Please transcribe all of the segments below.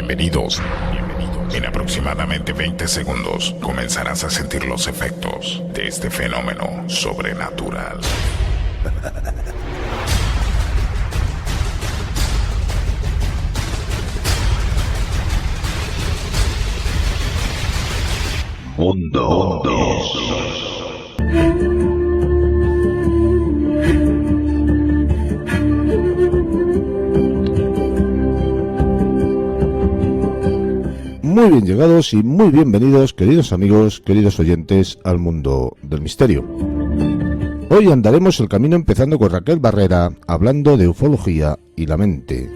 Bienvenidos. En aproximadamente 20 segundos comenzarás a sentir los efectos de este fenómeno sobrenatural. Mundo. Muy bien llegados y muy bienvenidos, queridos amigos, queridos oyentes, al mundo del misterio. Hoy andaremos el camino empezando con Raquel Barrera, hablando de ufología y la mente.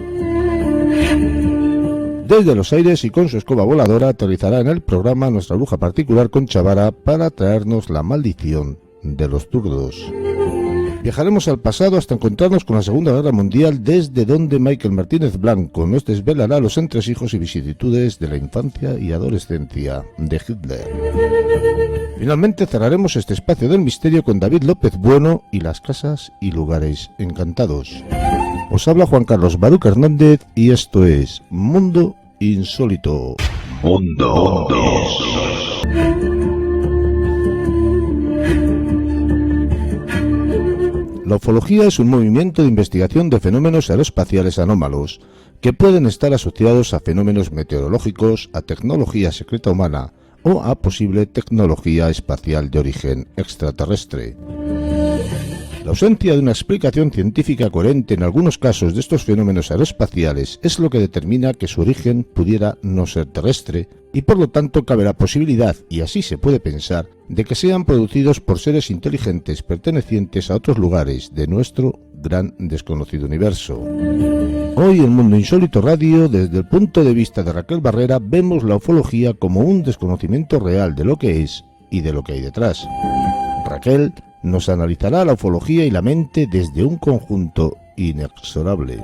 Desde los aires y con su escoba voladora aterrizará en el programa nuestra bruja particular Concha Vara para traernos la maldición de los zurdos. Viajaremos al pasado hasta encontrarnos con la Segunda Guerra Mundial, desde donde Michael Martínez Blanco nos desvelará los entresijos y vicisitudes de la infancia y adolescencia de Hitler. Finalmente cerraremos este espacio del misterio con David López Bueno y las casas y lugares encantados. Os habla Juan Carlos Baruch Hernández y esto es Mundo Insólito. Mundo. La ufología es un movimiento de investigación de fenómenos aeroespaciales anómalos que pueden estar asociados a fenómenos meteorológicos, a tecnología secreta humana o a posible tecnología espacial de origen extraterrestre. La ausencia de una explicación científica coherente en algunos casos de estos fenómenos aeroespaciales es lo que determina que su origen pudiera no ser terrestre, y por lo tanto cabe la posibilidad, y así se puede pensar, de que sean producidos por seres inteligentes pertenecientes a otros lugares de nuestro gran desconocido universo. Hoy en Mundo Insólito Radio, desde el punto de vista de Raquel Barrera, vemos la ufología como un desconocimiento real de lo que es y de lo que hay detrás. Raquel nos analizará la ufología y la mente desde un conjunto inexorable.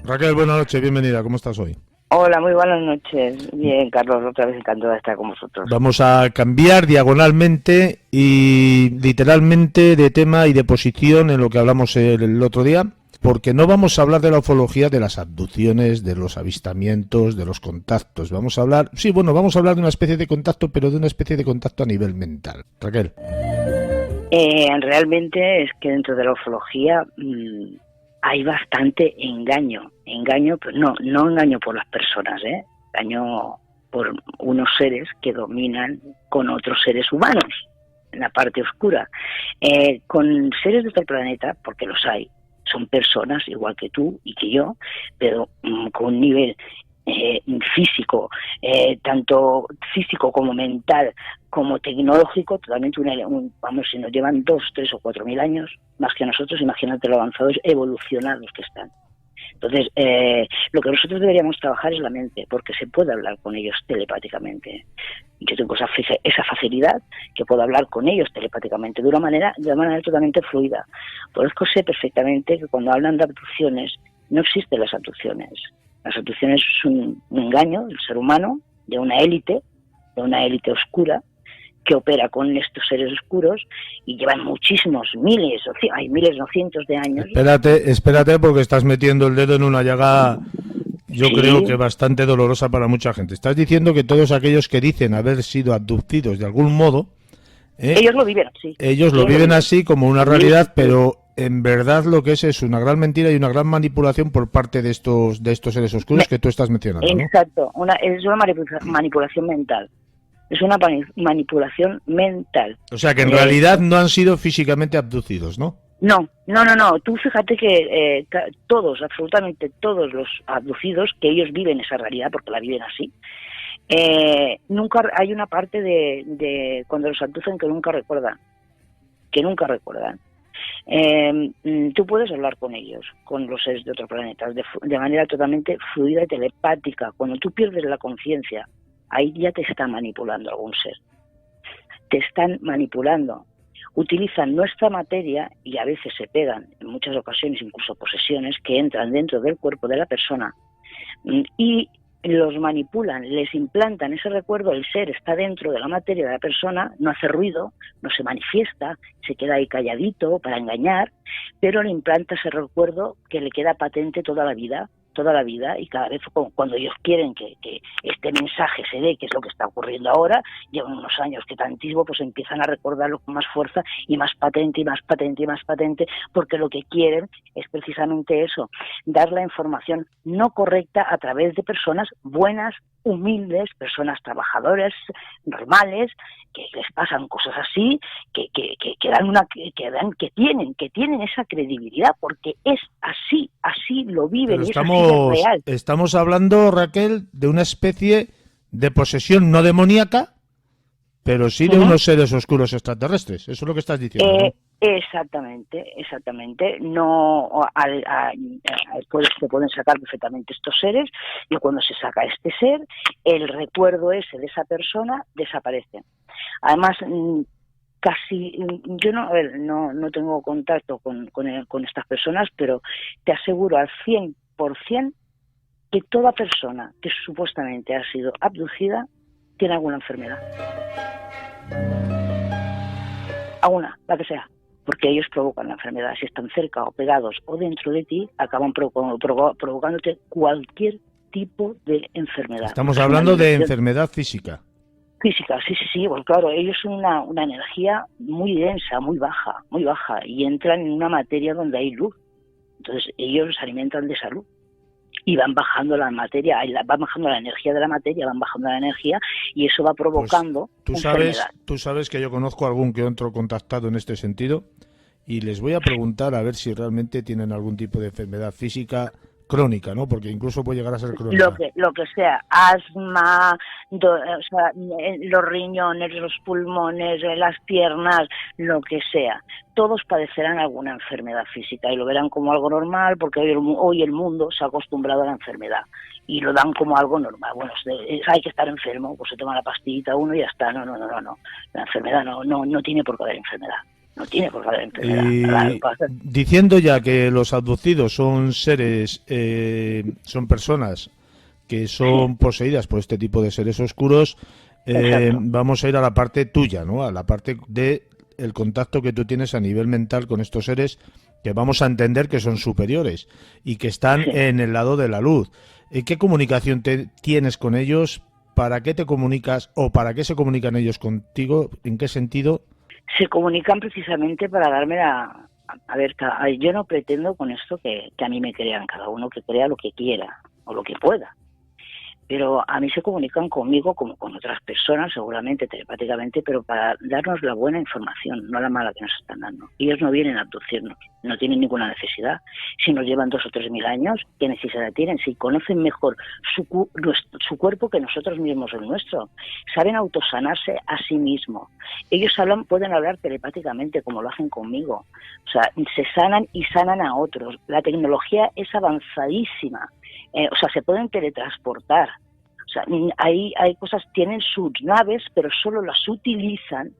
Raquel, buenas noches, bienvenida, ¿cómo estás hoy? Hola, muy buenas noches. Bien, Carlos, otra vez encantada de estar con vosotros. Vamos a cambiar diagonalmente y literalmente de tema y de posición en lo que hablamos el otro día, porque no vamos a hablar de la ufología de las abducciones, de los avistamientos, de los contactos. Vamos a hablar de una especie de contacto, pero de una especie de contacto a nivel mental. Raquel. Realmente es que dentro de la ufología hay bastante engaño, pero no engaño por las personas, engaño por unos seres que dominan con otros seres humanos en la parte oscura, con seres de otro planeta, porque los hay. Son personas igual que tú y que yo, pero con un nivel físico, tanto físico como mental, como tecnológico, totalmente si nos llevan 2, 3 o 4 mil años más que nosotros, imagínate lo avanzados, evolucionados que están. Entonces, lo que nosotros deberíamos trabajar es la mente, porque se puede hablar con ellos telepáticamente. Yo tengo esa facilidad, que puedo hablar con ellos telepáticamente de una manera totalmente fluida. Por eso sé perfectamente que cuando hablan de abducciones, no existen las abducciones. Las abducciones es un engaño del ser humano, de una élite oscura, que opera con estos seres oscuros y llevan muchísimos miles, no cientos de años. Espérate, porque estás metiendo el dedo en una llaga, creo que bastante dolorosa para mucha gente. Estás diciendo que todos aquellos que dicen haber sido abducidos de algún modo, ellos lo viven así. Ellos lo viven así como una realidad, pero en verdad lo que es una gran mentira y una gran manipulación por parte de estos seres oscuros que tú estás mencionando, ¿no? Exacto, es una manipulación mental. Es una manipulación mental. O sea que en realidad no han sido físicamente abducidos, ¿no? No. Tú fíjate que absolutamente todos los abducidos, que ellos viven esa realidad porque la viven así, nunca hay una parte de cuando los abducen que nunca recuerdan. Tú puedes hablar con ellos, con los seres de otros planetas, de manera totalmente fluida y telepática. Cuando tú pierdes la conciencia, ahí ya te está manipulando algún ser. Te están manipulando. Utilizan nuestra materia y a veces se pegan, en muchas ocasiones incluso posesiones, que entran dentro del cuerpo de la persona y los manipulan, les implantan ese recuerdo, el ser está dentro de la materia de la persona, no hace ruido, no se manifiesta, se queda ahí calladito para engañar, pero le implanta ese recuerdo que le queda patente toda la vida, y cada vez cuando ellos quieren que este mensaje se dé, que es lo que está ocurriendo ahora, llevan unos años que tantísimo, pues empiezan a recordarlo con más fuerza y más patente, y más patente, y más patente, porque lo que quieren es precisamente eso, dar la información no correcta a través de personas buenas, humildes, personas trabajadoras, normales, que les pasan cosas así, que tienen esa credibilidad, porque es así lo viven. Pero y es así de real. estamos hablando, Raquel, de una especie de posesión no demoníaca, pero sí de unos seres oscuros extraterrestres. Eso es lo que estás diciendo, ¿no? Exactamente. No, se pueden sacar perfectamente estos seres, y cuando se saca este ser, el recuerdo ese de esa persona desaparece. Además, casi, yo no tengo contacto con estas personas, pero te aseguro al 100% que toda persona que supuestamente ha sido abducida tiene alguna enfermedad. Alguna, la que sea. Porque ellos provocan la enfermedad. Si están cerca o pegados o dentro de ti, acaban provocándote cualquier tipo de enfermedad. Estamos hablando de enfermedad física. Física, sí, pues claro, ellos son una energía muy densa, muy baja, y entran en una materia donde hay luz. Entonces ellos se alimentan de esa luz y van bajando la materia, van bajando la energía de la materia, y eso va provocando enfermedad. Tú sabes que yo conozco a algún que otro contactado en este sentido, y les voy a preguntar a ver si realmente tienen algún tipo de enfermedad física crónica, ¿no? Porque incluso puede llegar a ser crónica. Lo que sea, asma, los riñones, los pulmones, las piernas, lo que sea. Todos padecerán alguna enfermedad física y lo verán como algo normal, porque hoy el mundo se ha acostumbrado a la enfermedad y lo dan como algo normal. Bueno, hay que estar enfermo, pues se toma la pastillita uno y ya está. No. La enfermedad no tiene por qué haber enfermedad. No tiene por qué haber enfermedad. Diciendo ya que los abducidos son seres, son personas que son poseídas por este tipo de seres oscuros, vamos a ir a la parte tuya, ¿no? A la parte de el contacto que tú tienes a nivel mental con estos seres, que vamos a entender que son superiores y que están en el lado de la luz. ¿Qué comunicación tienes con ellos? ¿Para qué te comunicas o para qué se comunican ellos contigo? ¿En qué sentido? Se comunican precisamente para darme a ver, yo no pretendo con esto que a mí me crean, cada uno que crea lo que quiera o lo que pueda. Pero a mí se comunican conmigo como con otras personas, seguramente telepáticamente, pero para darnos la buena información, no la mala que nos están dando. Ellos no vienen a abducirnos, no tienen ninguna necesidad. Si nos llevan 2 o 3 mil años, ¿qué necesidad tienen? Si conocen mejor su cuerpo que nosotros mismos el nuestro. Saben autosanarse a sí mismos. Ellos pueden hablar telepáticamente como lo hacen conmigo. O sea, se sanan y sanan a otros. La tecnología es avanzadísima. Se pueden teletransportar. O sea, hay cosas, tienen sus naves, pero solo las utilizan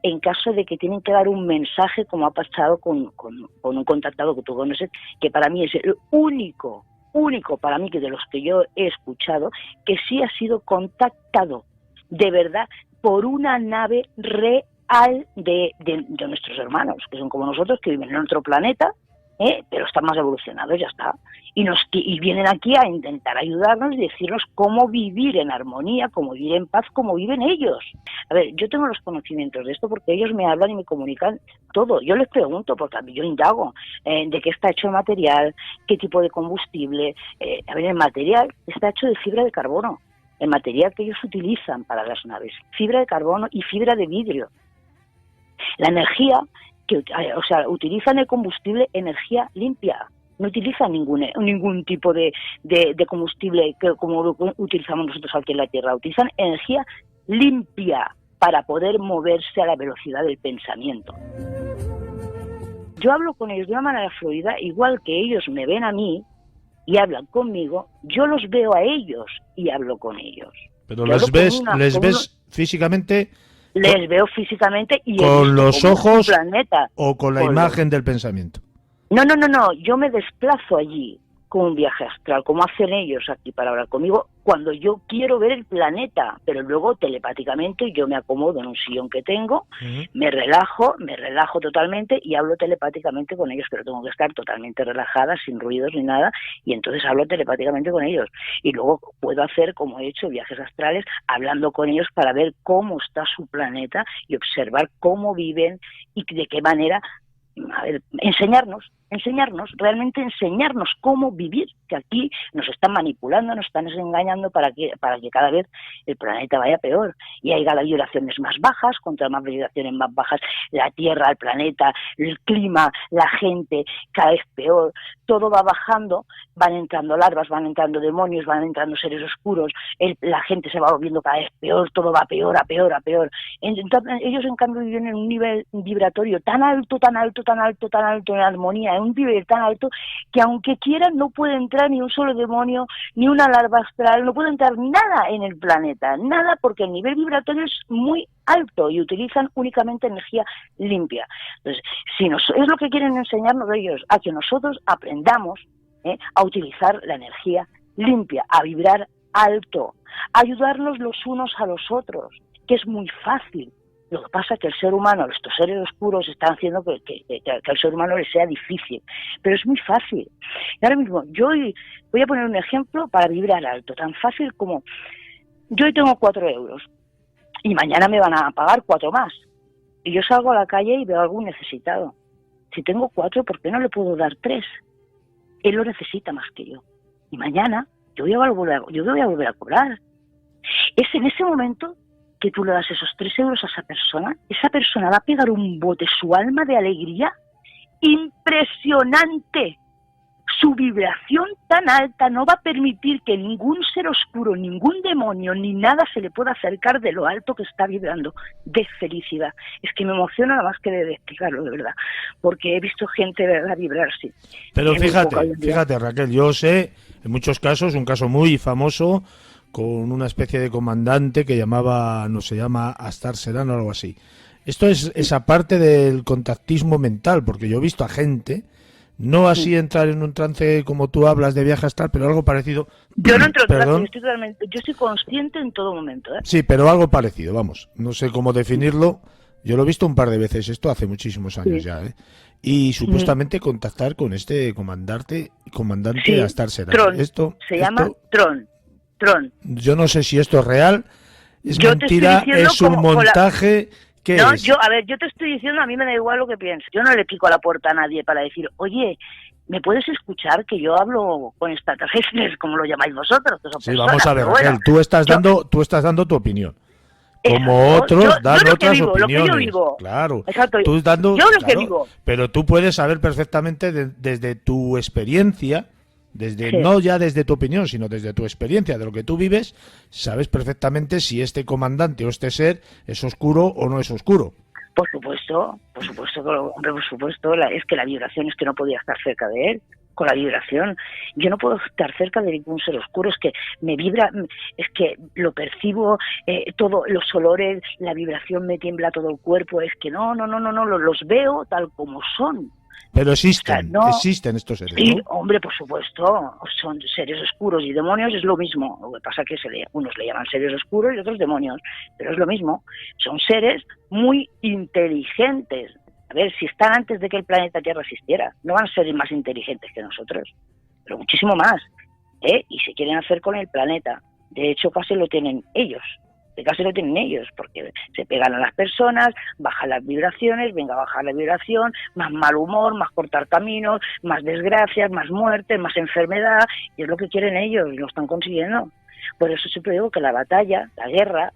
en caso de que tienen que dar un mensaje, como ha pasado con un contactado que tú conoces, que para mí es el único para mí, que de los que yo he escuchado, que sí ha sido contactado de verdad por una nave real de nuestros hermanos, que son como nosotros, que viven en otro planeta, pero están más evolucionados, ya está. Y vienen aquí a intentar ayudarnos y decirnos cómo vivir en armonía, cómo vivir en paz, cómo viven ellos. A ver, yo tengo los conocimientos de esto porque ellos me hablan y me comunican todo. Yo les pregunto, porque yo indago de qué está hecho el material, qué tipo de combustible. A ver, el material está hecho de fibra de carbono, el material que ellos utilizan para las naves, fibra de carbono y fibra de vidrio. La energía utilizan el combustible energía limpia, no utilizan ningún tipo de combustible como utilizamos nosotros aquí en la Tierra, utilizan energía limpia para poder moverse a la velocidad del pensamiento. Yo hablo con ellos de una manera fluida, igual que ellos me ven a mí y hablan conmigo, yo los veo a ellos y hablo con ellos. Pero les ves físicamente. Les veo físicamente y con los ojos planeta, o con la imagen del pensamiento. No, yo me desplazo allí como un viaje astral, como hacen ellos aquí para hablar conmigo, cuando yo quiero ver el planeta, pero luego telepáticamente yo me acomodo en un sillón que tengo, me relajo totalmente y hablo telepáticamente con ellos, pero tengo que estar totalmente relajada, sin ruidos ni nada, y entonces hablo telepáticamente con ellos. Y luego puedo hacer, como he hecho, viajes astrales, hablando con ellos para ver cómo está su planeta y observar cómo viven y de qué manera, a ver, realmente enseñarnos cómo vivir, que aquí nos están manipulando, nos están engañando para que cada vez el planeta vaya peor y haya las vibraciones más bajas, contra más vibraciones más bajas, la Tierra, el planeta, el clima, la gente, cada vez peor, todo va bajando, van entrando larvas, van entrando demonios, van entrando seres oscuros, la gente se va volviendo cada vez peor, todo va peor, a peor. Entonces, ellos en cambio viven en un nivel vibratorio tan alto, en armonía, en un nivel tan alto que aunque quieran no puede entrar ni un solo demonio, ni una larva astral, no puede entrar nada en el planeta, nada, porque el nivel vibratorio es muy alto y utilizan únicamente energía limpia. Entonces, es lo que quieren enseñarnos ellos, a que nosotros aprendamos a utilizar la energía limpia, a vibrar alto, a ayudarnos los unos a los otros, que es muy fácil. Lo que pasa es que el ser humano, estos seres oscuros, están haciendo que al ser humano le sea difícil. Pero es muy fácil. Y ahora mismo, yo voy a poner un ejemplo para vibrar alto. Tan fácil como, yo hoy tengo 4 euros y mañana me van a pagar 4 más. Y yo salgo a la calle y veo a algún necesitado. Si tengo 4, ¿por qué no le puedo dar 3? Él lo necesita más que yo. Y mañana yo voy a volver a cobrar. Es en ese momento que tú le das esos 3 euros a esa persona va a pegar un bote, su alma de alegría impresionante. Su vibración tan alta no va a permitir que ningún ser oscuro, ningún demonio, ni nada se le pueda acercar de lo alto que está vibrando, de felicidad. Es que me emociona nada más que de explicarlo, de verdad, porque he visto gente de verdad vibrar, sí. Pero fíjate, Raquel, yo sé, en muchos casos, un caso muy famoso, con una especie de comandante que se llama Astar Serano o algo así. Esto es esa parte del contactismo mental, porque yo he visto a gente, no así entrar en un trance como tú hablas de viaje astral, pero algo parecido. Yo no entro en trance, yo estoy consciente en todo momento. Sí, pero algo parecido, vamos. No sé cómo definirlo. Yo lo he visto un par de veces, esto hace muchísimos años ya, ¿eh? Y supuestamente contactar con este comandante Astar Serano. Tron, se llama Tron. Yo no sé si esto es real, es mentira, es un montaje. ¿Qué es? Yo te estoy diciendo, a mí me da igual lo que pienses. Yo no le pico a la puerta a nadie para decir, oye, ¿me puedes escuchar que yo hablo con extraterrestres, como lo llamáis vosotros? Sí, vamos a ver, Raquel, tú estás dando tu opinión. Como otros dan otras opiniones. Lo que yo vivo. Claro. Exacto. Que vivo. Pero tú puedes saber perfectamente desde tu experiencia, no ya desde tu opinión, sino desde tu experiencia, de lo que tú vives, sabes perfectamente si este comandante o este ser es oscuro o no es oscuro. Por supuesto, hombre, por supuesto, es que la vibración es que no podía estar cerca de él. Con la vibración, yo no puedo estar cerca de ningún ser oscuro, es que me vibra, es que lo percibo, todo, los olores, la vibración me tiembla todo el cuerpo, es que no, los veo tal como son. Pero existen estos seres, sí, ¿no? Hombre, por supuesto, son seres oscuros y demonios, es lo mismo. Lo que pasa es que unos le llaman seres oscuros y otros demonios, pero es lo mismo. Son seres muy inteligentes. A ver, si están antes de que el planeta Tierra existiera, no van a ser más inteligentes que nosotros, pero muchísimo más, y se quieren hacer con el planeta. De hecho, casi lo tienen ellos, porque se pegan a las personas, bajan las vibraciones, venga a bajar la vibración, más mal humor, más cortar caminos, más desgracias, más muertes, más enfermedad, y es lo que quieren ellos, y lo están consiguiendo. Por eso siempre digo que la batalla, la guerra,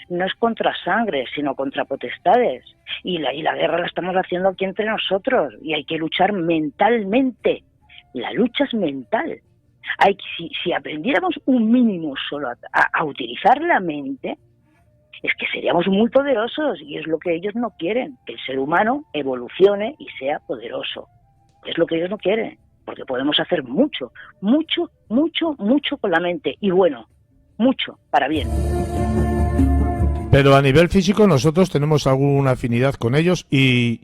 no es contra sangre, sino contra potestades. Y la guerra la estamos haciendo aquí entre nosotros, y hay que luchar mentalmente. La lucha es mental. Si aprendiéramos un mínimo solo a utilizar la mente, es que seríamos muy poderosos, y es lo que ellos no quieren, que el ser humano evolucione y sea poderoso. Es lo que ellos no quieren, porque podemos hacer mucho con la mente, y bueno, mucho para bien. Pero a nivel físico nosotros tenemos alguna afinidad con ellos, y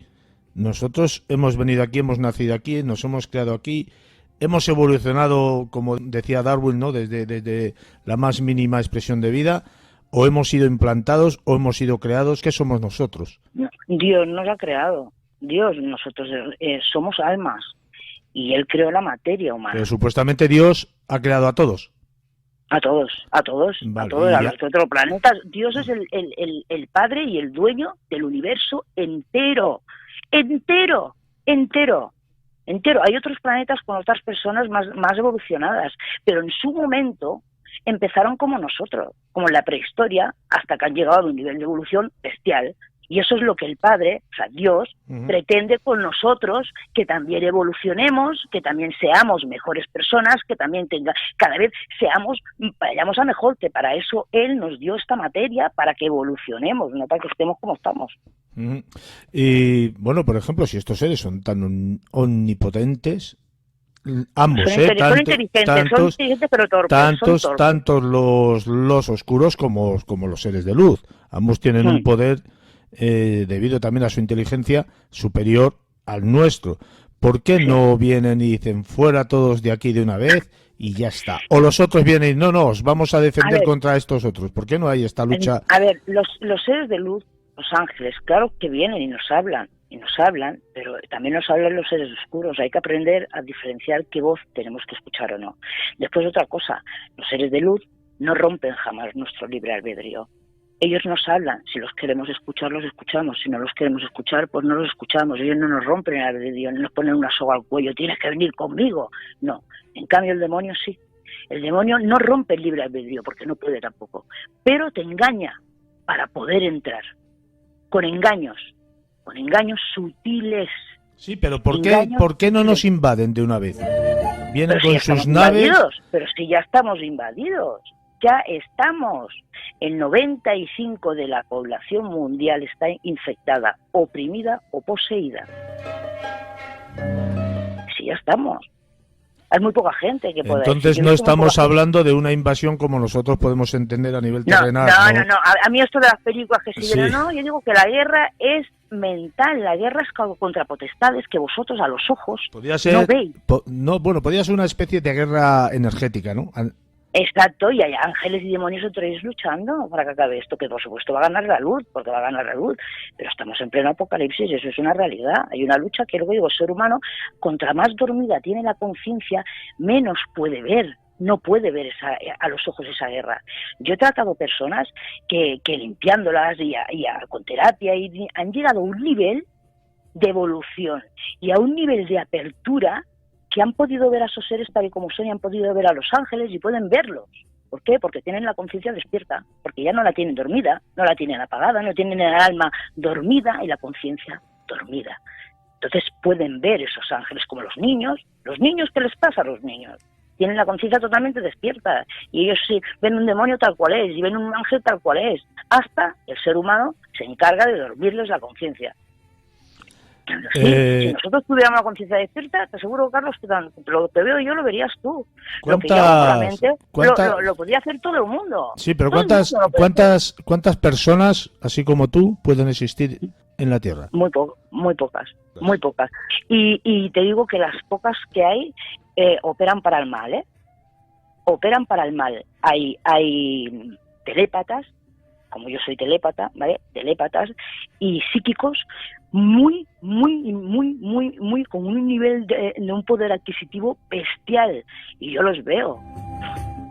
nosotros hemos venido aquí, hemos nacido aquí, nos hemos creado aquí. hemos evolucionado, como decía Darwin, ¿no? Desde la más mínima expresión de vida, o hemos sido implantados, o hemos sido creados. ¿Qué somos nosotros? No, Dios nos ha creado. Dios, nosotros somos almas. Y Él creó la materia humana. Pero supuestamente Dios ha creado a todos. A todos, Vale, a todos, a ya. los otros planetas. Dios es el padre y el dueño del universo entero. Entero. Hay otros planetas con otras personas más evolucionadas, pero en su momento empezaron como nosotros, como en la prehistoria, hasta que han llegado a un nivel de evolución bestial. Y eso es lo que el Padre, o sea, Dios, pretende con nosotros, que también evolucionemos, que también seamos mejores personas, que también cada vez vayamos a mejor, que para eso Él nos dio esta materia, para que evolucionemos, no para que estemos como estamos. Y bueno, por ejemplo, si estos seres son tan omnipotentes, ambos, Son inteligentes, pero torpes. tantos los oscuros como los seres de luz, ambos tienen un poder debido también a su inteligencia superior al nuestro. ¿Por qué no vienen y dicen fuera todos de aquí de una vez y ya está? O los otros vienen y no, os vamos a defender contra estos otros. ¿Por qué no hay esta lucha? A ver, los seres de luz, los ángeles, claro que vienen y nos hablan, pero también nos hablan los seres oscuros. Hay que aprender a diferenciar qué voz tenemos que escuchar o no. Después otra cosa, los seres de luz no rompen jamás nuestro libre albedrío. Ellos nos hablan, si los queremos escuchar, los escuchamos, si no los queremos escuchar, pues no los escuchamos. Ellos no nos rompen el albedrío, no nos ponen una soga al cuello, tienes que venir conmigo. No, en cambio el demonio sí. El demonio no rompe el libre albedrío, porque no puede tampoco, pero te engaña para poder entrar, con engaños sutiles. Sí, pero ¿por qué no nos invaden de una vez? Vienen con sus naves. Pero si ya estamos invadidos. Ya estamos. El 95% de la población mundial está infectada, oprimida o poseída. Sí, ya estamos. Hay muy poca gente que pueda. Entonces no estamos hablando de una invasión como nosotros podemos entender a nivel terrenal. No. A mí esto de las películas que siguen, no, yo digo que la guerra es mental, la guerra es contra potestades que vosotros a los ojos no veis. Podría ser una especie de guerra energética, ¿no? Exacto, y hay ángeles y demonios entre ellos luchando para que acabe esto, que por supuesto va a ganar la luz, porque va a ganar la luz, pero estamos en pleno apocalipsis, eso es una realidad. Hay una lucha que, luego digo, el ser humano, contra más dormida tiene la conciencia, menos puede ver, no puede ver a los ojos esa guerra. Yo he tratado personas que limpiándolas con terapia han llegado a un nivel de evolución y a un nivel de apertura que han podido ver a esos seres tal y como son y han podido ver a los ángeles y pueden verlos. ¿Por qué? Porque tienen la conciencia despierta, porque ya no la tienen dormida, no la tienen apagada, no tienen el alma dormida y la conciencia dormida. Entonces pueden ver esos ángeles como los niños. ¿Los niños qué les pasa a los niños? Tienen la conciencia totalmente despierta y ellos sí ven un demonio tal cual es y ven un ángel tal cual es, hasta el ser humano se encarga de dormirles la conciencia. Si nosotros tuviéramos la conciencia despierta, te aseguro, Carlos, que lo que veo yo lo verías tú. Lo que yo lo podría hacer todo el mundo. Sí, pero ¿cuántas personas, así como tú, pueden existir en la Tierra? Muy pocas. Y te digo que las pocas que hay operan para el mal, Operan para el mal. Hay telépatas, como yo soy telépata, ¿vale? Telépatas y psíquicos muy, con un nivel de un poder adquisitivo bestial. Y yo los veo.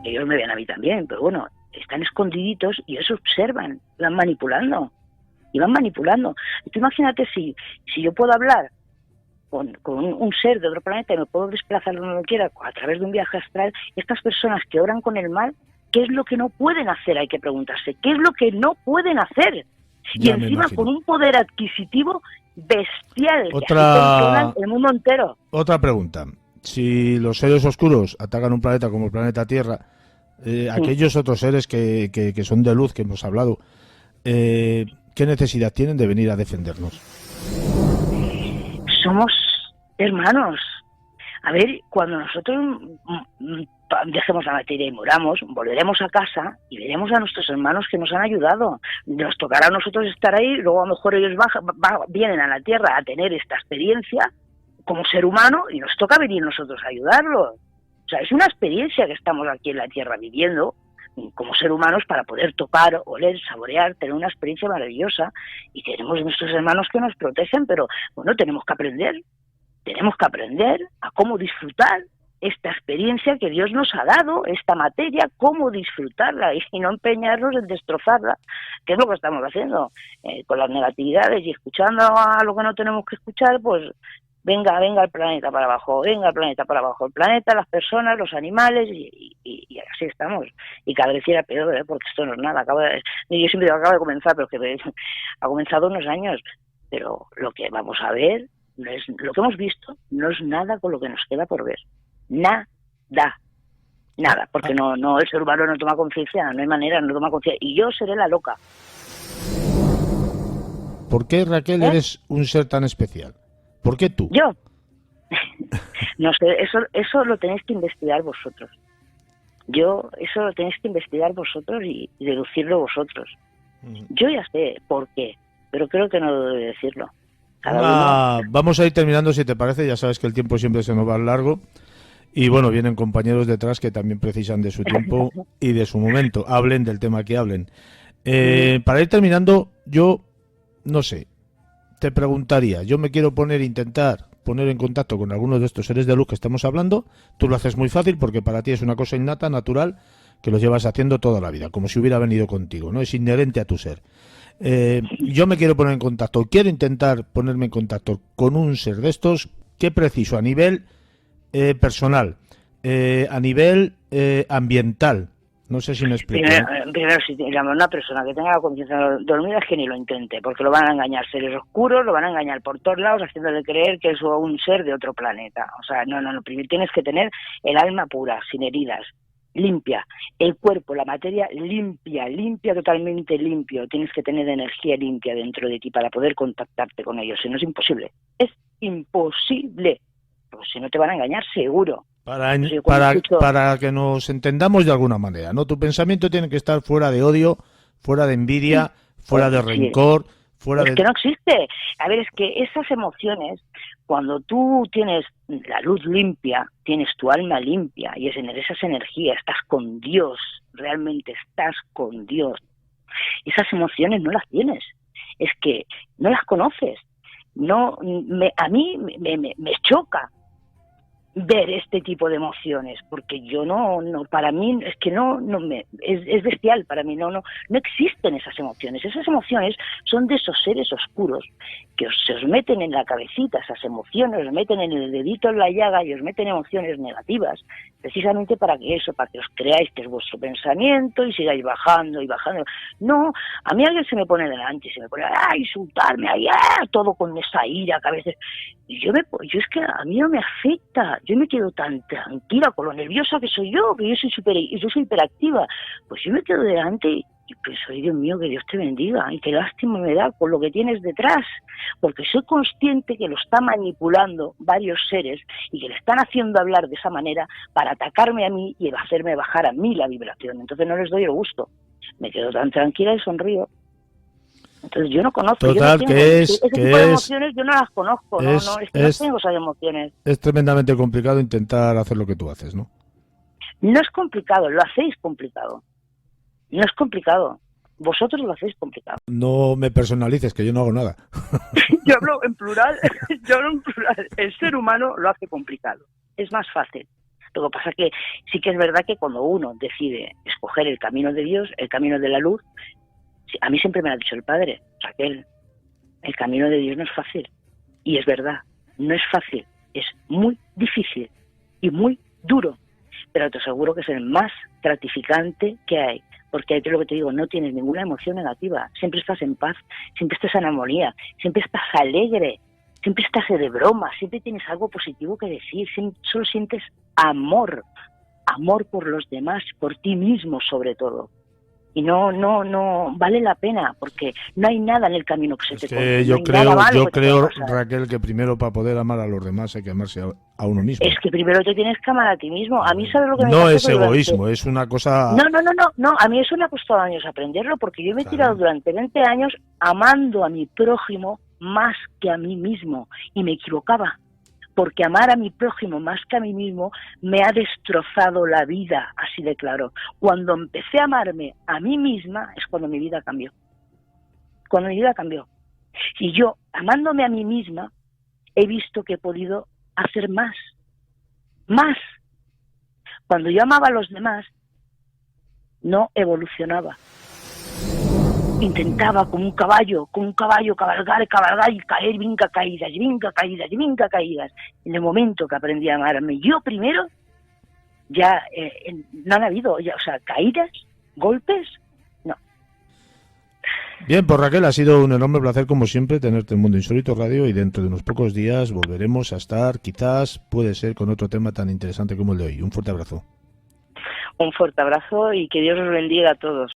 Ellos me ven a mí también, pero bueno, están escondiditos y ellos observan, van manipulando. Tú imagínate si yo puedo hablar con un ser de otro planeta y me puedo desplazar donde quiera a través de un viaje astral, estas personas que obran con el mal, ¿qué es lo que no pueden hacer? Hay que preguntarse, ¿qué es lo que no pueden hacer? Y encima con un poder adquisitivo bestial que controlan el mundo entero. Otra pregunta. Si los seres oscuros atacan un planeta como el planeta Tierra, aquellos otros seres que son de luz, que hemos hablado, ¿qué necesidad tienen de venir a defendernos? Somos hermanos. A ver, cuando nosotros dejemos la materia y moramos, volveremos a casa y veremos a nuestros hermanos que nos han ayudado. Nos tocará a nosotros estar ahí, luego a lo mejor ellos vienen a la Tierra a tener esta experiencia, como ser humano y nos toca venir nosotros a ayudarlos. O sea, es una experiencia que estamos aquí en la Tierra viviendo como ser humanos para poder tocar, oler, saborear, tener una experiencia maravillosa, y tenemos nuestros hermanos que nos protegen, pero bueno, tenemos que aprender a cómo disfrutar esta experiencia que Dios nos ha dado, esta materia, cómo disfrutarla y no empeñarnos en destrozarla, que es lo que estamos haciendo, con las negatividades y escuchando a lo que no tenemos que escuchar, pues venga el planeta para abajo, el planeta, las personas, los animales, y así estamos. Y cada vez era peor, porque esto no es nada. Yo siempre digo, acaba de comenzar, pero que ha comenzado unos años. Pero lo que vamos a ver, lo que hemos visto, no es nada con lo que nos queda por ver. Nada, porque no el ser humano no toma conciencia, no hay manera, no toma conciencia. Y yo seré la loca. ¿Por qué, Raquel, eres un ser tan especial? ¿Por qué tú? Yo. No sé, eso lo tenéis que investigar vosotros. Eso lo tenéis que investigar vosotros y deducirlo vosotros. Yo ya sé por qué, pero creo que no debo decirlo. Vamos a ir terminando, si te parece. Ya sabes que el tiempo siempre se nos va largo. Y bueno, vienen compañeros detrás que también precisan de su tiempo y de su momento. Hablen del tema que hablen. Para ir terminando, yo no sé. Te preguntaría, yo me quiero intentar poner en contacto con algunos de estos seres de luz que estamos hablando. Tú lo haces muy fácil porque para ti es una cosa innata, natural, que lo llevas haciendo toda la vida, como si hubiera venido contigo, ¿no? Es inherente a tu ser. Yo me quiero poner en contacto, quiero intentar ponerme en contacto con un ser de estos. ¿Qué preciso? A nivel personal, a nivel ambiental. No sé si me explico. Primero, si digamos, una persona que tenga la conciencia dormida, es que ni lo intente, porque lo van a engañar seres oscuros, lo van a engañar por todos lados, haciéndole creer que es un ser de otro planeta. O sea, no, primero tienes que tener el alma pura, sin heridas, limpia, el cuerpo, la materia limpia, totalmente limpio. Tienes que tener energía limpia dentro de ti para poder contactarte con ellos, si no es imposible, pues si no te van a engañar seguro. Para que nos entendamos de alguna manera, ¿no? Tu pensamiento tiene que estar fuera de odio, fuera de envidia, fuera de rencor, que no existe. A ver, es que esas emociones, cuando tú tienes la luz limpia, tienes tu alma limpia y esas energías, estás con Dios, realmente estás con Dios. Esas emociones no las tienes, es que no las conoces. A mí me choca ver este tipo de emociones, porque yo no para mí es que es bestial para mí, no existen esas emociones. Esas emociones son de esos seres oscuros que se os meten en la cabecita, esas emociones, os meten en el dedito en la llaga y os meten emociones negativas, precisamente para que os creáis que es vuestro pensamiento y sigáis bajando y bajando. No, a mí alguien se me pone delante y se me pone a insultarme, todo con esa ira que a veces, y yo es que a mí no me afecta. Yo me quedo tan tranquila con lo nerviosa que soy yo, que yo soy hiperactiva. Pues yo me quedo delante y pienso, ay, Dios mío, que Dios te bendiga, y qué lástima me da con lo que tienes detrás, porque soy consciente que lo está manipulando varios seres y que le están haciendo hablar de esa manera para atacarme a mí y hacerme bajar a mí la vibración. Entonces no les doy el gusto. Me quedo tan tranquila y sonrío. Entonces yo no conozco. Total, ese tipo de emociones yo no las conozco, no tengo esas emociones. Es tremendamente complicado intentar hacer lo que tú haces, ¿no? No es complicado, lo hacéis complicado. No es complicado. Vosotros lo hacéis complicado. No me personalices, que yo no hago nada. Yo hablo en plural. El ser humano lo hace complicado. Es más fácil. Lo que pasa que sí que es verdad que cuando uno decide escoger el camino de Dios, el camino de la luz, a mí siempre me lo ha dicho el Padre, Raquel, el camino de Dios no es fácil. Y es verdad, no es fácil, es muy difícil y muy duro, pero te aseguro que es el más gratificante que hay, porque es lo que te digo, no tienes ninguna emoción negativa, siempre estás en paz, siempre estás en armonía, siempre estás alegre, siempre estás de broma, siempre tienes algo positivo que decir, solo sientes amor por los demás, por ti mismo sobre todo. Y no vale la pena, porque no hay nada en el camino que se te pone. Yo creo, Raquel, que primero para poder amar a los demás hay que amarse a uno mismo. Es que primero te tienes que amar a ti mismo. A mí, ¿sabes lo que me No es egoísmo, es una cosa... No, a mí eso me ha costado años aprenderlo, porque yo me he tirado durante 20 años amando a mi prójimo más que a mí mismo, y me equivocaba. porque amar a mi prójimo más que a mí mismo me ha destrozado la vida, así de claro. Cuando empecé a amarme a mí misma es cuando mi vida cambió. Cuando mi vida cambió. Y yo, amándome a mí misma, he visto que he podido hacer más. Más. Cuando yo amaba a los demás, no evolucionaba. Intentaba como un caballo cabalgar y caer, vinca caídas. En el momento que aprendí a amarme yo primero, ya no han habido, ya, o sea, caídas, golpes, no. Bien, pues Raquel, ha sido un enorme placer como siempre tenerte en Mundo Insólito Radio, y dentro de unos pocos días volveremos a estar, quizás, puede ser, con otro tema tan interesante como el de hoy. Un fuerte abrazo. Un fuerte abrazo y que Dios os bendiga a todos.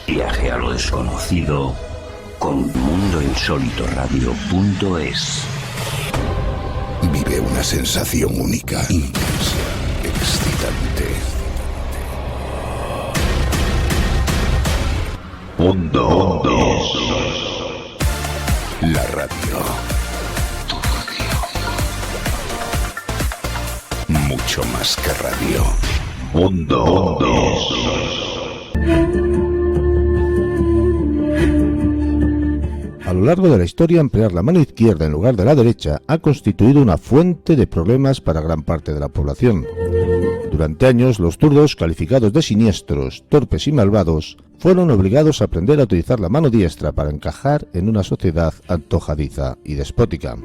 Viaje a lo desconocido con mundoinsólitoradio.es. Vive una sensación única, intensa, excitante. Mundo. La radio. Mucho más que radio. Mundo. A lo largo de la historia, emplear la mano izquierda en lugar de la derecha ha constituido una fuente de problemas para gran parte de la población. Durante años, los zurdos, calificados de siniestros, torpes y malvados, fueron obligados a aprender a utilizar la mano diestra para encajar en una sociedad antojadiza y despótica.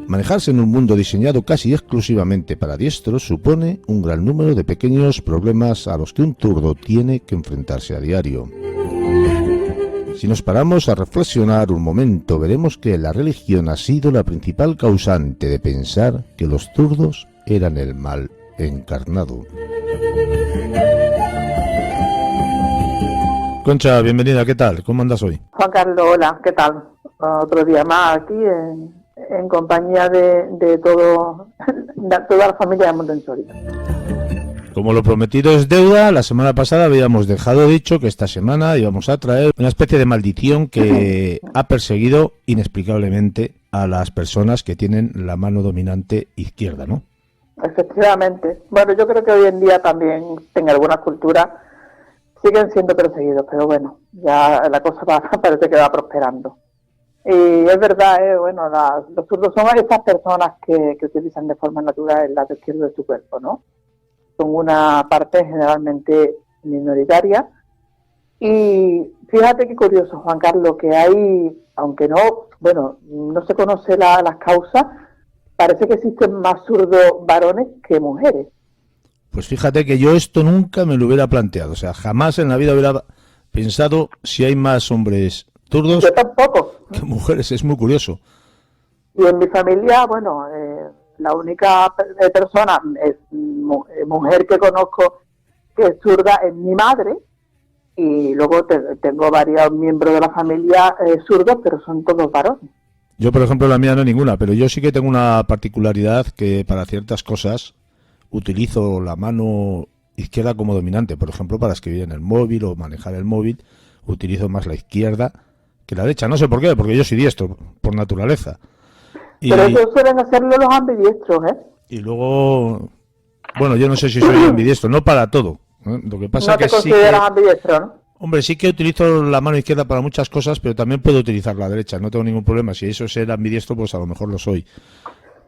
Manejarse en un mundo diseñado casi exclusivamente para diestros supone un gran número de pequeños problemas a los que un zurdo tiene que enfrentarse a diario. Si nos paramos a reflexionar un momento, veremos que la religión ha sido la principal causante de pensar que los zurdos eran el mal encarnado. Concha, bienvenida, ¿qué tal? ¿Cómo andas hoy? Juan Carlos, hola, ¿qué tal? Otro día más aquí en compañía de toda la familia de Mundo Insólito. Como lo prometido es deuda, la semana pasada habíamos dejado dicho que esta semana íbamos a traer una especie de maldición que ha perseguido inexplicablemente a las personas que tienen la mano dominante izquierda, ¿no? Efectivamente. Bueno, yo creo que hoy en día también en algunas culturas siguen siendo perseguidos, pero bueno, ya la cosa parece que va prosperando. Y es verdad, bueno, los zurdos son esas personas que utilizan de forma natural el lado izquierdo de su cuerpo, ¿no? Son una parte generalmente minoritaria. Y fíjate qué curioso, Juan Carlos, que hay, aunque no se conoce las causas, parece que existen más zurdos varones que mujeres. Pues fíjate que yo esto nunca me lo hubiera planteado, o sea, jamás en la vida hubiera pensado si hay más hombres zurdos Yo tampoco. que mujeres, es muy curioso. Y en mi familia, bueno, la única persona, mujer que conozco que es zurda es mi madre, y luego tengo varios miembros de la familia zurdos, pero son todos varones. Yo, por ejemplo, la mía no ninguna, pero yo sí que tengo una particularidad que para ciertas cosas utilizo la mano izquierda como dominante. Por ejemplo, para escribir en el móvil o manejar el móvil, utilizo más la izquierda que la derecha. No sé por qué, porque yo soy diestro, por naturaleza. Pero eso suelen hacerlo los ambidiestros, ¿eh? Y luego, bueno, yo no sé si soy ambidiestro, no para todo, ¿eh? Lo que pasa no que te consideras ambidiestro, ¿no? Hombre, sí que utilizo la mano izquierda para muchas cosas, pero también puedo utilizar la derecha, no tengo ningún problema. Si eso es ser ambidiestro, pues a lo mejor lo soy.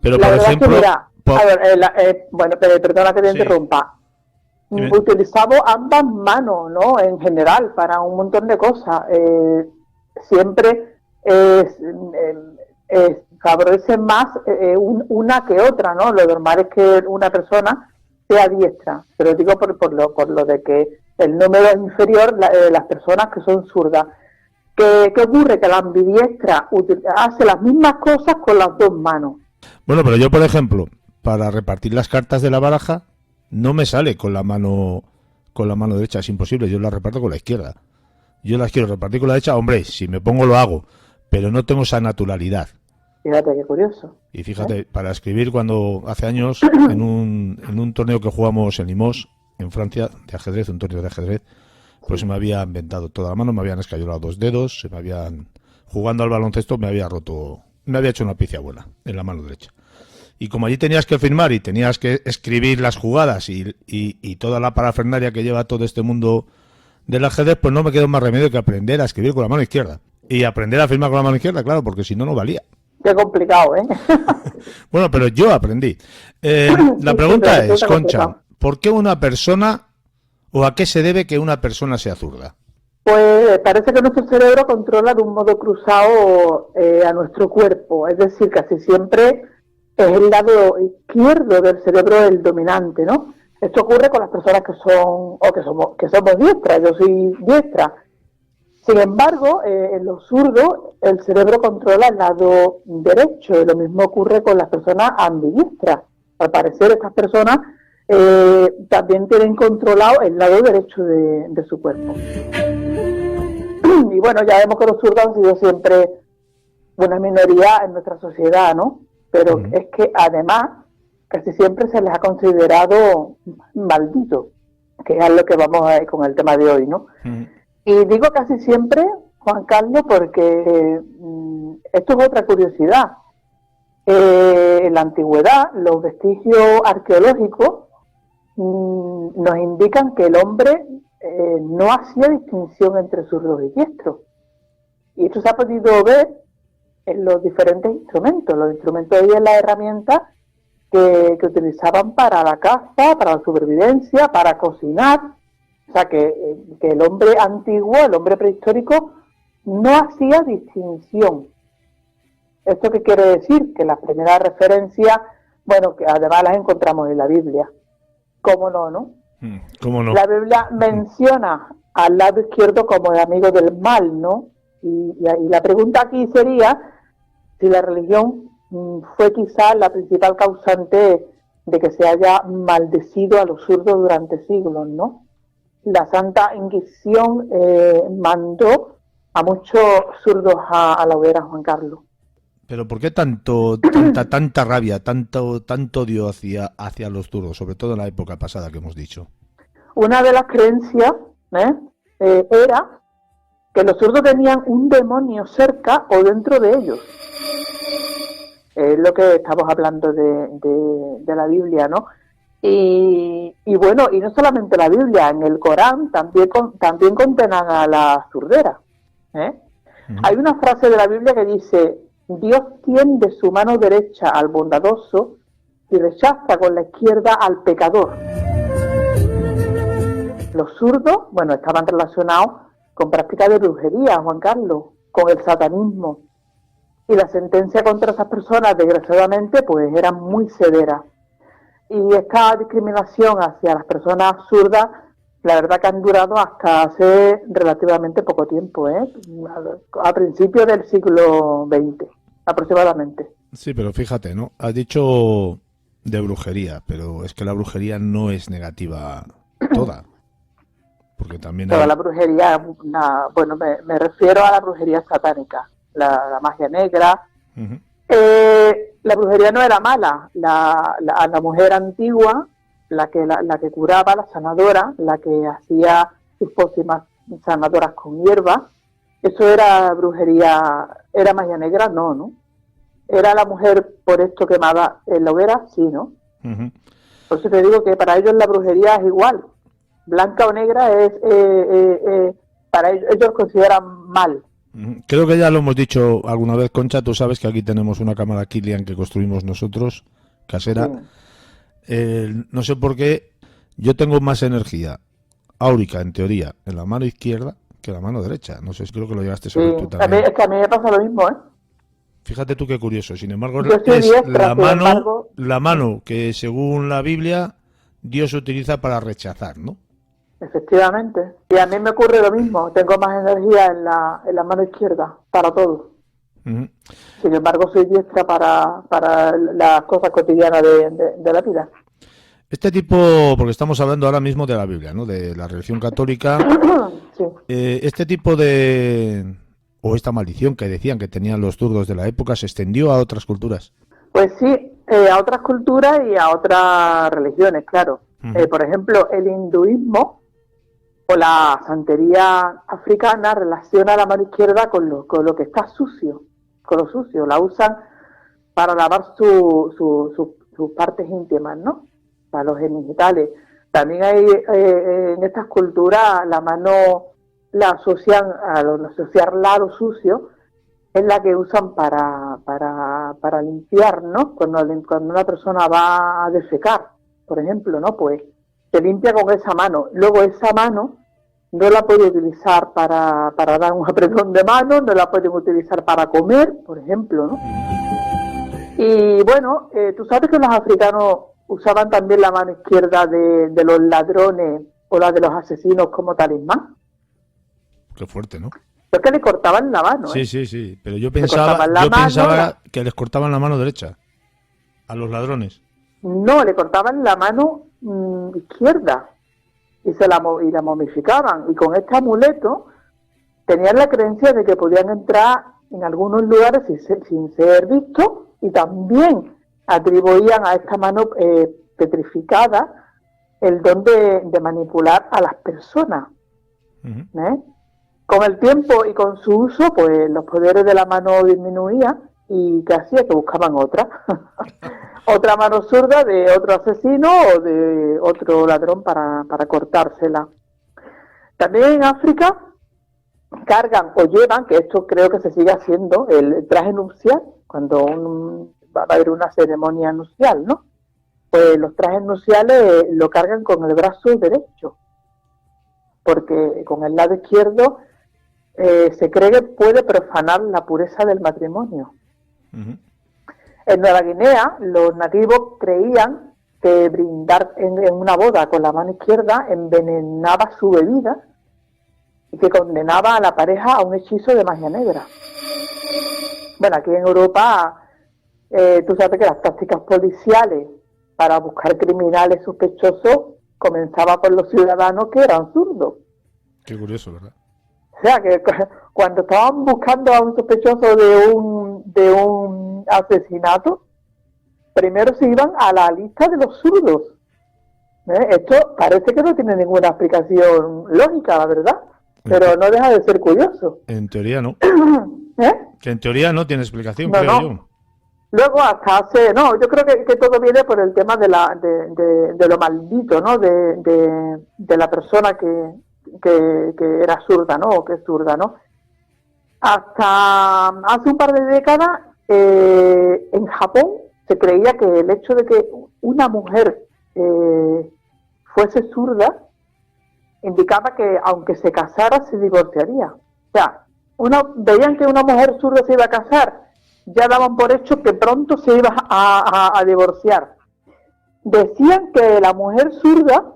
Pero, la por verdad ejemplo... Es que mira, a ver, bueno, pero perdona que te interrumpa. Utilizamos ambas manos, ¿no? En general, para un montón de cosas. Siempre favorece más una que otra, ¿no? Lo normal es que una persona sea diestra, pero digo por lo de que el número es inferior, las personas que son zurdas. ¿Qué ocurre? Que la ambidiestra hace las mismas cosas con las dos manos. Bueno, pero yo, por ejemplo, para repartir las cartas de la baraja, no me sale con la mano derecha, es imposible, yo las reparto con la izquierda. Yo las quiero repartir con la derecha, hombre, si me pongo lo hago, pero no tengo esa naturalidad. Fíjate qué curioso. Y fíjate, para escribir, cuando hace años, en un torneo que jugamos en Limos, en Francia, de ajedrez, un torneo de ajedrez, pues se me había inventado toda la mano, me habían escayolado 2 dedos, jugando al baloncesto me había hecho una picia buena en la mano derecha. Y como allí tenías que firmar y tenías que escribir las jugadas y toda la parafernalia que lleva todo este mundo del ajedrez, pues no me quedó más remedio que aprender a escribir con la mano izquierda. Y aprender a firmar con la mano izquierda, claro, porque si no, no valía. Qué complicado, ¿eh? Bueno, pero yo aprendí. La pregunta es, Concha, ¿por qué una persona, o a qué se debe que una persona sea zurda? Pues parece que nuestro cerebro controla de un modo cruzado a nuestro cuerpo, es decir, casi siempre es el lado izquierdo del cerebro el dominante, ¿no? Esto ocurre con las personas que somos diestras. Yo soy diestra. Sin embargo, en los zurdos el cerebro controla el lado derecho, y lo mismo ocurre con las personas ambidiestras. Al parecer, estas personas también tienen controlado el lado derecho de su cuerpo. Y bueno, ya vemos que los zurdos han sido siempre una minoría en nuestra sociedad, ¿no? Pero es que además casi siempre se les ha considerado malditos, que es lo que vamos a ver con el tema de hoy, ¿no? Y digo casi siempre, Juan Carlos, porque esto es otra curiosidad. En la antigüedad, los vestigios arqueológicos nos indican que el hombre no hacía distinción entre zurdos y diestros. Y esto se ha podido ver en los diferentes instrumentos. Los instrumentos y en las herramientas que utilizaban para la caza, para la supervivencia, para cocinar. O sea, que el hombre antiguo, el hombre prehistórico, no hacía distinción. ¿Esto qué quiere decir? Que las primeras referencias, bueno, que además las encontramos en la Biblia. ¿Cómo no, no? ¿Cómo no? La Biblia menciona al lado izquierdo como el amigo del mal, ¿no? Y la pregunta aquí sería si la religión fue quizás la principal causante de que se haya maldecido a los zurdos durante siglos, ¿no? La Santa Inquisición mandó a muchos zurdos a la hoguera, Juan Carlos. Pero ¿por qué tanta rabia, tanto odio hacia los zurdos, sobre todo en la época pasada que hemos dicho? Una de las creencias era que los zurdos tenían un demonio cerca o dentro de ellos. Es lo que estamos hablando de la Biblia, ¿no? Y bueno, y no solamente la Biblia, en el Corán también condenan a la zurdera. Hay una frase de la Biblia que dice: Dios tiende su mano derecha al bondadoso y rechaza con la izquierda al pecador. Los zurdos, bueno, estaban relacionados con prácticas de brujería, Juan Carlos, con el satanismo. Y la sentencia contra esas personas, desgraciadamente, pues era muy severa. Y esta discriminación hacia las personas zurdas, la verdad que han durado hasta hace relativamente poco tiempo, a principios del siglo XX, aproximadamente. Sí, pero fíjate, ¿no? Has dicho de brujería, pero es que la brujería no es negativa toda. Porque también toda la brujería, bueno, me refiero a la brujería satánica, la magia negra. La brujería no era mala. La mujer antigua, la que curaba, la sanadora, la que hacía sus pócimas sanadoras con hierba, eso era brujería. ¿Era magia negra? No. ¿Era la mujer por esto quemada en la hoguera? Sí, ¿no? Por eso te digo que para ellos la brujería es igual. Blanca o negra es para ellos consideran mal. Creo que ya lo hemos dicho alguna vez, Concha. Tú sabes que aquí tenemos una cámara Kilian que construimos nosotros, casera. Sí. No sé por qué yo tengo más energía áurica, en teoría, en la mano izquierda que en la mano derecha. No sé, creo que lo llegaste sobre tú también. Es que a mí me pasa lo mismo, ¿eh? Fíjate tú qué curioso. Sin embargo, es diestra, la mano que, según la Biblia, Dios utiliza para rechazar, ¿no? Efectivamente. Y a mí me ocurre lo mismo. Tengo más energía en la mano izquierda para todo. Sin embargo, soy diestra para las cosas cotidianas de la vida. Este tipo, porque estamos hablando ahora mismo de la Biblia, ¿no? De la religión católica. Sí. Este tipo de o esta maldición que decían que tenían los zurdos de la época se extendió a otras culturas? Pues sí, a otras culturas y a otras religiones, claro. Por ejemplo, el hinduismo o la santería africana relaciona la mano izquierda con lo que está sucio, con lo sucio. La usan para lavar sus partes íntimas, ¿no? Para los genitales. También hay en estas culturas la mano la asocian al asociarla a lo sucio, es la que usan para limpiar, ¿no? Cuando una persona va a defecar, por ejemplo, ¿no? Pues se limpia con esa mano. Luego esa mano no la puede utilizar para dar un apretón de mano, no la pueden utilizar para comer, por ejemplo, ¿no? Y bueno, tú sabes que los africanos usaban también la mano izquierda de los ladrones o la de los asesinos como talismán. Qué fuerte, ¿no? Es que le cortaban la mano. Sí, pero yo pensaba que les cortaban la mano derecha a los ladrones. No, le cortaban la mano izquierda y la momificaban. Y con este amuleto tenían la creencia de que podían entrar en algunos lugares sin ser vistos, y también atribuían a esta mano petrificada el don de manipular a las personas. Con el tiempo y con su uso, pues los poderes de la mano disminuían, y ¿qué hacía? Que buscaban otra. Otra mano zurda de otro asesino o de otro ladrón para cortársela. También en África cargan o llevan, que esto creo que se sigue haciendo, el traje nupcial, cuando va a haber una ceremonia nupcial, ¿no? Pues los trajes nupciales lo cargan con el brazo derecho, porque con el lado izquierdo se cree que puede profanar la pureza del matrimonio. En Nueva Guinea, los nativos creían que brindar en una boda con la mano izquierda envenenaba su bebida y que condenaba a la pareja a un hechizo de magia negra. Bueno, aquí en Europa, tú sabes que las tácticas policiales para buscar criminales sospechosos comenzaban por los ciudadanos que eran zurdos. Qué curioso, ¿verdad? O sea, que cuando estaban buscando a un sospechoso de un asesinato, primero se iban a la lista de los zurdos. Esto parece que no tiene ninguna explicación lógica, la verdad, pero no deja de ser curioso. En teoría no. ¿Eh? Que en teoría no tiene explicación, No, creo no. yo. Luego yo creo que todo viene por el tema de lo maldito, ¿no? De la persona que era zurda, ¿no? O que es zurda, ¿no? Hasta hace un par de décadas, en Japón se creía que el hecho de que una mujer fuese zurda indicaba que aunque se casara se divorciaría. O sea, veían que una mujer zurda se iba a casar, ya daban por hecho que pronto se iba a divorciar. Decían que la mujer zurda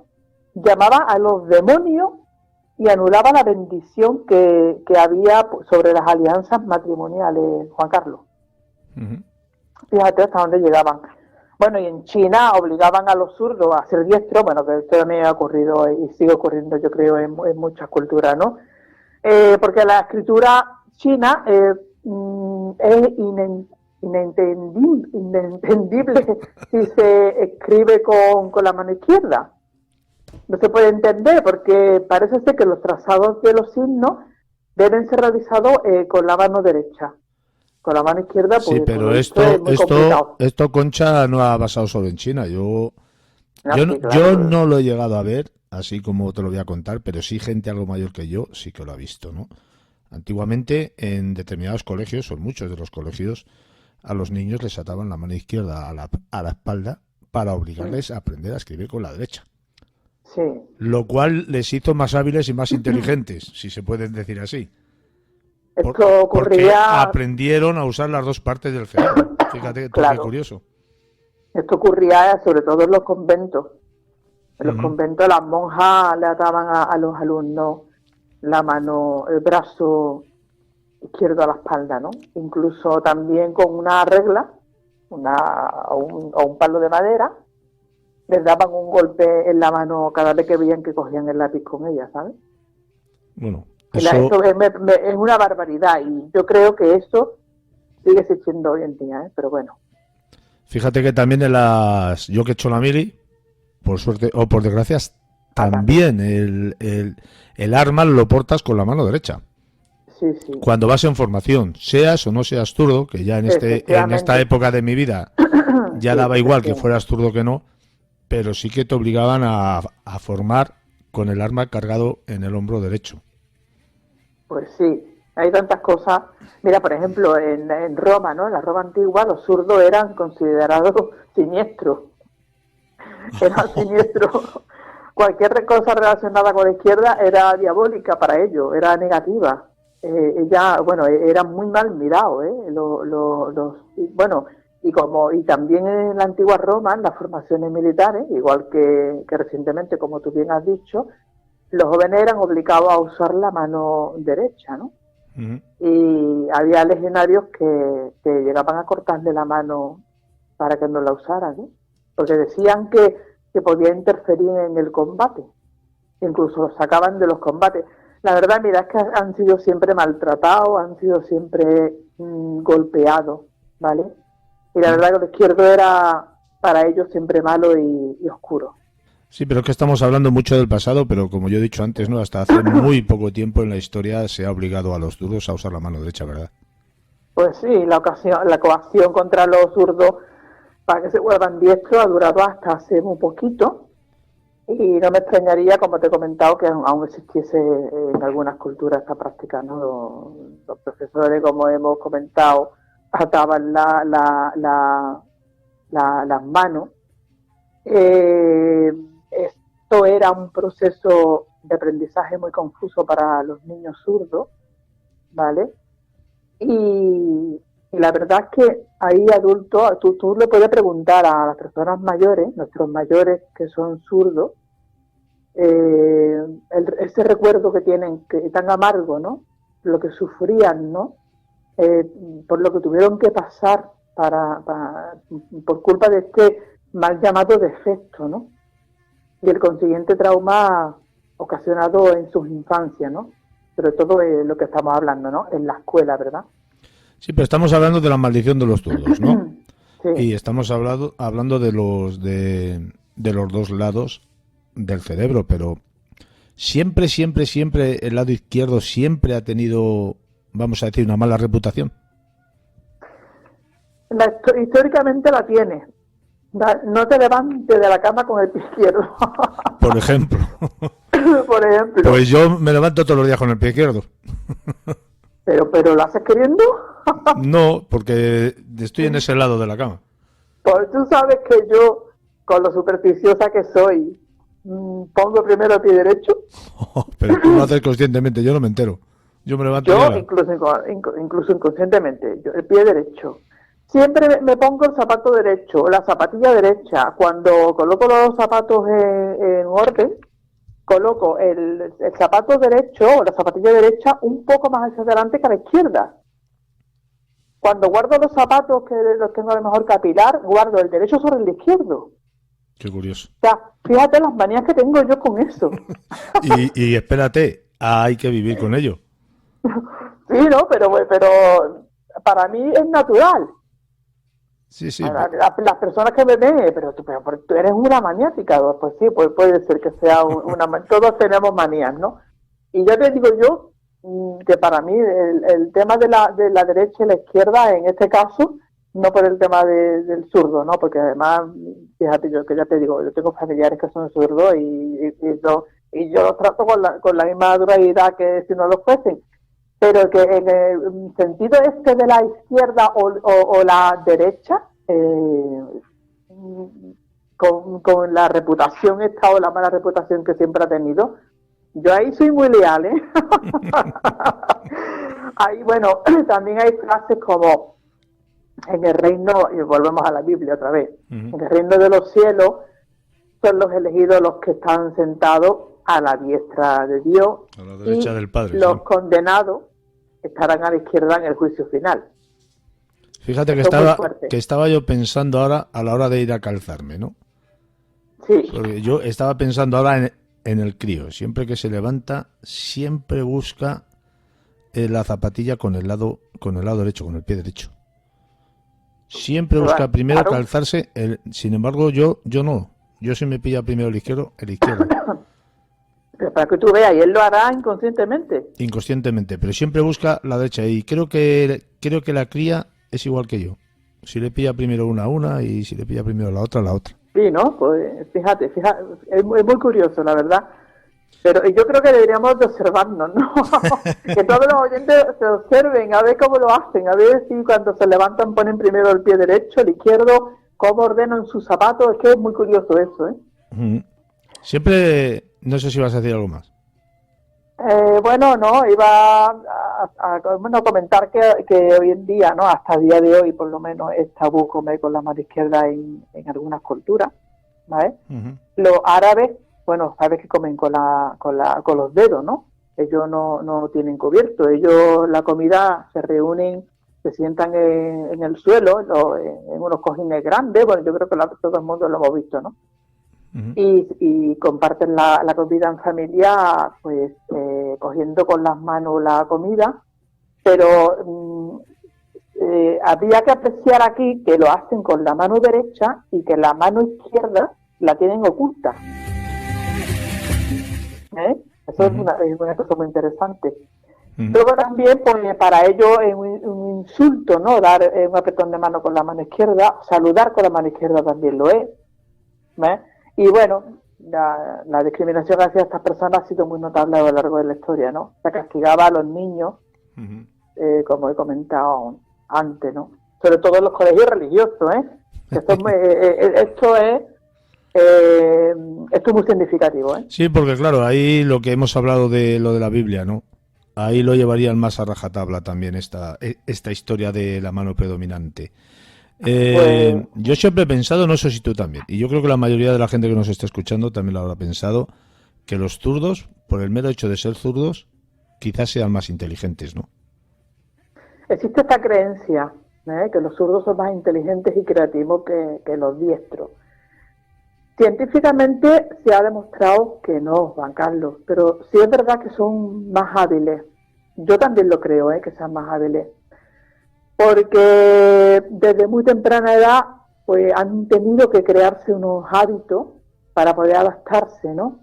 llamaba a los demonios y anulaba la bendición que había sobre las alianzas matrimoniales, Juan Carlos. Fíjate hasta dónde llegaban. Bueno, y en China obligaban a los zurdos a ser diestros, bueno, que esto también ha ocurrido y sigue ocurriendo, yo creo, en muchas culturas, ¿no? Porque la escritura china es inentendible si se escribe con la mano izquierda. No se puede entender porque parece ser que los trazados de los signos deben ser realizados con la mano derecha. Con la mano izquierda, pues, sí, pero esto, Concha, no ha basado solo en China. Yo no lo he llegado a ver, así como te lo voy a contar, pero sí gente algo mayor que yo sí que lo ha visto, ¿no? Antiguamente, en determinados colegios, o en muchos de los colegios, a los niños les ataban la mano izquierda a la espalda para obligarles a aprender a escribir con la derecha. Sí. Lo cual les hizo más hábiles y más inteligentes, si se pueden decir así. Esto ocurría... Porque aprendieron a usar las dos partes del cerebro. Fíjate, claro. Qué curioso. Esto ocurría sobre todo en los conventos. En los conventos las monjas le ataban a los alumnos el brazo izquierdo a la espalda, ¿no? Incluso también con una regla o un palo de madera, les daban un golpe en la mano cada vez que veían que cogían el lápiz con ella, ¿sabes? Bueno, Eso... Eso es una barbaridad y yo creo que eso sigue existiendo hoy en día, ¿eh? Pero bueno. Fíjate que también yo que he hecho la mili, por suerte o por desgracia, también el arma lo portas con la mano derecha. Sí. Cuando vas en formación, seas o no seas zurdo, que ya en esta época de mi vida ya daba igual que fueras zurdo que no, pero sí que te obligaban a formar con el arma cargado en el hombro derecho. Pues sí, hay tantas cosas. Mira, por ejemplo, en Roma, ¿no? En la Roma antigua, los zurdos eran considerados siniestros. Eran siniestros. Cualquier cosa relacionada con la izquierda era diabólica para ellos, era negativa. Eran muy mal mirados, y también en la antigua Roma, en las formaciones militares, igual que recientemente, como tú bien has dicho, los jóvenes eran obligados a usar la mano derecha, ¿no? Uh-huh. Y había legionarios que llegaban a cortarle la mano para que no la usaran, ¿eh? Porque decían que podía interferir en el combate, incluso los sacaban de los combates. La verdad, mira, es que han sido siempre maltratados, han sido siempre golpeados, ¿vale? Y la verdad que lo izquierdo era para ellos siempre malo y oscuro. Sí, pero es que estamos hablando mucho del pasado, pero como yo he dicho antes, ¿no? Hasta hace muy poco tiempo en la historia se ha obligado a los zurdos a usar la mano derecha, ¿verdad? Pues sí, la coacción contra los zurdos para que se vuelvan diestros ha durado hasta hace muy poquito. Y no me extrañaría, como te he comentado, que aún existiese en algunas culturas esta práctica, ¿no? Los profesores, como hemos comentado, ataban las manos. Esto era un proceso de aprendizaje muy confuso para los niños zurdos, ¿vale? Y la verdad es que hay adultos, tú le puedes preguntar a las personas mayores, nuestros mayores que son zurdos, ese recuerdo que tienen, que tan amargo, ¿no? Lo que sufrían, ¿no? Por lo que tuvieron que pasar por culpa de este mal llamado defecto, ¿no? Y el consiguiente trauma ocasionado en sus infancias, ¿no? Sobre todo lo que estamos hablando, ¿no? En la escuela, ¿verdad? Sí, pero estamos hablando de la maldición de los zurdos, ¿no? Sí. Y estamos hablando de los dos lados del cerebro, pero siempre el lado izquierdo siempre ha tenido, vamos a decir, una mala reputación. Históricamente la tiene. No te levantes de la cama con el pie izquierdo. Por ejemplo. Por ejemplo. Pues yo me levanto todos los días con el pie izquierdo. ¿Pero lo haces queriendo? No, porque estoy en ese lado de la cama. Pues tú sabes que yo, con lo supersticiosa que soy, pongo primero el pie derecho. Pero tú lo haces conscientemente, yo no me entero. Yo me levanto. Yo, incluso inconscientemente, el pie derecho. Siempre me pongo el zapato derecho, la zapatilla derecha. Cuando coloco los zapatos en orden, coloco el zapato derecho o la zapatilla derecha un poco más hacia adelante que a la izquierda. Cuando guardo los zapatos, que los tengo a lo mejor capilar, guardo el derecho sobre el izquierdo. Qué curioso. O sea, fíjate las manías que tengo yo con eso. y espérate, hay que vivir con ello. Sí, ¿no? Pero para mí es natural. Sí. Las personas que me ven, pero tú eres una maniática. Pues sí, puede ser que sea todos tenemos manías, ¿no? Y ya te digo yo que para mí el tema de la derecha y la izquierda, en este caso, no por el tema del zurdo, ¿no? Porque además, fíjate, yo tengo familiares que son zurdos y yo los trato con la misma durabilidad que si no lo fuesen. Pero que en el sentido de la izquierda o la derecha, con la reputación esta o la mala reputación que siempre ha tenido, yo ahí soy muy leal, ¿eh? Ahí, bueno, también hay frases como en el reino, y volvemos a la Biblia otra vez, en el reino de los cielos son los elegidos los que están sentados a la diestra de Dios, a la derecha del Padre, los condenados estarán a la izquierda en el juicio final. Fíjate que estaba yo pensando ahora a la hora de ir a calzarme, ¿no? Sí. Porque yo estaba pensando ahora en el crío, siempre que se levanta, siempre busca la zapatilla con el lado derecho, con el pie derecho. Siempre busca primero calzarse. Sin embargo, yo no. Yo si me pilla primero el izquierdo. Pero para que tú veas, y él lo hará inconscientemente. Inconscientemente, pero siempre busca la derecha. Y creo que la cría es igual que yo. Si le pilla primero una, y si le pilla primero la otra. Sí, ¿no? Pues fíjate, es muy curioso, la verdad. Pero yo creo que deberíamos de observarnos, ¿no? Que todos los oyentes se observen, a ver cómo lo hacen, a ver si cuando se levantan ponen primero el pie derecho, el izquierdo, cómo ordenan sus zapatos. Es que es muy curioso eso, ¿eh? Siempre, no sé si vas a decir algo más. Bueno, no, iba a comentar que hoy en día, ¿no? Hasta el día de hoy, por lo menos, es tabú comer con la mano izquierda en algunas culturas, ¿vale? Los árabes, bueno, sabes que comen con los dedos, ¿no? Ellos no tienen cubierto. Ellos la comida se reúnen, se sientan en el suelo, en unos cojines grandes. Bueno, yo creo que todo el mundo lo hemos visto, ¿no? Y comparten la comida en familia, pues cogiendo con las manos la comida. Pero habría que apreciar aquí que lo hacen con la mano derecha y que la mano izquierda la tienen oculta. Eso es una cosa muy interesante. Luego también, pues para ellos es un insulto, ¿no? Dar un apretón de mano con la mano izquierda, saludar con la mano izquierda también lo es. Y bueno, la discriminación hacia estas personas ha sido muy notable a lo largo de la historia, ¿no? Se castigaba a los niños, como he comentado antes, ¿no? Sobre todo en los colegios religiosos, Que esto es muy significativo, Sí, porque claro, ahí lo que hemos hablado de lo de la Biblia, ¿no? Ahí lo llevarían más a rajatabla también esta historia de la mano predominante. Yo siempre he pensado, no sé si tú también, y yo creo que la mayoría de la gente que nos está escuchando también lo habrá pensado, que los zurdos, por el mero hecho de ser zurdos, quizás sean más inteligentes, ¿no? Existe esta creencia, que los zurdos son más inteligentes y creativos que los diestros. Científicamente se ha demostrado que no, Juan Carlos, pero sí es verdad que son más hábiles. Yo también lo creo, que sean más hábiles. Porque desde muy temprana edad pues han tenido que crearse unos hábitos para poder adaptarse, ¿no?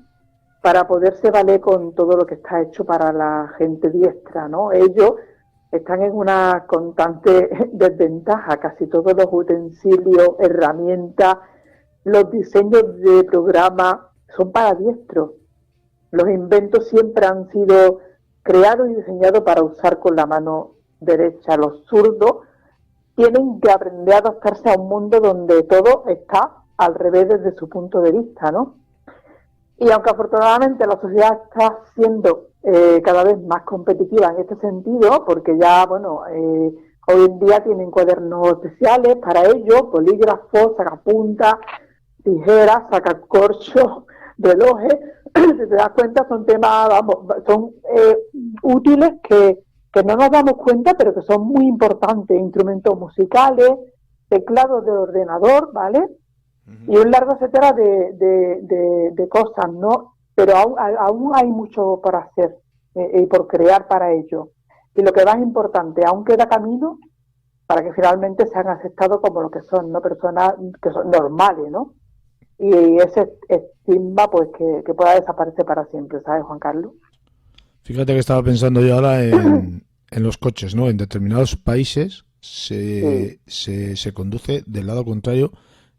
Para poderse valer con todo lo que está hecho para la gente diestra, ¿no? Ellos están en una constante desventaja. Casi todos los utensilios, herramientas, los diseños de programa son para diestros. Los inventos siempre han sido creados y diseñados para usar con la mano derecha. Los zurdos tienen que aprender a adaptarse a un mundo donde todo está al revés desde su punto de vista, ¿no? Y aunque afortunadamente la sociedad está siendo cada vez más competitiva en este sentido, porque ya, bueno, hoy en día tienen cuadernos especiales para ello, bolígrafos, sacapuntas, tijeras, sacacorchos, relojes. Si te das cuenta, son temas, son útiles que no nos damos cuenta, pero que son muy importantes. Instrumentos musicales, teclados de ordenador, ¿vale? Y un largo etcétera de cosas, ¿no? Pero aún hay mucho por hacer y por crear para ello. Y lo que más importante, aún queda camino para que finalmente sean aceptados como lo que son, ¿no? Personas que son normales, ¿no? Y ese estigma, pues, que pueda desaparecer para siempre, ¿sabes, Juan Carlos? Fíjate que estaba pensando yo ahora en los coches, ¿no? En determinados países se conduce del lado contrario,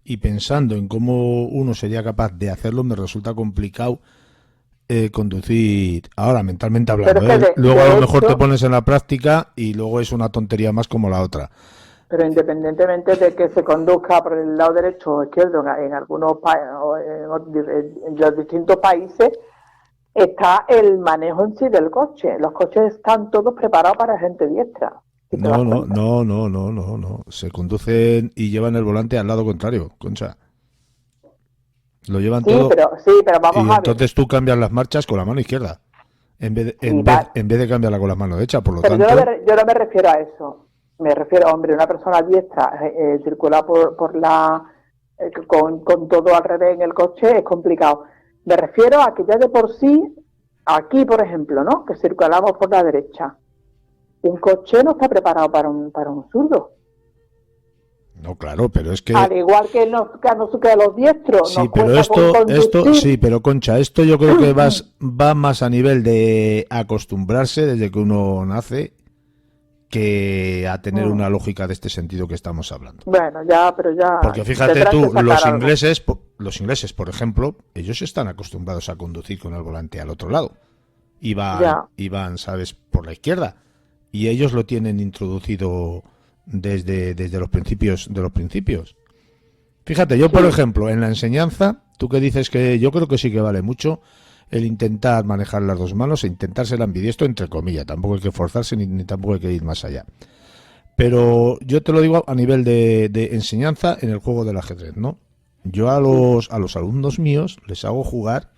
y pensando en cómo uno sería capaz de hacerlo, me resulta complicado conducir ahora, mentalmente hablando. Luego a lo mejor te pones en la práctica y luego es una tontería más como la otra. Pero independientemente de que se conduzca por el lado derecho o izquierdo en algunos en los distintos países, está el manejo en sí del coche. Los coches están todos preparados para gente diestra. No. Se conducen y llevan el volante al lado contrario, Concha. Lo llevan todo. Sí, pero vamos a ver. Y entonces tú cambias las marchas con la mano izquierda, en vez de cambiarla con la mano derecha, por lo tanto. Yo no me refiero a eso. Me refiero, hombre, una persona diestra circular por la con todo al revés en el coche es complicado. Me refiero a que ya de por sí, aquí por ejemplo, ¿no? Que circulamos por la derecha. Un coche no está preparado para un zurdo. No, claro, pero es que... Al igual que los diestros. Sí, pero esto, sí, pero Concha, esto yo creo que va más a nivel de acostumbrarse desde que uno nace que a tener una lógica de este sentido que estamos hablando. Bueno, pero ya... Porque fíjate tú, los ingleses, por ejemplo, ellos están acostumbrados a conducir con el volante al otro lado. Y van, ¿sabes?, por la izquierda. Y ellos lo tienen introducido desde los principios de los principios. Fíjate, yo por ejemplo, en la enseñanza, tú que dices que yo creo que sí que vale mucho el intentar manejar las dos manos e intentar ser ambidiestro, entre comillas, tampoco hay que forzarse ni tampoco hay que ir más allá. Pero yo te lo digo a nivel de enseñanza en el juego del ajedrez, ¿no? Yo a los alumnos míos les hago jugar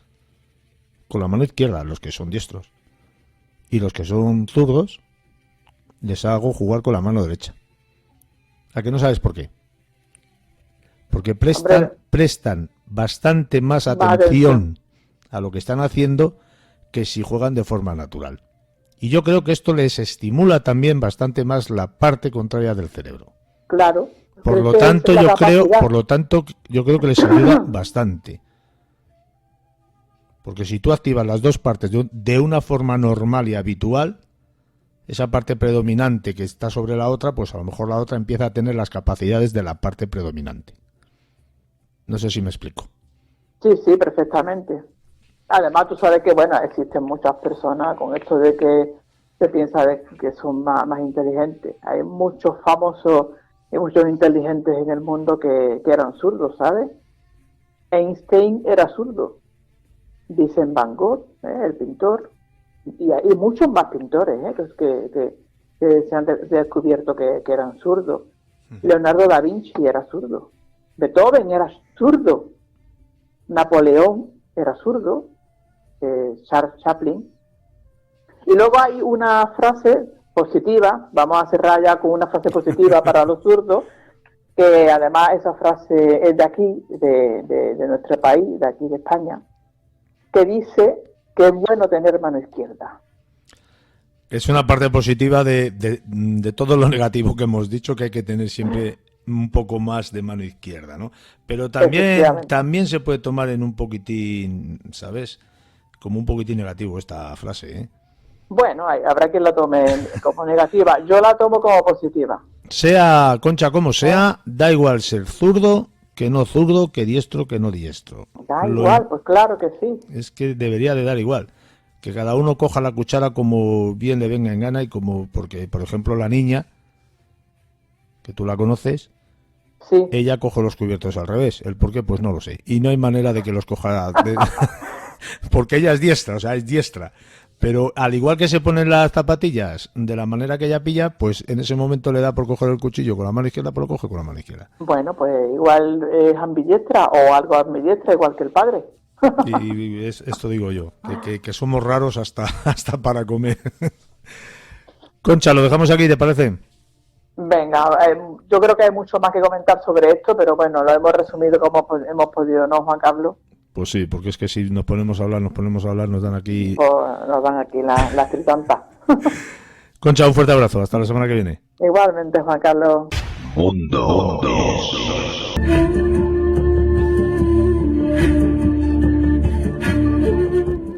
con la mano izquierda, los que son diestros, y los que son zurdos les hago jugar con la mano derecha. ¿A que no sabes por qué? Porque prestan bastante más atención a lo que están haciendo que si juegan de forma natural. Y yo creo que esto les estimula también bastante más la parte contraria del cerebro. Claro. Por lo tanto, yo creo que les ayuda bastante. Porque si tú activas las dos partes de una forma normal y habitual, esa parte predominante que está sobre la otra, pues a lo mejor la otra empieza a tener las capacidades de la parte predominante. No sé si me explico. Sí, perfectamente. Además, tú sabes que, bueno, existen muchas personas con esto de que se piensa de que son más inteligentes. Hay muchos famosos y muchos inteligentes en el mundo que eran zurdos, ¿sabes? Einstein era zurdo. Dicen Van Gogh, el pintor, y hay muchos más pintores que se han descubierto que eran zurdos. Leonardo da Vinci era zurdo. Beethoven era zurdo. Napoleón era zurdo. Charles Chaplin. Y luego hay una frase positiva, vamos a cerrar ya con una frase positiva para los zurdos, que además esa frase es de aquí, de nuestro país, de aquí de España, que dice que es bueno tener mano izquierda. Es una parte positiva de todo lo negativo que hemos dicho, que hay que tener siempre un poco más de mano izquierda, ¿no? Pero también se puede tomar en un poquitín, ¿sabes?, como un poquitín negativo esta frase, ¿eh? Bueno, habrá quien la tome como negativa. Yo la tomo como positiva. Sea, Concha, como sea, da igual ser zurdo, que diestro, que no diestro. Da igual, pues claro que sí. Es que debería de dar igual. Que cada uno coja la cuchara como bien le venga en gana y como... Porque, por ejemplo, la niña, que tú la conoces, sí, ella coge los cubiertos al revés. ¿El por qué? Pues no lo sé. Y no hay manera de que los coja... porque ella es diestra, o sea, es diestra. Pero al igual que se ponen las zapatillas de la manera que ella pilla, pues en ese momento le da por coger el cuchillo con la mano izquierda, pues lo coge con la mano izquierda. Bueno, pues igual es ambidiestra o algo ambidiestra, igual que el padre. Y esto digo yo, que somos raros hasta para comer. Concha, lo dejamos aquí, ¿te parece? Venga, yo creo que hay mucho más que comentar sobre esto, pero bueno, lo hemos resumido como hemos podido, ¿no, Juan Carlos? Pues sí, porque es que si nos ponemos a hablar, nos dan aquí... Pues nos dan aquí las tritantas. Concha, un fuerte abrazo, hasta la semana que viene. Igualmente, Juan Carlos. Mundo.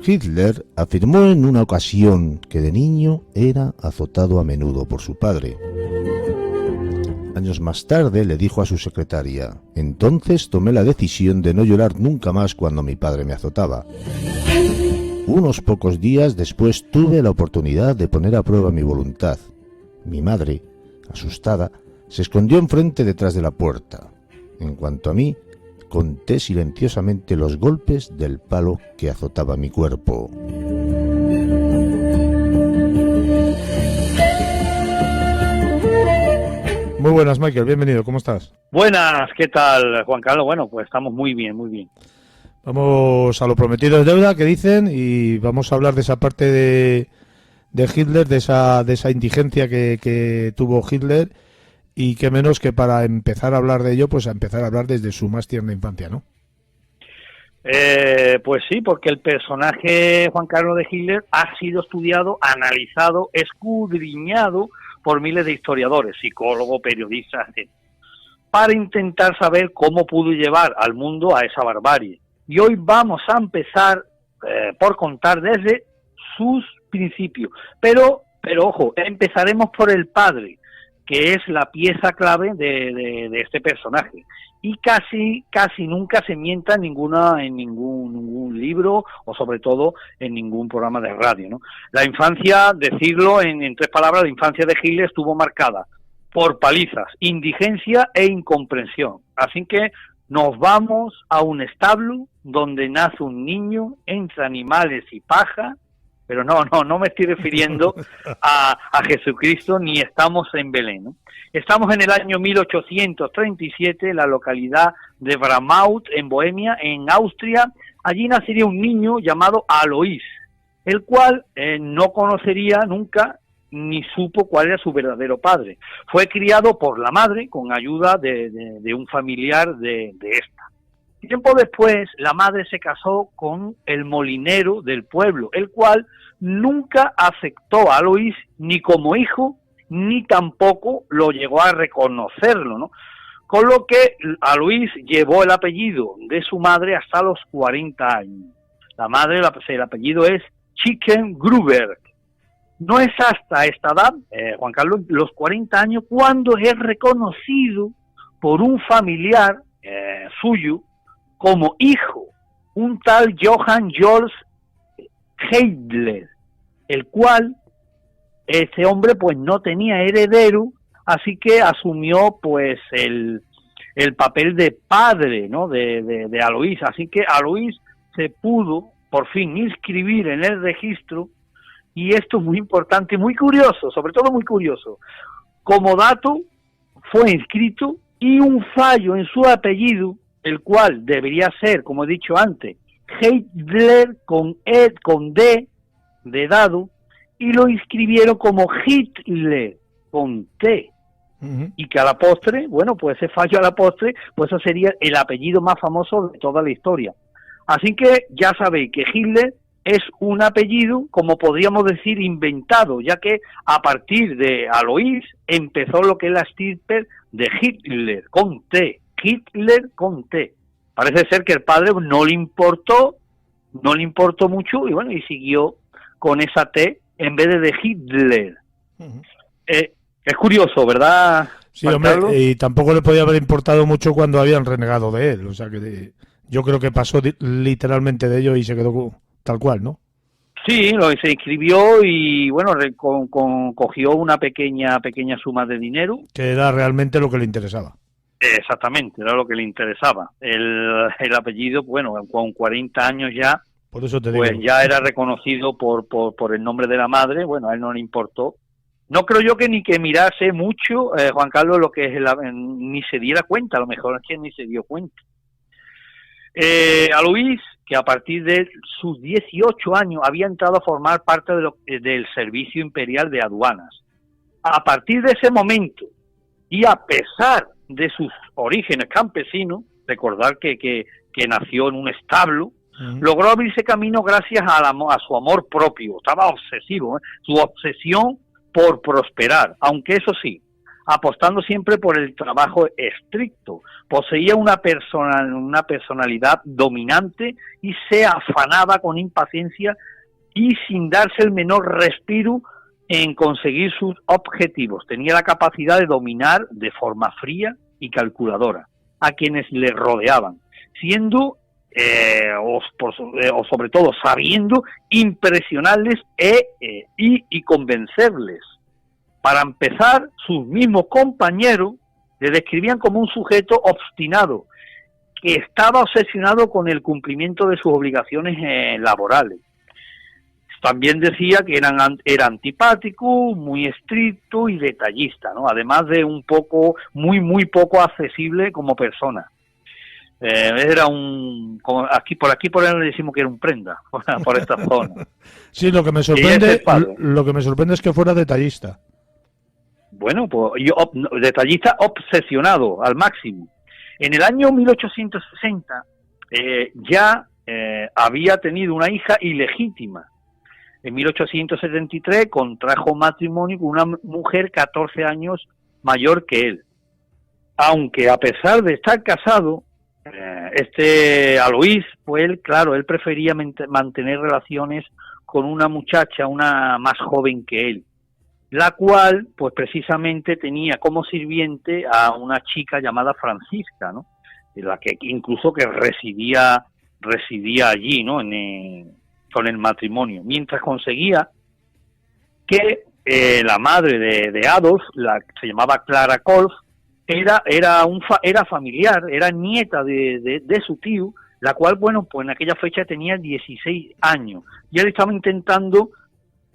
Hitler afirmó en una ocasión que de niño era azotado a menudo por su padre. Años más tarde le dijo a su secretaria: entonces tomé la decisión de no llorar nunca más cuando mi padre me azotaba. Unos pocos días después tuve la oportunidad de poner a prueba mi voluntad. Mi madre, asustada, se escondió enfrente detrás de la puerta. En cuanto a mí, conté silenciosamente los golpes del palo que azotaba mi cuerpo. Muy buenas, Michael, bienvenido, ¿cómo estás? Buenas, ¿qué tal, Juan Carlos? Bueno, pues estamos muy bien, muy bien. Vamos a lo prometido es deuda, que dicen, y vamos a hablar de esa parte de Hitler, de esa indigencia que tuvo Hitler, y qué menos que para empezar a hablar de ello, pues a empezar a hablar desde su más tierna infancia, ¿no? Pues sí, porque el personaje Juan Carlos de Hitler ha sido estudiado, analizado, escudriñado por miles de historiadores, psicólogos, periodistas, etc., para intentar saber cómo pudo llevar al mundo a esa barbarie. Y hoy vamos a empezar por contar desde sus principios. Pero ojo, empezaremos por el padre, que es la pieza clave de este personaje. Y casi nunca se mienta en ningún libro, o sobre todo en ningún programa de radio, ¿no? La infancia, decirlo en 3 palabras, la infancia de Hitler estuvo marcada por palizas, indigencia e incomprensión. Así que nos vamos a un establo donde nace un niño entre animales y paja, pero no me estoy refiriendo a Jesucristo, ni estamos en Belén, ¿no? Estamos en el año 1837, en la localidad de Bramaut, en Bohemia, en Austria. Allí nacería un niño llamado Alois, el cual no conocería nunca ni supo cuál era su verdadero padre. Fue criado por la madre con ayuda de un familiar de esta. Tiempo después, la madre se casó con el molinero del pueblo, el cual nunca aceptó a Alois ni como hijo, ni tampoco lo llegó a reconocerlo, ¿no? Con lo que Alois llevó el apellido de su madre hasta los 40 años. La madre, el apellido es Chicken-Gruber. No es hasta esta edad, Juan Carlos, los 40 años, cuando es reconocido por un familiar suyo como hijo, un tal Johann Georg Hitler, el cual ese hombre pues no tenía heredero, así que asumió pues el papel de padre, ¿no?, de Alois. Así que Alois se pudo por fin inscribir en el registro. Y esto es muy importante, muy curioso, sobre todo muy curioso. Como dato, fue inscrito y un fallo en su apellido, el cual debería ser, como he dicho antes, Hitler con D de dado, y lo inscribieron como Hitler con T. Y que a la postre, bueno, pues ese fallo a la postre, pues eso sería el apellido más famoso de toda la historia. Así que ya sabéis que Hitler es un apellido, como podríamos decir, inventado, ya que a partir de Alois empezó lo que es la estirpe de Hitler con T, Hitler con T. Parece ser que el padre no le importó mucho, y bueno, y siguió con esa T en vez de Hitler. Es curioso, ¿verdad? Sí, hombre, y tampoco le podía haber importado mucho cuando habían renegado de él, o sea que yo creo que pasó literalmente de ello y se quedó tal cual, ¿no? Sí, se inscribió y bueno, cogió una pequeña suma de dinero. Que era realmente lo que le interesaba. Exactamente, era lo que le interesaba. El apellido, bueno, con 40 años ya, por eso te digo, pues ya era reconocido por el nombre de la madre. Bueno, a él no le importó. No creo yo que ni que mirase mucho, Juan Carlos, lo que es ni se diera cuenta, a lo mejor es que ni se dio cuenta. Alois, que a partir de sus 18 años había entrado a formar parte del Servicio Imperial de Aduanas. A partir de ese momento, y a pesar de sus orígenes campesinos, recordar que nació en un establo, logró abrirse camino gracias a su amor propio. Estaba obsesivo, su obsesión por prosperar, aunque eso sí, apostando siempre por el trabajo estricto. Poseía una personalidad dominante y se afanaba con impaciencia y sin darse el menor respiro en conseguir sus objetivos. Tenía la capacidad de dominar de forma fría y calculadora a quienes le rodeaban, siendo o sobre todo sabiendo impresionarles y convencerles. Para empezar, sus mismos compañeros le describían como un sujeto obstinado, que estaba obsesionado con el cumplimiento de sus obligaciones laborales. También decía que era antipático, muy estricto y detallista, ¿no? Además de muy poco accesible como persona. Era por aquí le decimos que era un prenda por esta zona. Sí, lo que me sorprende es que fuera detallista. Bueno, pues detallista obsesionado al máximo. En el año 1860 ya había tenido una hija ilegítima. En 1873 contrajo matrimonio con una mujer 14 años mayor que él. Aunque a pesar de estar casado, Aloís, pues él prefería mantener relaciones con una muchacha, una más joven que él, la cual, pues precisamente tenía como sirviente a una chica llamada Francisca, ¿no? La que incluso que residía allí, ¿no? Con el matrimonio, mientras conseguía que la madre de Adolf, la que se llamaba Clara Kolff, era familiar, era nieta de su tío, la cual, bueno, pues en aquella fecha tenía 16 años, y él estaba intentando,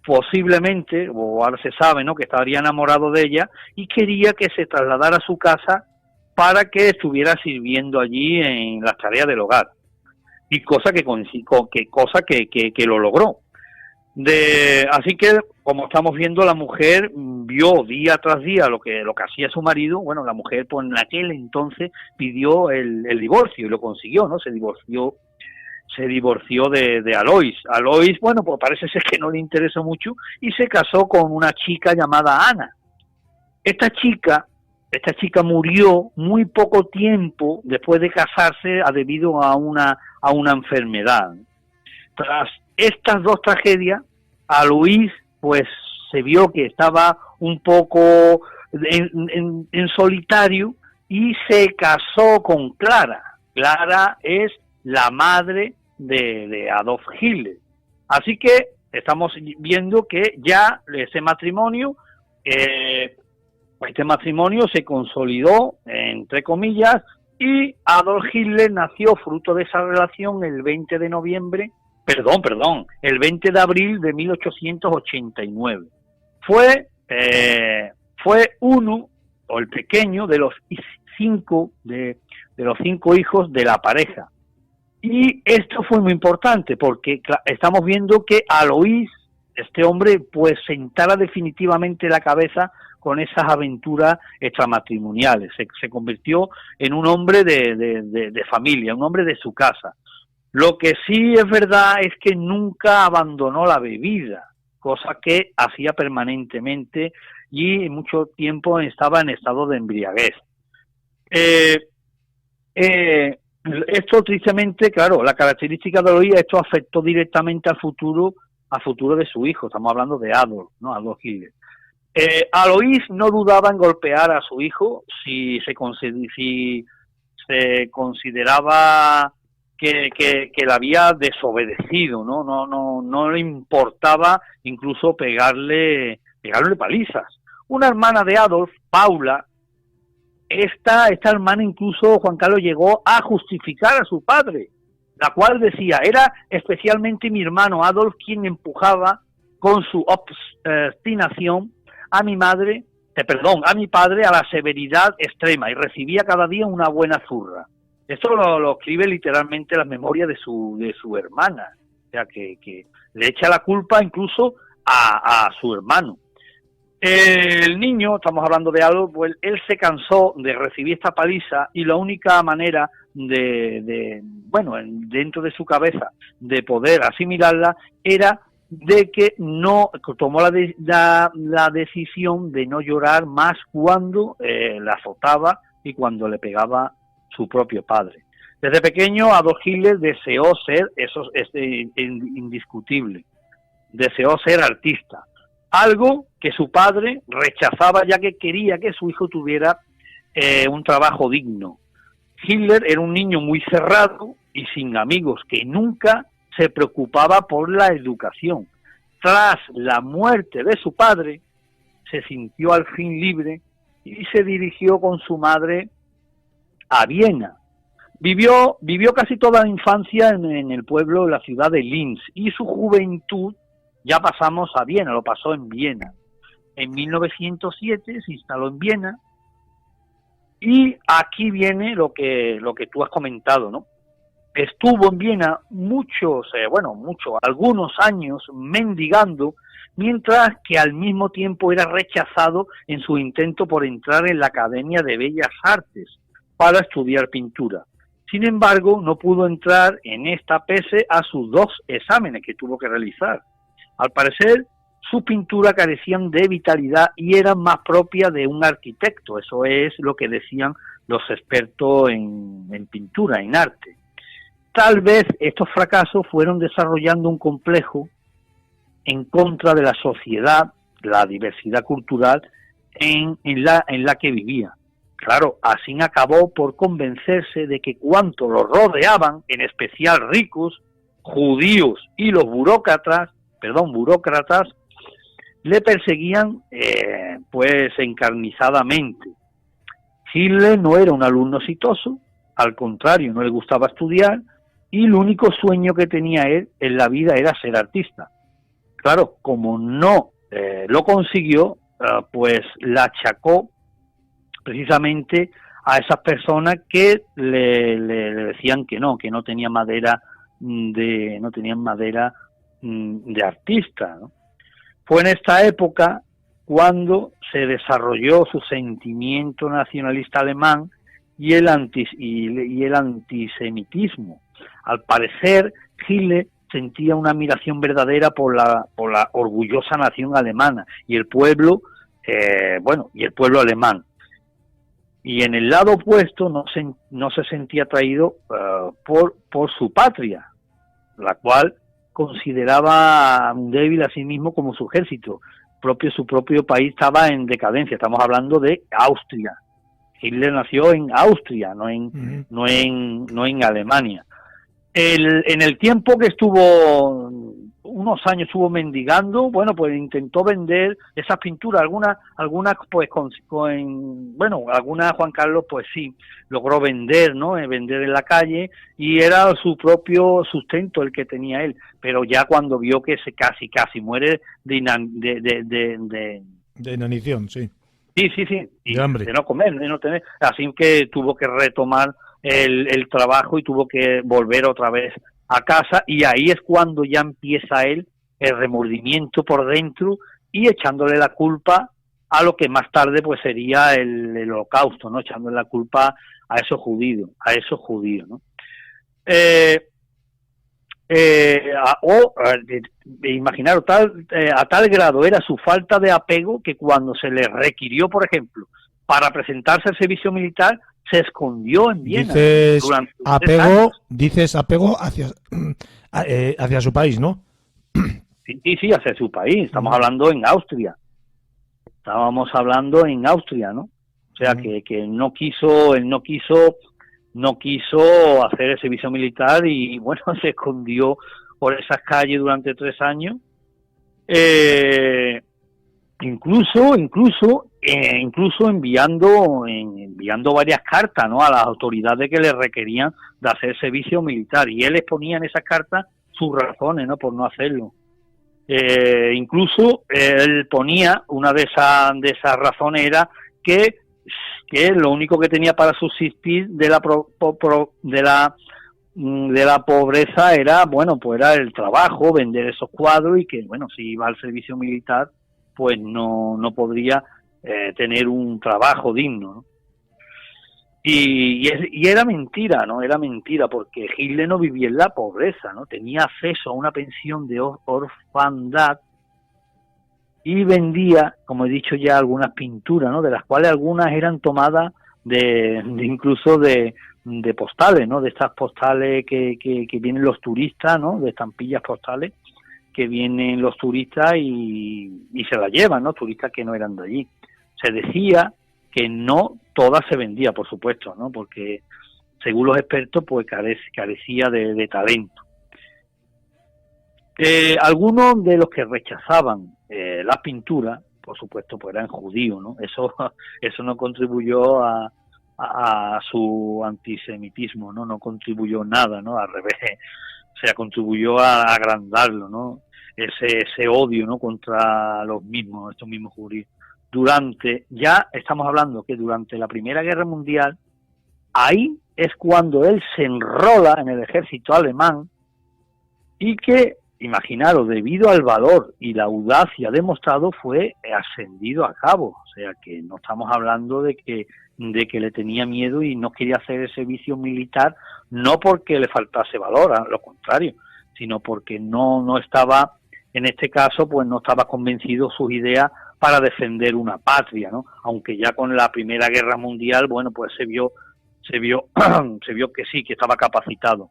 posiblemente, o ahora se sabe, ¿no?, que estaría enamorado de ella, y quería que se trasladara a su casa para que estuviera sirviendo allí en las tareas del hogar, y cosa que lo logró. Así que, como estamos viendo, la mujer vio día tras día lo que hacía su marido. Bueno, la mujer, pues en aquel entonces pidió el divorcio y lo consiguió, ¿no? Se divorció de Aloís. Aloís, bueno, pues parece ser que no le interesó mucho y se casó con una chica llamada Ana. Esta chica murió muy poco tiempo después de casarse debido a una enfermedad. Tras estas dos tragedias, Aloís pues se vio que estaba un poco en solitario y se casó con Clara. Clara es la madre de Adolf Hitler. Así que estamos viendo que ya este matrimonio se consolidó, entre comillas, y Adolf Hitler nació fruto de esa relación el 20 de abril de 1889. Fue uno, o el pequeño, de los cinco hijos de la pareja. Y esto fue muy importante porque estamos viendo que Aloís, este hombre, pues sentara definitivamente la cabeza con esas aventuras extramatrimoniales. Se convirtió en un hombre de familia, un hombre de su casa. Lo que sí es verdad es que nunca abandonó la bebida, cosa que hacía permanentemente y mucho tiempo estaba en estado de embriaguez. Esto tristemente, claro, la característica de Aloís, esto afectó directamente al futuro de su hijo. Estamos hablando de Adolf, ¿no? Adolf Hitler. Aloís no dudaba en golpear a su hijo si se consideraba que le había desobedecido, no le importaba incluso pegarle palizas. Una hermana de Adolf, Paula, esta hermana incluso, Juan Carlos, llegó a justificar a su padre, la cual decía: era especialmente mi hermano Adolf quien empujaba con su obstinación a mi padre a la severidad extrema y recibía cada día una buena zurra. Esto lo escribe literalmente las memorias de su hermana, o sea que le echa la culpa incluso a su hermano. El niño, estamos hablando de Adolf, pues él se cansó de recibir esta paliza y la única manera dentro de su cabeza de poder asimilarla era de que tomó la decisión de no llorar más cuando la azotaba y cuando le pegaba su propio padre. Desde pequeño Adolf Hitler deseó ser, eso es indiscutible, deseó ser artista, algo que su padre rechazaba ya que quería que su hijo tuviera un trabajo digno. Hitler era un niño muy cerrado y sin amigos, que nunca se preocupaba por la educación. Tras la muerte de su padre, se sintió al fin libre y se dirigió con su madre a Viena. Vivió casi toda la infancia en el pueblo, en la ciudad de Linz, y su juventud, ya pasamos a Viena, lo pasó en Viena. En 1907 se instaló en Viena, y aquí viene lo que tú has comentado, ¿no? Estuvo en Viena algunos años mendigando, mientras que al mismo tiempo era rechazado en su intento por entrar en la Academia de Bellas Artes para estudiar pintura. Sin embargo, no pudo entrar en esta pese a sus 2 exámenes que tuvo que realizar. Al parecer, sus pinturas carecían de vitalidad y eran más propias de un arquitecto. Eso es lo que decían los expertos en pintura, en arte. Tal vez estos fracasos fueron desarrollando un complejo en contra de la sociedad, la diversidad cultural en la que vivía. Claro, así acabó por convencerse de que cuanto los rodeaban, en especial ricos, judíos y los burócratas, le perseguían pues encarnizadamente. Hitler no era un alumno exitoso, al contrario, no le gustaba estudiar, y el único sueño que tenía él en la vida era ser artista. Claro, como no lo consiguió, pues la achacó precisamente a esas personas que le decían que no tenían madera de artista, ¿no? Fue en esta época cuando se desarrolló su sentimiento nacionalista alemán y el antisemitismo. Al parecer, Hitler sentía una admiración verdadera por la orgullosa nación alemana y el pueblo alemán. Y en el lado opuesto no se sentía atraído por su patria, la cual consideraba débil a sí mismo como su ejército. Su propio país estaba en decadencia. Estamos hablando de Austria. Hitler nació en Austria, no en Alemania. En el tiempo que estuvo, unos años estuvo mendigando, bueno, pues intentó vender esas pinturas, algunas pues algunas Juan Carlos pues sí, logró vender, ¿no? Vender en la calle, y era su propio sustento el que tenía él, pero ya cuando vio que se casi muere de inanición, sí. Sí, y de hambre, de no comer, de no tener, así que tuvo que retomar el trabajo y tuvo que volver otra vez a casa, y ahí es cuando ya empieza él el remordimiento por dentro y echándole la culpa a lo que más tarde pues sería el holocausto, ¿no? Echándole la culpa a esos judíos, ¿no? Imaginaros, a tal grado era su falta de apego que cuando se le requirió, por ejemplo, para presentarse al servicio militar, se escondió en Viena. Dices apego hacia su país, ¿no? Sí, hacia su país. Estamos hablando en Austria. Estábamos hablando en Austria, ¿no? O sea, que él no quiso hacer el servicio militar y, bueno, se escondió por esas calles durante 3 años. Incluso enviando varias cartas, ¿no? A las autoridades que le requerían de hacer servicio militar, y él exponía en esas cartas sus razones, ¿no? Por no hacerlo. Incluso él ponía, una de esas razones era que lo único que tenía para subsistir de la pobreza era, bueno, pues era el trabajo, vender esos cuadros, y que, bueno, si iba al servicio militar pues no podría tener un trabajo digno, ¿no? Y era mentira, ¿no? Era mentira, porque Hitler no vivía en la pobreza, ¿no? Tenía acceso a una pensión de orfandad y vendía, como he dicho ya, algunas pinturas, ¿no? De las cuales algunas eran tomadas incluso de postales, ¿no? De estas postales que vienen los turistas, ¿no? De estampillas postales que vienen los turistas y se las llevan, ¿no? Turistas que no eran de allí. Se decía que no todas se vendía, por supuesto, ¿no? Porque según los expertos, pues carecía de talento. Algunos de los que rechazaban las pinturas, por supuesto, pues eran judíos, ¿no? Eso no contribuyó a su antisemitismo, ¿no? No contribuyó nada, ¿no? Al revés, o sea, contribuyó a agrandarlo, ¿no? Ese odio, ¿no? Contra estos mismos judíos. Ya estamos hablando que durante la Primera Guerra Mundial, ahí es cuando él se enrola en el ejército alemán y imaginaros, debido al valor y la audacia demostrado, fue ascendido a cabo. O sea, que no estamos hablando de que le tenía miedo y no quería hacer el servicio militar, no porque le faltase valor, a lo contrario, sino porque no estaba, en este caso, pues no estaba convencido sus ideas para defender una patria, ¿no? Aunque ya con la Primera Guerra Mundial, bueno, pues se vio que sí, que estaba capacitado.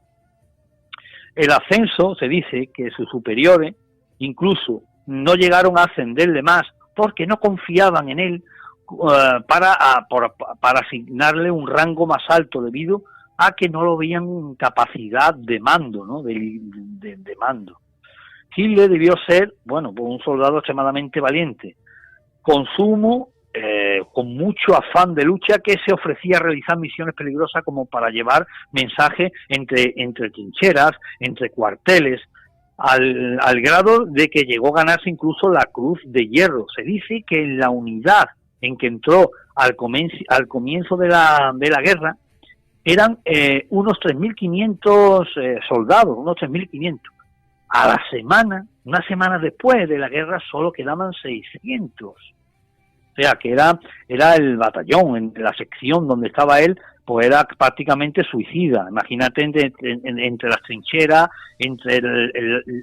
El ascenso, se dice que sus superiores incluso no llegaron a ascenderle más porque no confiaban en él para asignarle un rango más alto, debido a que no lo veían en capacidad de mando, ¿no? de mando. Hitler debió ser, bueno, pues un soldado extremadamente valiente, con mucho afán de lucha, que se ofrecía a realizar misiones peligrosas como para llevar mensajes entre trincheras, entre cuarteles, al grado de que llegó a ganarse incluso la Cruz de Hierro. Se dice que en la unidad en que entró al comienzo de la guerra eran unos 3.500 soldados, unos 3.500. A la semana, una semana después de la guerra, solo quedaban 600. O sea, que era el batallón, en la sección donde estaba él, pues era prácticamente suicida. Imagínate entre las trincheras, entre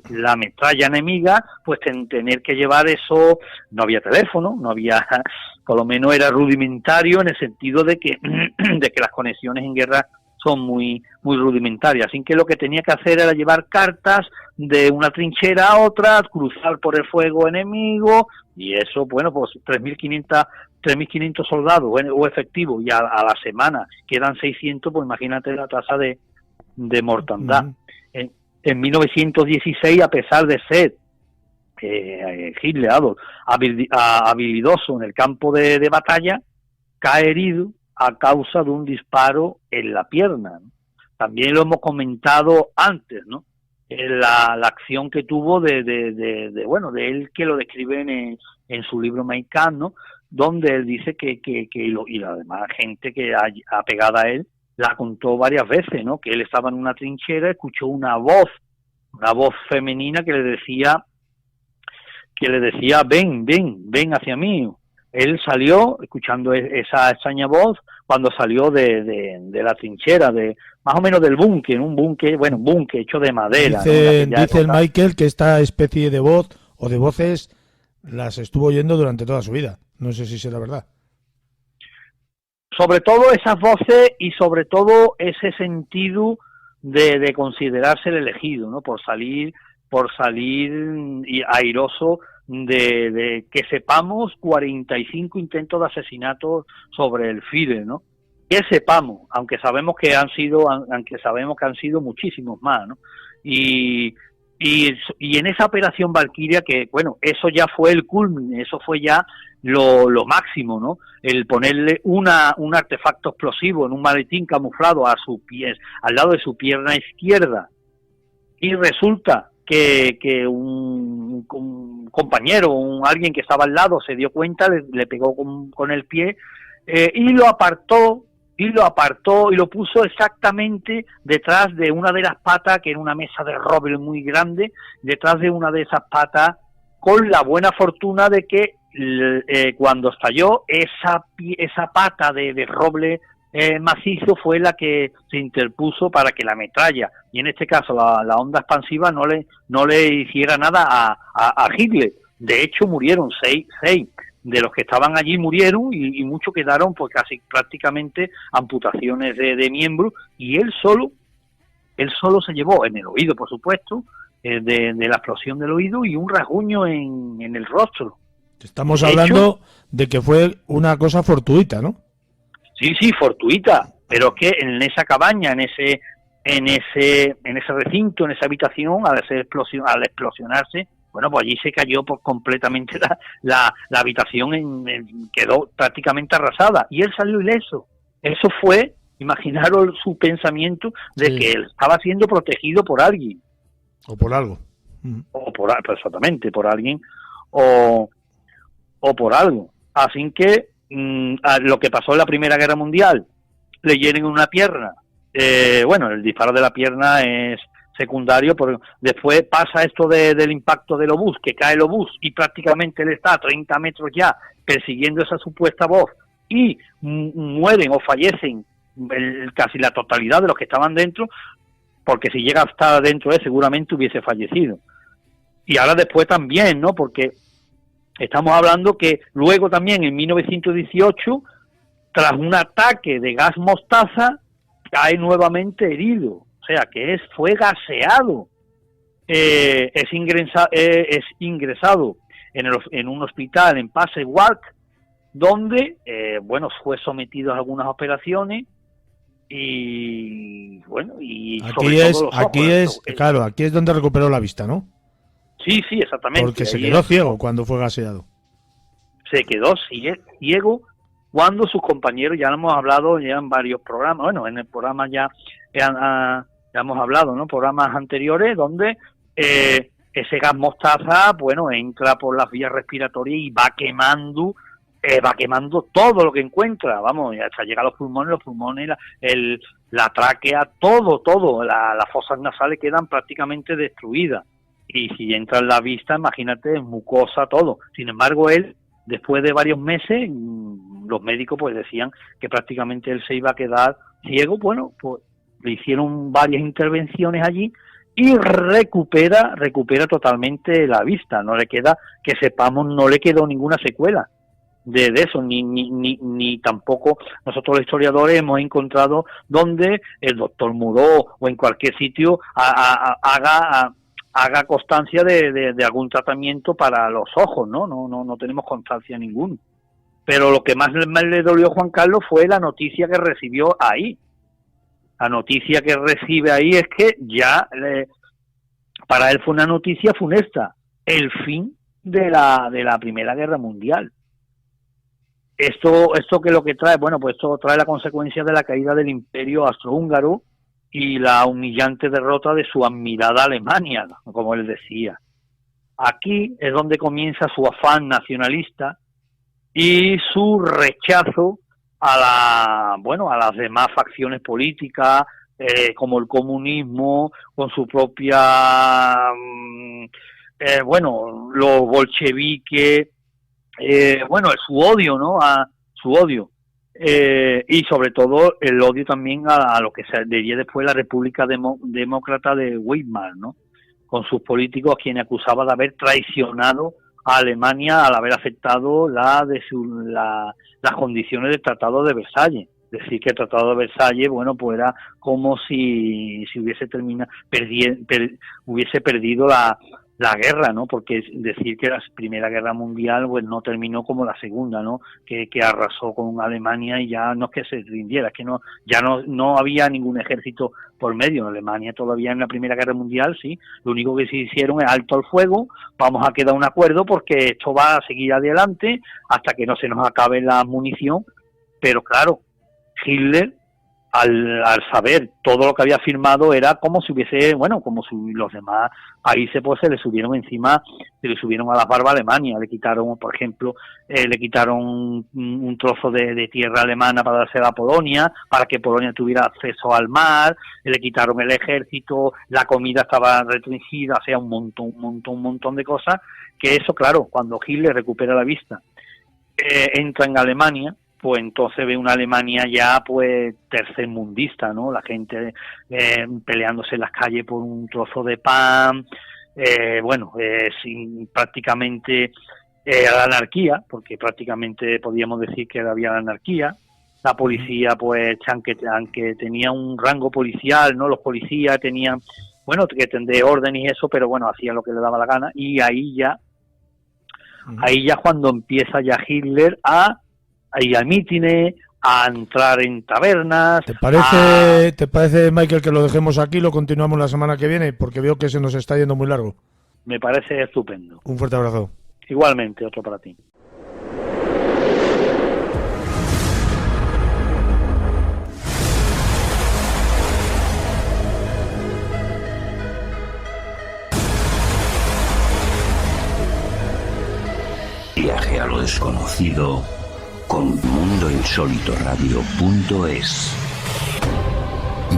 la metralla enemiga, pues tener que llevar eso. No había teléfono, no había, por lo menos era rudimentario, en el sentido de que las conexiones en guerra son muy rudimentarias. Así que lo que tenía que hacer era llevar cartas de una trinchera a otra, cruzar por el fuego enemigo, y eso, bueno, pues 3.500 soldados o efectivos, y a la semana quedan 600, pues imagínate la tasa de mortandad. En 1916, a pesar de ser Hitler habilidoso en el campo de batalla, cae herido a causa de un disparo en la pierna, ¿no? También lo hemos comentado antes, ¿no? La acción que tuvo de él, que lo describe en su libro Mein Kampf, ¿no? Donde él dice y la demás gente que ha pegado a él la contó varias veces, ¿no? Que él estaba en una trinchera, escuchó una voz femenina que le decía ven hacia mí. Él salió escuchando esa extraña voz cuando salió de la trinchera, más o menos del búnker, un búnker hecho de madera. Dice ¿no? el Michael que esta especie de voz o de voces las estuvo oyendo durante toda su vida. No sé si será verdad. Sobre todo esas voces y sobre todo ese sentido de considerarse el elegido, ¿no? Por salir airoso de que sepamos 45 intentos de asesinato sobre el Führer, ¿no? Que sepamos, aunque sabemos que han sido muchísimos más, ¿no? Y en esa operación Valquiria, que bueno, eso ya fue el culmine, eso fue ya lo máximo, ¿no? El ponerle un artefacto explosivo en un maletín camuflado al lado de su pierna izquierda, y resulta que un compañero, alguien que estaba al lado se dio cuenta, le pegó con el pie, y lo apartó y lo puso exactamente detrás de una de las patas, que era una mesa de roble muy grande, detrás de una de esas patas, con la buena fortuna de que cuando estalló esa pata de roble macizo fue la que se interpuso para que la metralla, y en este caso la onda expansiva, no le hiciera nada a Hitler. De hecho, murieron seis de los que estaban allí, murieron, y muchos quedaron pues casi prácticamente amputaciones de miembros, y él solo se llevó en el oído, por supuesto, de la explosión del oído, y un rasguño en el rostro. Estamos hablando de que fue una cosa fortuita, ¿no? Sí, fortuita, pero es que en esa cabaña, en ese recinto, en esa habitación, al explosionarse, bueno, pues allí se cayó completamente la habitación, quedó prácticamente arrasada, y él salió ileso. Eso fue, imaginaros su pensamiento de que él estaba siendo protegido por alguien. O por algo. Exactamente, por alguien o por algo. Así que lo que pasó en la Primera Guerra Mundial, le hieren una pierna. El disparo de la pierna secundario, pero después pasa esto del impacto del obús, que cae el obús y prácticamente él está a 30 metros ya persiguiendo esa supuesta voz y mueren o fallecen casi la totalidad de los que estaban dentro, porque si llega a estar dentro seguramente hubiese fallecido. Y ahora después también, ¿no? Porque estamos hablando que luego también en 1918, tras un ataque de gas mostaza, cae nuevamente herido. O sea, que fue gaseado. Es ingresado en un hospital en Pasewalk, donde, fue sometido a algunas operaciones y, y aquí es donde recuperó la vista, ¿no? Sí, exactamente. Porque se quedó ciego cuando fue gaseado. Se quedó ciego cuando sus compañeros, ya lo hemos hablado ya en varios programas, en el programa ya hemos hablado, ¿no? Programas anteriores donde ese gas mostaza, entra por las vías respiratorias y va quemando todo lo que encuentra, hasta llega a los pulmones, la tráquea, todo, las fosas nasales quedan prácticamente destruidas. Y si entra en la vista, imagínate, mucosa, todo. Sin embargo, él, después de varios meses, los médicos pues decían que prácticamente él se iba a quedar ciego. Pues le hicieron varias intervenciones allí y recupera totalmente la vista. No le queda, que sepamos, no le quedó ninguna secuela de eso, ni tampoco nosotros los historiadores hemos encontrado donde el doctor Muró o en cualquier sitio haga constancia de algún tratamiento para los ojos, no tenemos constancia ninguna. Pero lo que más le dolió a Juan Carlos fue la noticia que recibió ahí. La noticia que recibe ahí es que ya para él fue una noticia funesta, el fin de la Primera Guerra Mundial. Esto que lo que trae, pues esto trae la consecuencia de la caída del Imperio Austrohúngaro y la humillante derrota de su admirada Alemania, como él decía. Aquí es donde comienza su afán nacionalista y su rechazo a las demás facciones políticas, como el comunismo, con su propia, los bolcheviques, su odio, su odio. Y sobre todo el odio también a lo que se diría después la República Demócrata de Weimar, ¿no? Con sus políticos, quienes acusaba de haber traicionado a Alemania al haber aceptado las condiciones del Tratado de Versalles. Decir que el Tratado de Versalles, pues era como si hubiese hubiese perdido la guerra, ¿no? Porque decir que la Primera Guerra Mundial pues no terminó como la Segunda, ¿no? Que arrasó con Alemania y ya no es que se rindiera, es que no había ningún ejército por medio. En Alemania todavía en la Primera Guerra Mundial, sí, lo único que se hicieron es alto al fuego, vamos a quedar un acuerdo porque esto va a seguir adelante hasta que no se nos acabe la munición. Pero claro, Hitler, al saber todo lo que había firmado, era como si hubiese, como si los demás países pues se le subieron encima, se le subieron a la barba a Alemania. Le quitaron, por ejemplo, un trozo de tierra alemana para dársela a Polonia, para que Polonia tuviera acceso al mar, le quitaron el ejército, la comida estaba restringida, o sea, un montón de cosas, que eso, claro, cuando Hitler recupera la vista, entra en Alemania, pues entonces ve una Alemania ya pues tercermundista, ¿no? La gente peleándose en las calles por un trozo de pan, prácticamente la anarquía, porque prácticamente podíamos decir que había la anarquía. La policía, pues, aunque tenía un rango policial, ¿no? Los policías tenían, que tendría orden y eso, pero hacían lo que le daba la gana. Y ahí ya cuando empieza ya Hitler a ir a mítines, a entrar en tabernas. ¿Te parece, Michael, que lo dejemos aquí, lo continuamos la semana que viene? Porque veo que se nos está yendo muy largo. Me parece estupendo. Un fuerte abrazo. Igualmente, otro para ti. Viaje a lo desconocido con mundoinsólitoradio.es.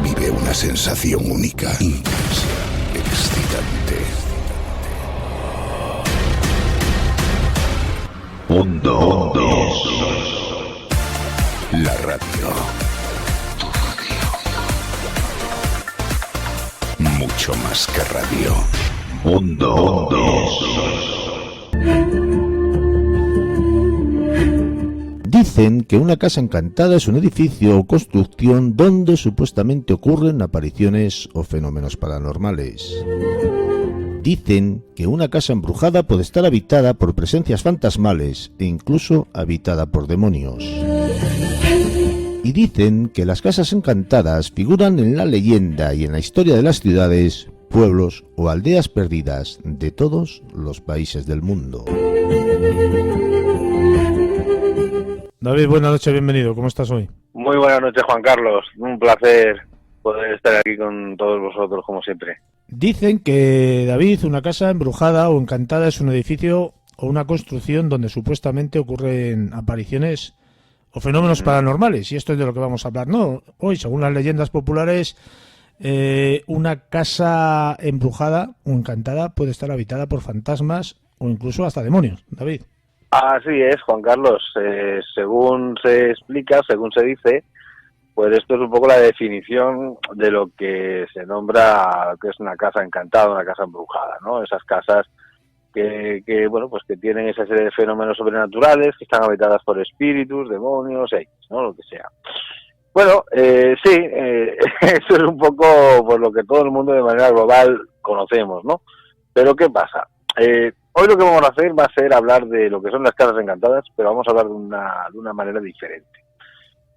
Vive una sensación única, intensa, excitante. Mundo. La radio. Mucho más que radio. Mundo. Dicen que una casa encantada es un edificio o construcción donde supuestamente ocurren apariciones o fenómenos paranormales. Dicen que una casa embrujada puede estar habitada por presencias fantasmales e incluso habitada por demonios. Y dicen que las casas encantadas figuran en la leyenda y en la historia de las ciudades, pueblos o aldeas perdidas de todos los países del mundo. David, buenas noches, bienvenido. ¿Cómo estás hoy? Muy buenas noches, Juan Carlos. Un placer poder estar aquí con todos vosotros, como siempre. Dicen que, David, una casa embrujada o encantada es un edificio o una construcción donde supuestamente ocurren apariciones o fenómenos paranormales. Y esto es de lo que vamos a hablar, ¿no? Hoy, según las leyendas populares, una casa embrujada o encantada puede estar habitada por fantasmas o incluso hasta demonios. David. Así es, Juan Carlos. Según se explica, según se dice, pues esto es un poco la definición de lo que se nombra que es una casa encantada, una casa embrujada, ¿no? Esas casas que bueno, pues que tienen esa serie de fenómenos sobrenaturales, que están habitadas por espíritus, demonios, ¿no? Lo que sea. Bueno, sí, eso es un poco por lo que todo el mundo de manera global conocemos, ¿no? Pero ¿qué pasa? Hoy lo que vamos a hacer va a ser hablar de lo que son las casas encantadas, pero vamos a hablar de una manera diferente.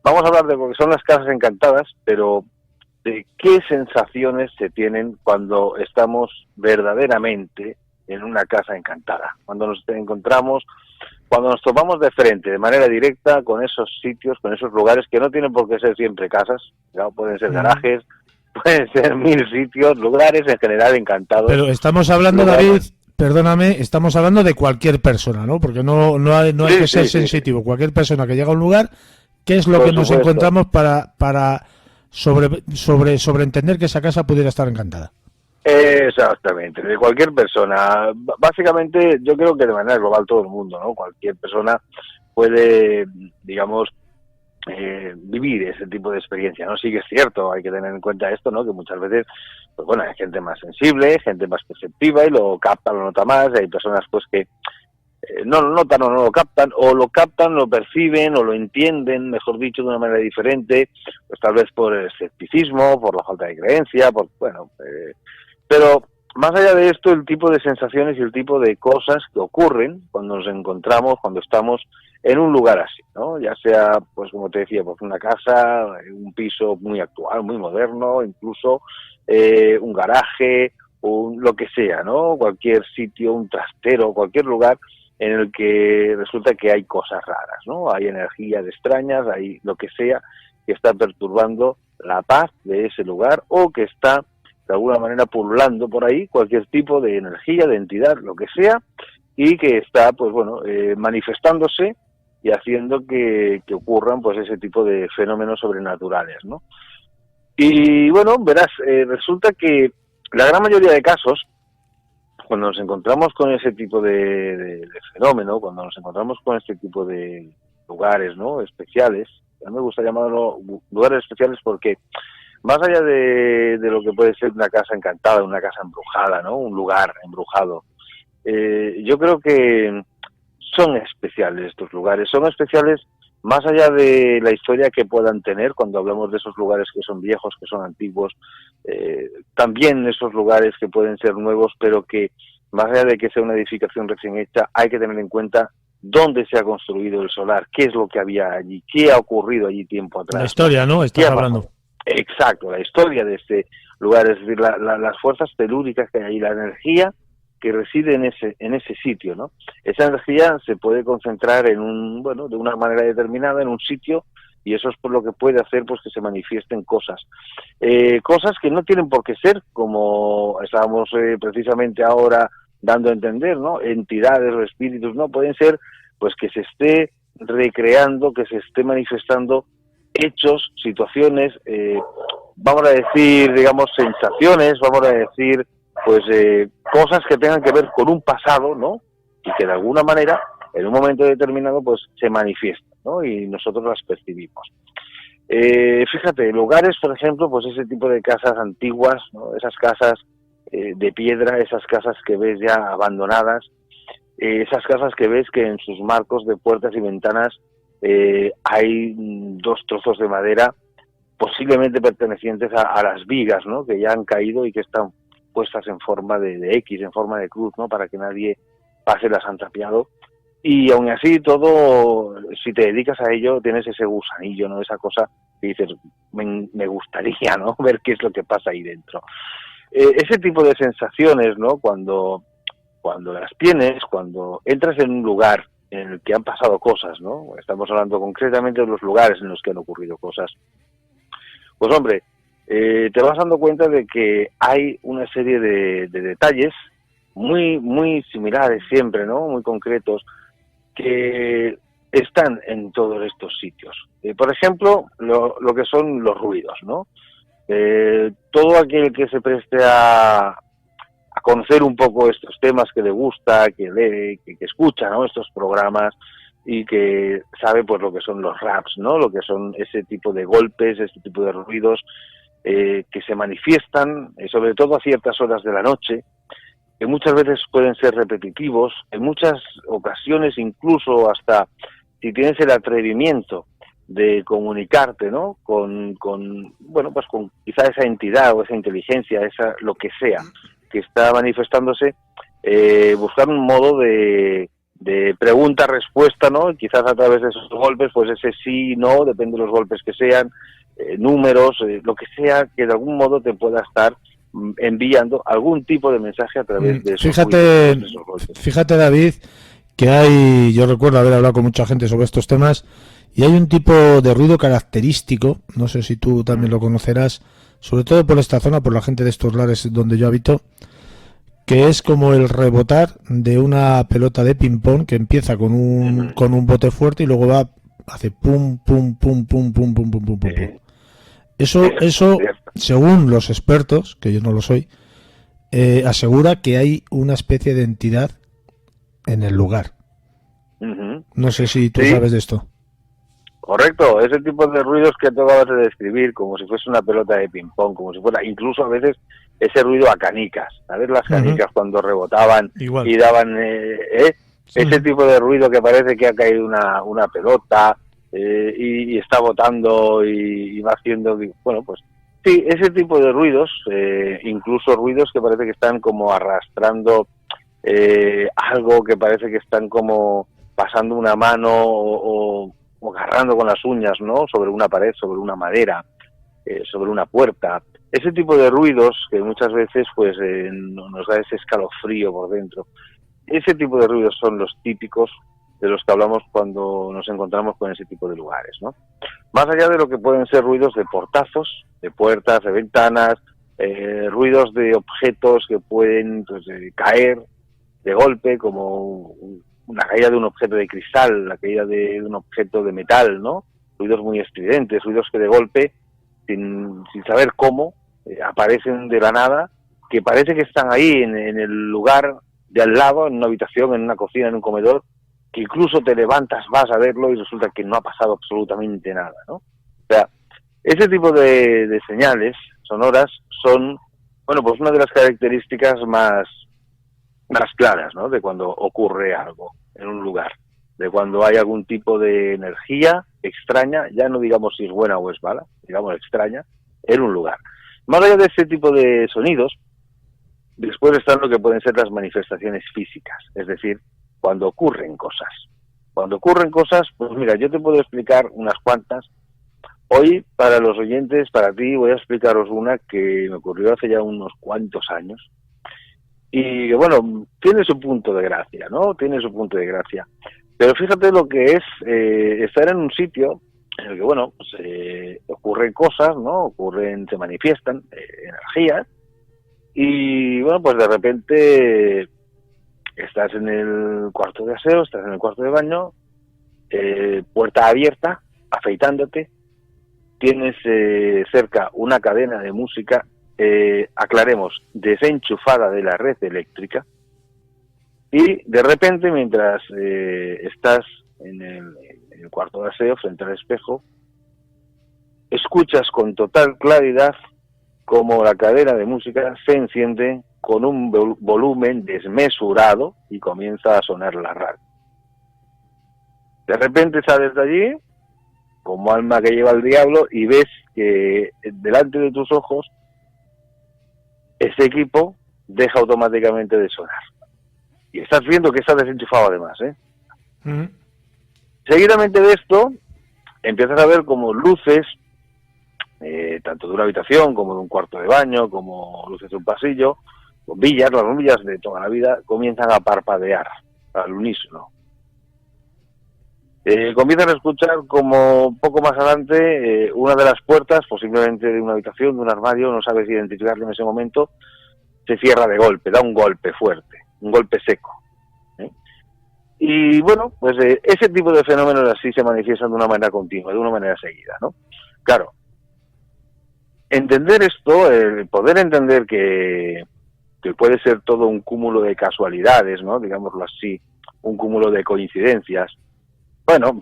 Vamos a hablar de lo que son las casas encantadas, pero de qué sensaciones se tienen cuando estamos verdaderamente en una casa encantada. Cuando nos encontramos, cuando nos topamos de frente, de manera directa, con esos sitios, con esos lugares que no tienen por qué ser siempre casas, ¿no? Pueden ser garajes, pueden ser 1000 sitios, lugares en general encantados. Pero estamos hablando, David, perdóname, estamos hablando de cualquier persona, ¿no? Porque no hay que ser sensitivo. Cualquier persona que llega a un lugar, ¿qué es lo que nos encontramos para sobreentender que esa casa pudiera estar encantada? Exactamente, de cualquier persona. Básicamente, yo creo que de manera global todo el mundo, ¿no? Cualquier persona puede, digamos, vivir ese tipo de experiencia, ¿no? Sí que es cierto, hay que tener en cuenta esto, ¿no? Que muchas veces, pues bueno, hay gente más sensible, gente más perceptiva y lo capta, lo nota más, y hay personas pues que no lo notan o no lo captan, o lo captan, lo perciben o lo entienden, mejor dicho, de una manera diferente, pues tal vez por el escepticismo, por la falta de creencia, por, bueno, pero más allá de esto, el tipo de sensaciones y el tipo de cosas que ocurren cuando nos encontramos, cuando estamos en un lugar así, ¿no? Ya sea, pues como te decía, pues una casa, un piso muy actual, muy moderno, incluso un garaje, lo que sea, ¿no? Cualquier sitio, un trastero, cualquier lugar en el que resulta que hay cosas raras, ¿no? Hay energías extrañas, hay lo que sea que está perturbando la paz de ese lugar o que está de alguna manera pululando por ahí cualquier tipo de energía, de entidad, lo que sea, y que está, pues bueno, manifestándose y haciendo que ocurran pues ese tipo de fenómenos sobrenaturales, ¿no? Y bueno, verás, resulta que la gran mayoría de casos, cuando nos encontramos con ese tipo de fenómeno, cuando nos encontramos con este tipo de lugares, ¿no? Especiales, a mí me gusta llamarlo lugares especiales porque más allá de lo que puede ser una casa encantada, una casa embrujada, ¿no? Un lugar embrujado, yo creo que son especiales estos lugares, son especiales más allá de la historia que puedan tener cuando hablamos de esos lugares que son viejos, que son antiguos, también esos lugares que pueden ser nuevos, pero que más allá de que sea una edificación recién hecha, hay que tener en cuenta dónde se ha construido el solar, qué es lo que había allí, qué ha ocurrido allí tiempo atrás. La historia, ¿no? Estás hablando. Exacto, la historia de este lugar, es decir, las fuerzas telúricas que hay ahí, la energía que reside en ese sitio, ¿no? Esa energía se puede concentrar de una manera determinada en un sitio y eso es por lo que puede hacer pues que se manifiesten cosas. Cosas que no tienen por qué ser, como estábamos precisamente ahora dando a entender, ¿no? Entidades o espíritus, no, pueden ser pues que se esté recreando, que se esté manifestando hechos, situaciones, vamos a decir, digamos, sensaciones, vamos a decir, pues cosas que tengan que ver con un pasado, ¿no? Y que de alguna manera, en un momento determinado, pues se manifiestan, ¿no? Y nosotros las percibimos. Fíjate, lugares, por ejemplo, pues ese tipo de casas antiguas, ¿no? Esas casas de piedra, esas casas que ves ya abandonadas, esas casas que ves que en sus marcos de puertas y ventanas hay 2 trozos de madera, posiblemente pertenecientes a las vigas, ¿no? Que ya han caído y que están puestas en forma de X, en forma de cruz, ¿no? Para que nadie pase, las han tapiado. Y aún así todo, si te dedicas a ello, tienes ese gusanillo, ¿no? Esa cosa que dices, me gustaría, ¿no? Ver qué es lo que pasa ahí dentro. Ese tipo de sensaciones, ¿no? Cuando las tienes, cuando entras en un lugar en el que han pasado cosas, ¿no? Estamos hablando concretamente de los lugares en los que han ocurrido cosas. Pues hombre, te vas dando cuenta de que hay una serie de detalles muy similares siempre, ¿no? Muy concretos, que están en todos estos sitios. Por ejemplo, lo que son los ruidos, ¿no? Todo aquel que se preste a conocer un poco estos temas, que le gusta, que lee, que escucha, ¿no? Estos programas, y que sabe pues lo que son los raps, ¿no? Lo que son ese tipo de golpes, este tipo de ruidos que se manifiestan, sobre todo a ciertas horas de la noche, que muchas veces pueden ser repetitivos, en muchas ocasiones incluso hasta si tienes el atrevimiento de comunicarte, ¿no? Con bueno, pues con quizá esa entidad o esa inteligencia, esa lo que sea que está manifestándose, buscar un modo de pregunta-respuesta, ¿no? Y quizás a través de esos golpes, pues ese sí, no, depende de los golpes que sean, números, lo que sea, que de algún modo te pueda estar enviando algún tipo de mensaje a través de esos golpes. Fíjate, David, que yo recuerdo haber hablado con mucha gente sobre estos temas, y hay un tipo de ruido característico, no sé si tú también lo conocerás, sobre todo por esta zona, por la gente de estos lares donde yo habito, que es como el rebotar de una pelota de ping-pong que empieza con un bote fuerte y luego hace pum, pum, pum, pum, pum, pum, pum, pum, pum. Eso, según los expertos, que yo no lo soy, asegura que hay una especie de entidad en el lugar. No sé si tú sabes de esto. Correcto, ese tipo de ruidos que tú acabas de describir, como si fuese una pelota de ping-pong, como si fuera, incluso a veces, ese ruido a canicas, ¿sabes? Las canicas cuando rebotaban igual, y daban ese tipo de ruido que parece que ha caído una pelota y está botando y va haciendo, bueno, pues sí, ese tipo de ruidos, incluso ruidos que parece que están como arrastrando algo, que parece que están como pasando una mano o agarrando con las uñas, ¿no? Sobre una pared, sobre una madera, sobre una puerta. Ese tipo de ruidos que muchas veces pues nos da ese escalofrío por dentro. Ese tipo de ruidos son los típicos de los que hablamos cuando nos encontramos con ese tipo de lugares, ¿no? Más allá de lo que pueden ser ruidos de portazos, de puertas, de ventanas, ruidos de objetos que pueden pues, caer de golpe, como una caída de un objeto de cristal, la caída de un objeto de metal, ¿no? Ruidos muy estridentes, ruidos que de golpe, sin saber cómo, aparecen de la nada, que parece que están ahí en el lugar de al lado, en una habitación, en una cocina, en un comedor, que incluso te levantas, vas a verlo y resulta que no ha pasado absolutamente nada, ¿no? O sea, ese tipo de señales sonoras son, bueno, pues una de las características más claras, ¿no? De cuando ocurre algo en un lugar, de cuando hay algún tipo de energía extraña, ya no digamos si es buena o es mala, digamos extraña, en un lugar. Más allá de este tipo de sonidos, después están lo que pueden ser las manifestaciones físicas, es decir, cuando ocurren cosas. Cuando ocurren cosas, pues mira, yo te puedo explicar unas cuantas. Hoy, para los oyentes, para ti, voy a explicaros una que me ocurrió hace ya unos cuantos años. Y bueno, tiene su punto de gracia, ¿no? Tiene su punto de gracia. Pero fíjate lo que es estar en un sitio en el que, bueno, pues, ocurren cosas, ¿no? Se manifiestan energías. Y bueno, pues de repente estás en el cuarto de aseo, estás en el cuarto de baño, puerta abierta, afeitándote, tienes cerca una cadena de música aclaremos, desenchufada de la red eléctrica, y de repente, mientras estás en el cuarto de aseo, frente al espejo, escuchas con total claridad como la cadena de música se enciende con un volumen desmesurado y comienza a sonar la radio. De repente sales de allí, como alma que lleva el diablo, y ves que delante de tus ojos ese equipo deja automáticamente de sonar. Y estás viendo que está desenchufado además, ¿eh? Uh-huh. Seguidamente de esto, empiezas a ver como luces, tanto de una habitación como de un cuarto de baño, como luces de un pasillo, bombillas, las bombillas de toda la vida, comienzan a parpadear al unísono. Comienzan a escuchar como poco más adelante una de las puertas, posiblemente de una habitación, de un armario, no sabes identificarlo en ese momento, se cierra de golpe, da un golpe fuerte, un golpe seco. Y bueno, pues ese tipo de fenómenos así se manifiestan de una manera continua, de una manera seguida, ¿no? Claro, entender esto, poder entender que puede ser todo un cúmulo de casualidades, ¿no? Digámoslo así, un cúmulo de coincidencias. Bueno,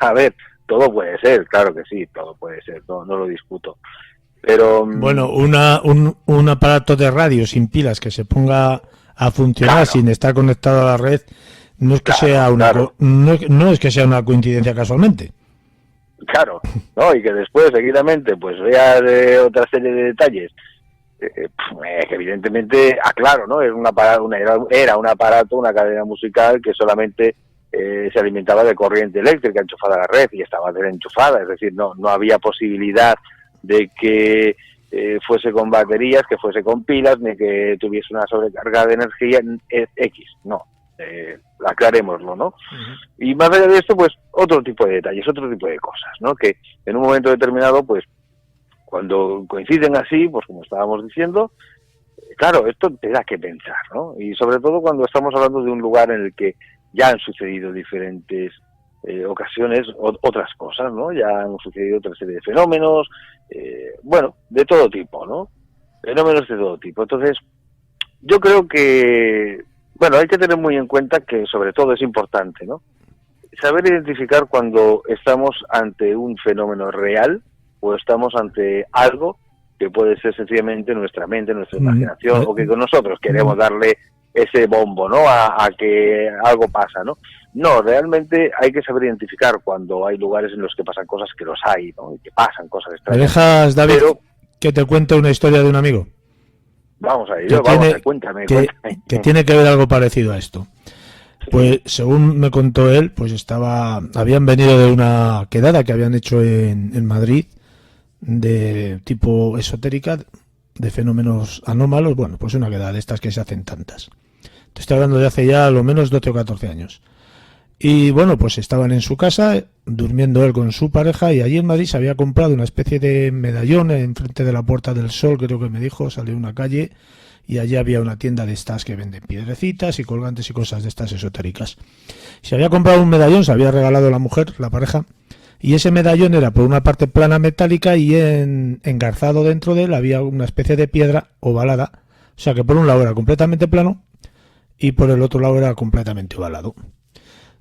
a ver, todo puede ser, claro que sí, todo puede ser, no lo discuto. Pero bueno, un aparato de radio sin pilas que se ponga a funcionar, claro, sin estar conectado a la red, no es que sea una no es que sea una coincidencia casualmente. Claro, no, y que después seguidamente pues veas otra serie de detalles que evidentemente, aclaro, ¿no? Era un aparato, una cadena musical que solamente se alimentaba de corriente eléctrica enchufada a la red y estaba desenchufada, es decir, no había posibilidad de que fuese con baterías, que fuese con pilas, ni que tuviese una sobrecarga de energía X, no, aclarémoslo, ¿no? Uh-huh. Y más allá de esto, pues otro tipo de detalles, otro tipo de cosas, ¿no? Que en un momento determinado, pues cuando coinciden así, pues como estábamos diciendo, claro, esto te da que pensar, ¿no? Y sobre todo cuando estamos hablando de un lugar en el que ya han sucedido diferentes ocasiones, otras cosas, ¿no? Ya han sucedido otra serie de fenómenos, bueno, de todo tipo, ¿no? Fenómenos de todo tipo. Entonces, yo creo que, bueno, hay que tener muy en cuenta que sobre todo es importante, ¿no? Saber identificar cuando estamos ante un fenómeno real o estamos ante algo que puede ser sencillamente nuestra mente, nuestra imaginación, o que con nosotros queremos darle ese bombo, ¿no? A que algo pasa, ¿no? No, realmente hay que saber identificar cuando hay lugares en los que pasan cosas, que los hay, ¿no? Y que pasan cosas extrañas. ¿Me dejas, David, que te cuente una historia de un amigo? Vamos a ello, cuéntame. Que tiene que ver algo parecido a esto. Pues según me contó él, pues habían venido de una quedada que habían hecho en Madrid, de tipo esotérica, de fenómenos anómalos, bueno, pues una quedada de estas que se hacen tantas. Te estoy hablando de hace ya a lo menos 12 o 14 años. Y bueno, pues estaban en su casa, durmiendo él con su pareja, y allí en Madrid se había comprado una especie de medallón enfrente de la Puerta del Sol, creo que me dijo, salió a una calle, y allí había una tienda de estas que venden piedrecitas y colgantes y cosas de estas esotéricas. Se había comprado un medallón, se había regalado la mujer, la pareja, y ese medallón era por una parte plana metálica y engarzado dentro de él había una especie de piedra ovalada, o sea que por un lado era completamente plano y por el otro lado era completamente ovalado.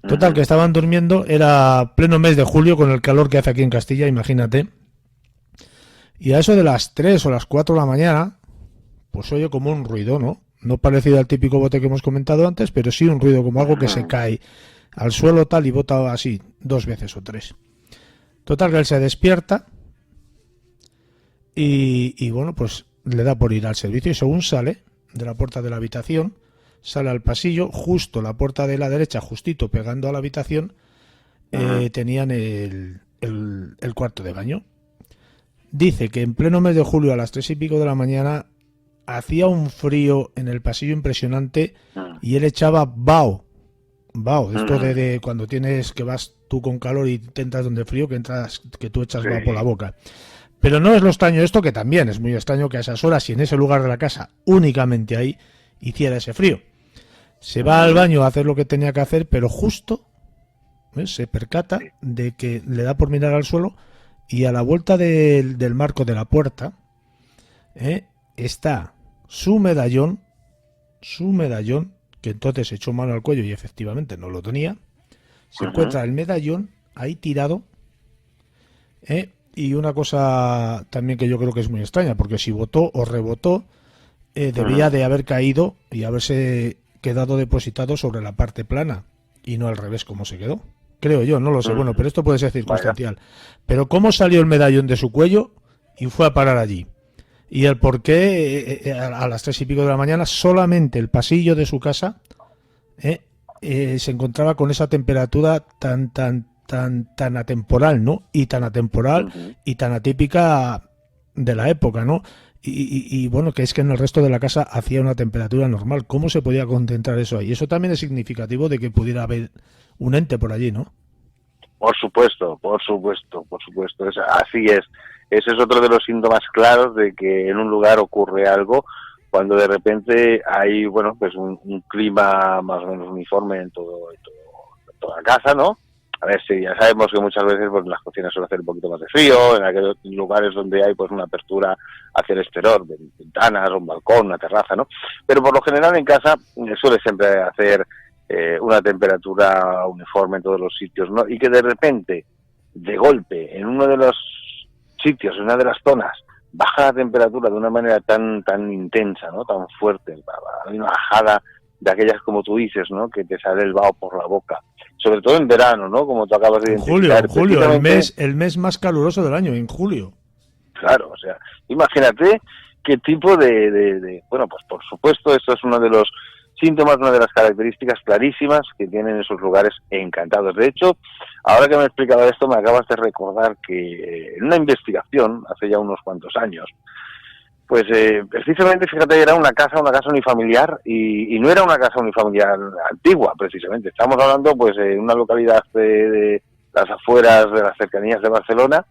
Total, que estaban durmiendo, era pleno mes de julio con el calor que hace aquí en Castilla, imagínate, y a eso de las 3 o las 4 de la mañana, pues oye como un ruido, ¿no? No parecido al típico bote que hemos comentado antes, pero sí un ruido como algo que se cae al suelo tal y bota así 2 veces o 3. Total, que él se despierta y bueno, pues le da por ir al servicio y según sale de la puerta de la habitación, sale al pasillo, justo la puerta de la derecha, justito pegando a la habitación, tenían el cuarto de baño. Dice que en pleno mes de julio a las 3 y pico de la mañana hacía un frío en el pasillo impresionante y él echaba vaho, esto de cuando tienes que vas tú con calor y te entras donde frío, que tú echas vaho por la boca. Pero no es lo extraño esto, que también es muy extraño que a esas horas y en ese lugar de la casa, únicamente ahí, hiciera ese frío. Se va al baño a hacer lo que tenía que hacer, pero justo se percata de que le da por mirar al suelo y a la vuelta del marco de la puerta está su medallón, que entonces se echó mano al cuello y efectivamente no lo tenía. Se encuentra el medallón ahí tirado, y una cosa también que yo creo que es muy extraña, porque si votó o rebotó, debía de haber caído y haberse quedado depositado sobre la parte plana y no al revés como se quedó. Creo yo, no lo sé. Bueno, pero esto puede ser circunstancial. Pero ¿cómo salió el medallón de su cuello y fue a parar allí? Y el por qué a las 3:00 de la mañana solamente el pasillo de su casa se encontraba con esa temperatura tan atemporal, ¿no? Y tan atemporal y tan atípica de la época, ¿no? Y bueno, que es que en el resto de la casa hacía una temperatura normal. ¿Cómo se podía concentrar eso ahí? Eso también es significativo de que pudiera haber un ente por allí, ¿no? Por supuesto. Así es. Ese es otro de los síntomas claros de que en un lugar ocurre algo, cuando de repente hay, bueno, pues un clima más o menos uniforme en toda la casa, ¿no? A ver, sí, ya sabemos que muchas veces pues las cocinas suelen hacer un poquito más de frío, en aquellos lugares donde hay pues una apertura hacia el exterior, ventanas, un balcón, una terraza, ¿no? Pero por lo general en casa suele siempre hacer una temperatura uniforme en todos los sitios, ¿no? Y que de repente, de golpe, en uno de los sitios, en una de las zonas, baja la temperatura de una manera tan intensa, ¿no? Tan fuerte, hay una bajada de aquellas, como tú dices, ¿no? Que te sale el vaho por la boca, sobre todo en verano, ¿no? Como tú acabas de identificar. En julio, el mes más caluroso del año, en julio. Claro, o sea, imagínate qué tipo de bueno, pues por supuesto, esto es uno de los síntomas, una de las características clarísimas que tienen esos lugares encantados. De hecho, ahora que me he explicado esto, me acabas de recordar que en una investigación, hace ya unos cuantos años, pues precisamente, fíjate, era una casa unifamiliar, y no era una casa unifamiliar antigua, precisamente. Estamos hablando, pues, en una localidad de las afueras, de las cercanías de Barcelona,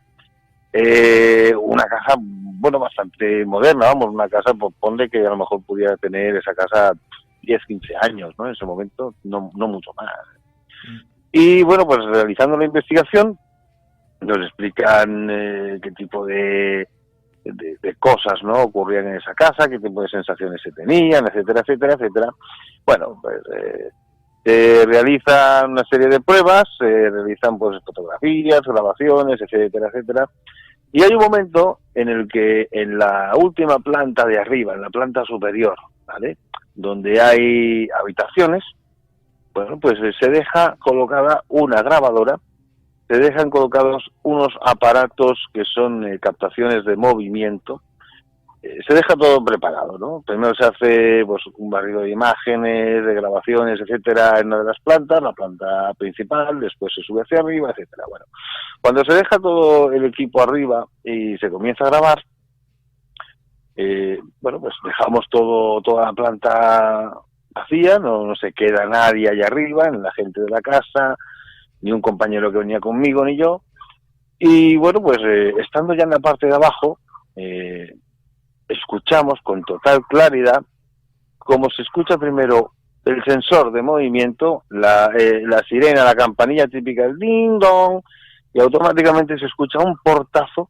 una casa, bueno, bastante moderna, vamos, una casa, pues, ponle que a lo mejor pudiera tener esa casa 10, 15 años, ¿no? En ese momento, no mucho más. Y, bueno, pues, realizando la investigación, nos explican qué tipo de cosas, ¿no? Ocurrían en esa casa, qué tipo de sensaciones se tenían, etcétera. Bueno, pues se realizan una serie de pruebas, se realizan pues fotografías, grabaciones, etcétera. Y hay un momento en el que en la última planta de arriba, en la planta superior, ¿vale?, donde hay habitaciones, bueno, pues se deja colocada una grabadora, se dejan colocados unos aparatos que son captaciones de movimiento, se deja todo preparado, ¿no? Primero se hace pues un barrido de imágenes, de grabaciones, etcétera, en una de las plantas, la planta principal, después se sube hacia arriba, etcétera. Bueno, cuando se deja todo el equipo arriba y se comienza a grabar, bueno, pues dejamos toda la planta vacía, no se queda nadie allá arriba, ni la gente de la casa, ni un compañero que venía conmigo, ni yo. Y bueno, pues estando ya en la parte de abajo, escuchamos con total claridad cómo se escucha primero el sensor de movimiento, la sirena, la campanilla típica, el ding dong, y automáticamente se escucha un portazo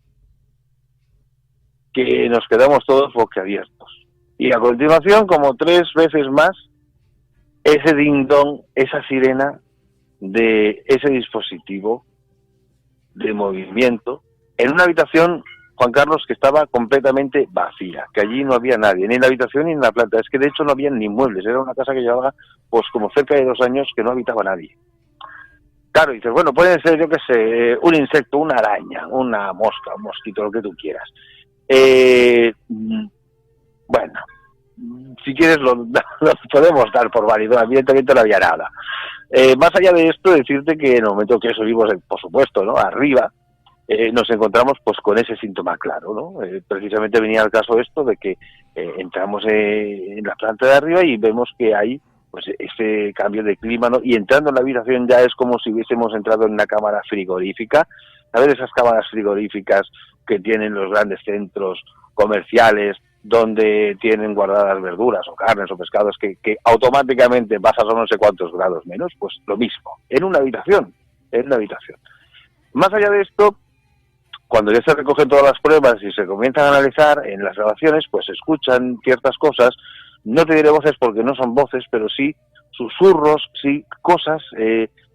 que nos quedamos todos boquiabiertos. Y a continuación, como 3 veces más, ese ding dong, esa sirena de ese dispositivo de movimiento, en una habitación, Juan Carlos, que estaba completamente vacía, que allí no había nadie, ni en la habitación ni en la planta. Es que de hecho no había ni muebles, era una casa que llevaba pues como cerca de 2 años que no habitaba nadie. Claro, dices, bueno, puede ser, yo qué sé, un insecto, una araña, una mosca, un mosquito, lo que tú quieras. Bueno, si quieres lo podemos dar por válido, evidentemente no había nada. Más allá de esto, decirte que en el momento que subimos, por supuesto, ¿no?, arriba, nos encontramos pues con ese síntoma claro, ¿no? Precisamente venía al caso esto de que entramos en la planta de arriba y vemos que hay pues ese cambio de clima, ¿no? Y entrando en la habitación ya es como si hubiésemos entrado en una cámara frigorífica. ¿Sabes esas cámaras frigoríficas que tienen los grandes centros comerciales, donde tienen guardadas verduras o carnes o pescados que automáticamente pasas a no sé cuántos grados menos? Pues lo mismo, en una habitación. Más allá de esto, cuando ya se recogen todas las pruebas y se comienzan a analizar en las grabaciones, pues se escuchan ciertas cosas, no te diré voces porque no son voces, pero sí susurros, sí cosas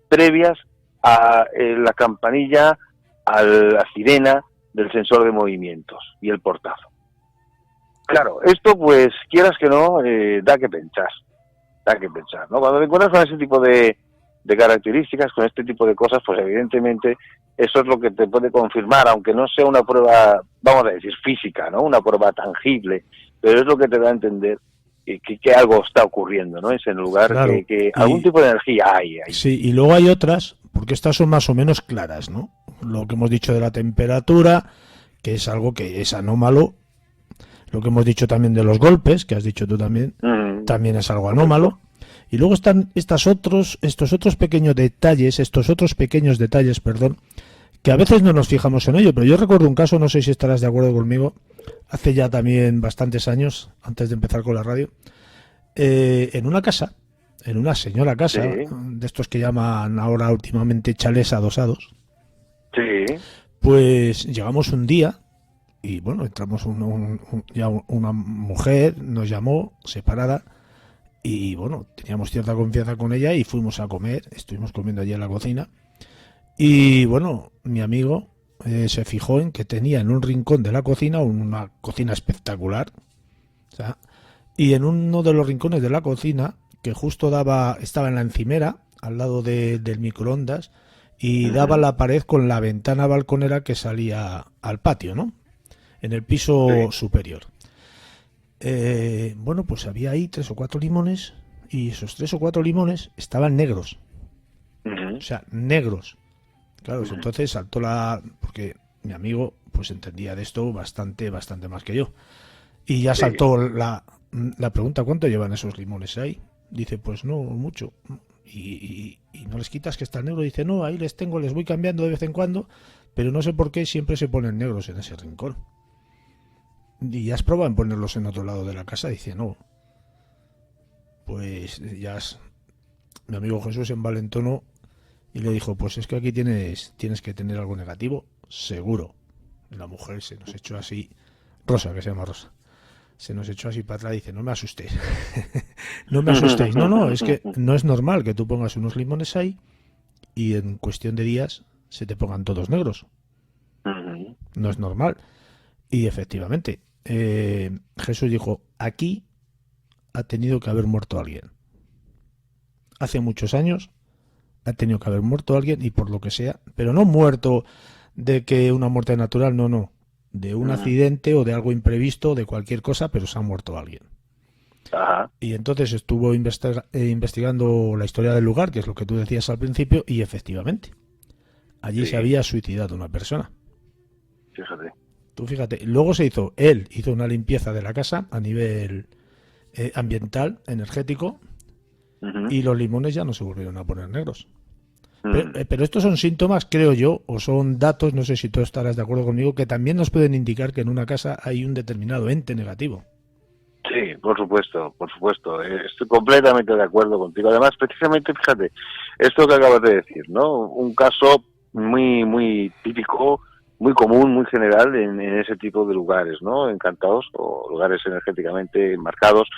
previas a la campanilla, a la sirena del sensor de movimientos y el portazo. Claro, esto pues quieras que no, da que pensar, ¿no? Cuando te encuentras con ese tipo de características, con este tipo de cosas, pues evidentemente eso es lo que te puede confirmar, aunque no sea una prueba, vamos a decir, física, ¿no? Una prueba tangible, pero es lo que te da a entender que algo está ocurriendo, ¿no? Es en el lugar, claro, que algún tipo de energía hay ahí. Sí, y luego hay otras, porque estas son más o menos claras, ¿no? Lo que hemos dicho de la temperatura, que es algo que es anómalo. Lo que hemos dicho también de los golpes, que has dicho tú también, también es algo anómalo. Y luego están estos otros pequeños detalles, que a veces no nos fijamos en ello, pero yo recuerdo un caso, no sé si estarás de acuerdo conmigo, hace ya también bastantes años, antes de empezar con la radio, en una casa, en una señora casa, sí, de estos que llaman ahora últimamente chalés adosados, sí, pues llegamos un día y bueno, entramos ya una mujer, nos llamó separada y bueno, teníamos cierta confianza con ella y fuimos a comer, estuvimos comiendo allí en la cocina y bueno, mi amigo se fijó en que tenía en un rincón de la cocina, una cocina espectacular, o sea, y en uno de los rincones de la cocina, que justo estaba en la encimera, al lado del microondas, y daba la pared con la ventana balconera que salía al patio, ¿no? En el piso superior. Bueno, pues había ahí 3 o 4 limones, y esos 3 o 4 limones estaban negros. O sea, negros. Claro, entonces saltó porque mi amigo pues entendía de esto bastante más que yo. Y ya saltó la pregunta, ¿cuánto llevan esos limones ahí? Dice, pues no, mucho. Y no les quitas que está negro. Dice, no, ahí les voy cambiando de vez en cuando, pero no sé por qué siempre se ponen negros en ese rincón. ¿Y ya has probado en ponerlos en otro lado de la casa? Dice, no. Pues mi amigo Jesús envalentonó y le dijo, pues es que aquí tienes que tener algo negativo, seguro. La mujer se nos echó así, Rosa, que se llama Rosa, se nos echó así para atrás y dice, no me asustéis. No me asustéis. No, es que no es normal que tú pongas unos limones ahí y en cuestión de días se te pongan todos negros. No es normal. Y efectivamente, Jesús dijo, aquí ha tenido que haber muerto alguien. Hace muchos años ha tenido que haber muerto alguien y por lo que sea, pero no muerto de que una muerte natural, no, de un accidente o de algo imprevisto, de cualquier cosa, pero se ha muerto alguien. Ajá. Y entonces estuvo investigando la historia del lugar, que es lo que tú decías al principio, y efectivamente, allí se había suicidado una persona. Fíjate. Tú fíjate, luego él hizo una limpieza de la casa a nivel ambiental, energético, y los limones ya no se volvieron a poner negros. Pero estos son síntomas, creo yo, o son datos, no sé si tú estarás de acuerdo conmigo, que también nos pueden indicar que en una casa hay un determinado ente negativo. Sí, por supuesto. Estoy completamente de acuerdo contigo. Además, precisamente, fíjate, esto que acabas de decir, ¿no? Un caso muy, muy típico, muy común, muy general en ese tipo de lugares, ¿no? Encantados o lugares energéticamente marcados.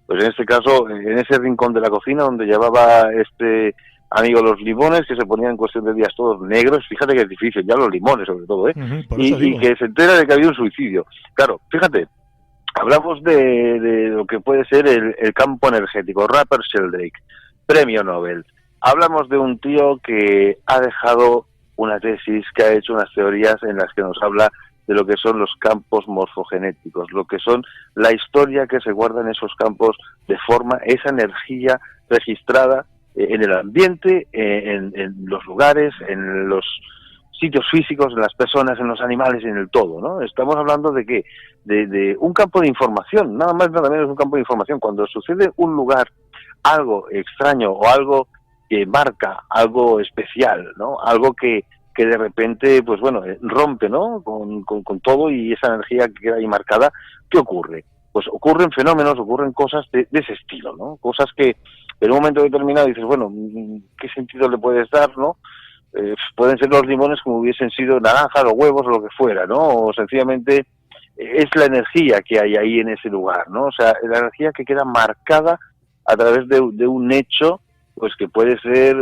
Pues en este caso, en ese rincón de la cocina donde llevaba este amigo los limones, que se ponían en cuestión de días todos negros, fíjate que es difícil, ya los limones sobre todo, y que se entera de que había un suicidio. Claro, fíjate, hablamos de lo que puede ser el campo energético, Rupert Sheldrake, premio Nobel. Hablamos de un tío que ha dejado una tesis, que ha hecho unas teorías en las que nos habla de lo que son los campos morfogenéticos, lo que son la historia que se guarda en esos campos de forma, esa energía registrada en el ambiente, en los lugares, en los sitios físicos, en las personas, en los animales, en el todo, ¿no? Estamos hablando de ¿qué? De un campo de información, nada más nada menos un campo de información. Cuando sucede un lugar algo extraño o algo que marca algo especial, ¿no? Algo que de repente, pues bueno, rompe, ¿no? Con todo y esa energía que queda ahí marcada, ¿qué ocurre? Pues ocurren fenómenos, ocurren cosas de ese estilo, ¿no? Cosas que en un momento determinado dices, bueno, ¿qué sentido le puedes dar, no? pueden ser los limones como hubiesen sido naranjas o huevos o lo que fuera, ¿no? O sencillamente es la energía que hay ahí en ese lugar, ¿no? O sea, la energía que queda marcada a través de un hecho, pues que puede ser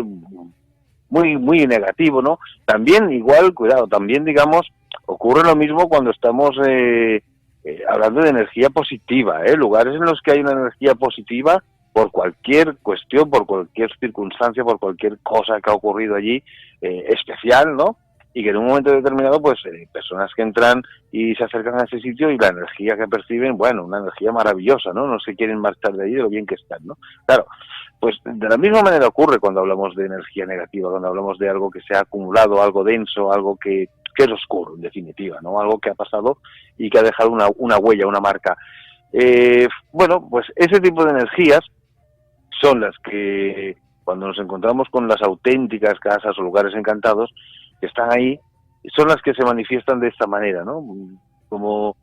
muy, muy negativo, ¿no? También, igual, cuidado, también, digamos, ocurre lo mismo cuando estamos hablando de energía positiva, lugares en los que hay una energía positiva por cualquier cuestión, por cualquier circunstancia, por cualquier cosa que ha ocurrido allí especial, ¿no? Y que en un momento determinado, pues, personas que entran y se acercan a ese sitio y la energía que perciben, bueno, una energía maravillosa, ¿no? No se quieren marchar de allí de lo bien que están, ¿no? Claro, pues de la misma manera ocurre cuando hablamos de energía negativa, cuando hablamos de algo que se ha acumulado, algo denso, algo que es oscuro, en definitiva, ¿no? Algo que ha pasado y que ha dejado una huella, una marca. Bueno, pues ese tipo de energías son las que, cuando nos encontramos con las auténticas casas o lugares encantados, que están ahí, son las que se manifiestan de esta manera, ¿no? Como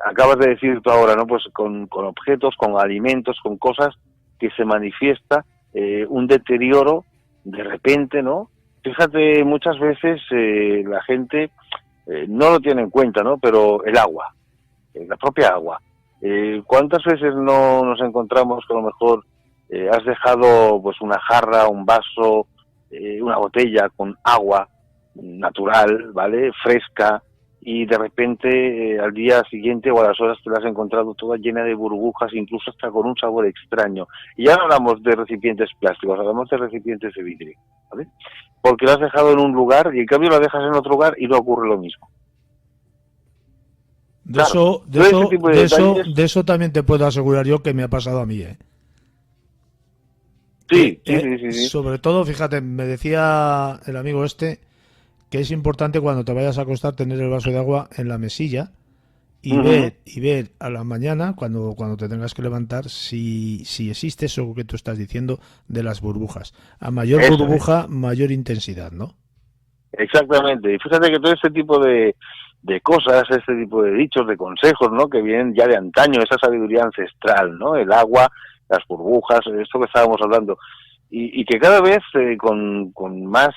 acabas de decir tú ahora, ¿no? Pues con objetos, con alimentos, con cosas que se manifiesta un deterioro de repente, ¿no? Fíjate, muchas veces la gente no lo tiene en cuenta, ¿no? Pero el agua, la propia agua. ¿Cuántas veces no nos encontramos que a lo mejor has dejado pues una jarra, un vaso, una botella con agua natural, ¿vale? Fresca, y de repente al día siguiente o a las horas te la has encontrado toda llena de burbujas, incluso hasta con un sabor extraño? Y ya no hablamos de recipientes plásticos, hablamos de recipientes de vidrio, ¿vale? Porque lo has dejado en un lugar y en cambio lo dejas en otro lugar y no ocurre lo mismo. De eso también te puedo asegurar yo que me ha pasado a mí, ¿eh? Sí. Sobre todo, fíjate, me decía el amigo que es importante cuando te vayas a acostar tener el vaso de agua en la mesilla y ver a la mañana, cuando te tengas que levantar, si existe eso que tú estás diciendo de las burbujas. A mayor burbuja, mayor intensidad, ¿no? Exactamente. Y fíjate que todo este tipo de cosas, este tipo de dichos, de consejos, ¿no? Que vienen ya de antaño, esa sabiduría ancestral, ¿no? El agua, las burbujas, esto que estábamos hablando. Y que cada vez con más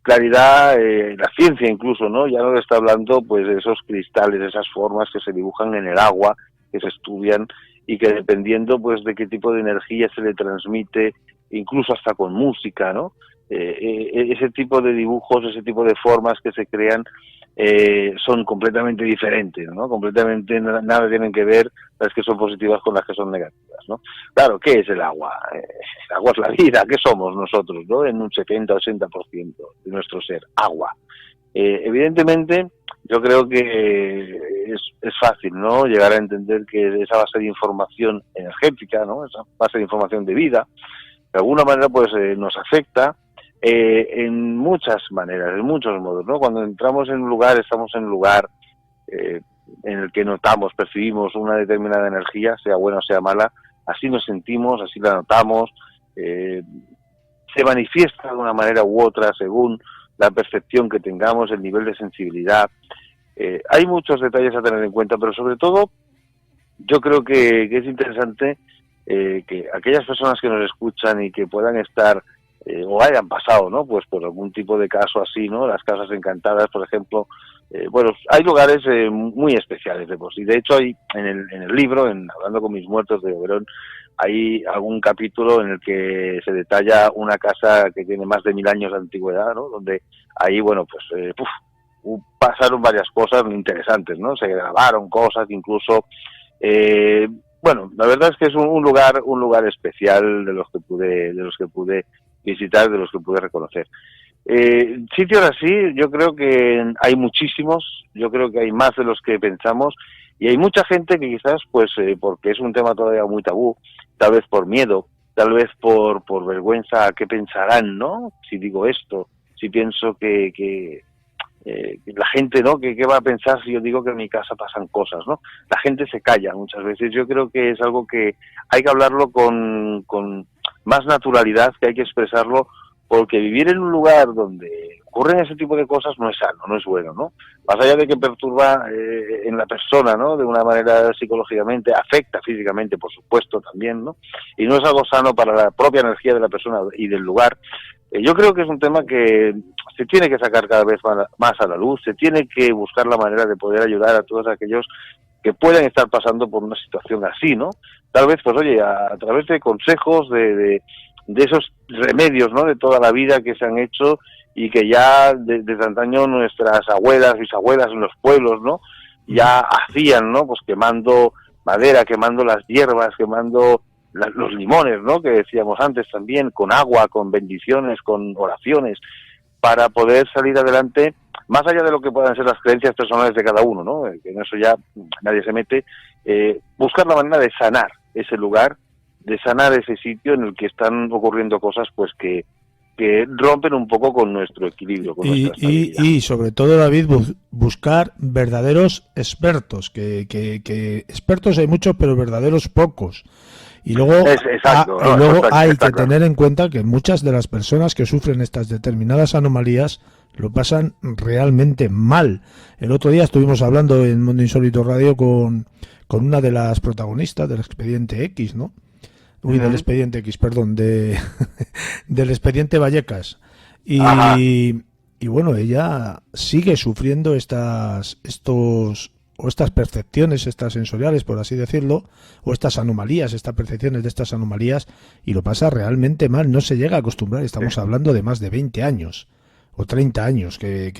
claridad, la ciencia incluso, ¿no? Ya no está hablando pues de esos cristales, de esas formas que se dibujan en el agua, que se estudian y que dependiendo pues de qué tipo de energía se le transmite, incluso hasta con música, ¿no? Ese tipo de dibujos, ese tipo de formas que se crean son completamente diferentes, ¿no? Completamente nada tienen que ver las que son positivas con las que son negativas, ¿no? Claro, ¿qué es el agua? El agua es la vida, ¿qué somos nosotros, no? En un 70-80% de nuestro ser, agua. Evidentemente, yo creo que es fácil, ¿no? Llegar a entender que esa base de información energética, ¿no? Esa base de información de vida, de alguna manera pues nos afecta en muchas maneras, en muchos modos, ¿no? Cuando entramos en un lugar, estamos en un lugar en el que notamos, percibimos una determinada energía, sea buena o sea mala, así nos sentimos, así la notamos, se manifiesta de una manera u otra según la percepción que tengamos, el nivel de sensibilidad. Hay muchos detalles a tener en cuenta, pero sobre todo yo creo que es interesante que aquellas personas que nos escuchan y que puedan estar o hayan pasado, ¿no? Pues por algún tipo de caso así, ¿no? Las casas encantadas, por ejemplo, bueno, hay lugares muy especiales de por sí. De hecho, hay en el libro, Hablando con mis muertos de Oberón, hay algún capítulo en el que se detalla una casa que tiene más de 1000 años de antigüedad, ¿no? Donde ahí, bueno, pues pasaron varias cosas interesantes, ¿no? Se grabaron cosas, incluso bueno, la verdad es que es un lugar especial de los que pude visitar, de los que pude reconocer. Sitios así, yo creo que hay muchísimos, yo creo que hay más de los que pensamos, y hay mucha gente que quizás, pues, porque es un tema todavía muy tabú, tal vez por miedo, tal vez por vergüenza, ¿qué pensarán, no? Si digo esto, si pienso que la gente, ¿no? ¿Qué va a pensar si yo digo que en mi casa pasan cosas, ¿no? La gente se calla muchas veces. Yo creo que es algo que hay que hablarlo con más naturalidad, que hay que expresarlo, porque vivir en un lugar donde ocurren ese tipo de cosas no es sano, no es bueno, ¿no? Más allá de que perturba en la persona, ¿no? De una manera psicológicamente, afecta físicamente, por supuesto, también, ¿no? Y no es algo sano para la propia energía de la persona y del lugar. Yo creo que es un tema que se tiene que sacar cada vez más a la luz, se tiene que buscar la manera de poder ayudar a todos aquellos que puedan estar pasando por una situación así, ¿no? Tal vez, pues oye, a través de consejos, de esos remedios, ¿no?, de toda la vida que se han hecho y que ya desde antaño nuestras abuelas, bisabuelas en los pueblos, ¿no?, ya hacían, ¿no?, pues quemando madera, quemando las hierbas, quemando los limones, ¿no?, que decíamos antes también, con agua, con bendiciones, con oraciones, para poder salir adelante, más allá de lo que puedan ser las creencias personales de cada uno, ¿no?, que en eso ya nadie se mete, buscar la manera de sanar ese lugar, de sanar ese sitio en el que están ocurriendo cosas pues que rompen un poco con nuestro equilibrio. Con y sobre todo, David, buscar verdaderos expertos, que expertos hay muchos, pero verdaderos pocos. Y luego, hay que tener en cuenta que muchas de las personas que sufren estas determinadas anomalías lo pasan realmente mal. El otro día estuvimos hablando en Mundo Insólito Radio con una de las protagonistas del Expediente X, ¿no? Del Expediente X, perdón, del Expediente Vallecas. Y bueno, ella sigue sufriendo estas percepciones, estas sensoriales, por así decirlo, o estas anomalías, estas percepciones de estas anomalías, y lo pasa realmente mal, no se llega a acostumbrar. Estamos hablando de más de 20 años, o 30 años, que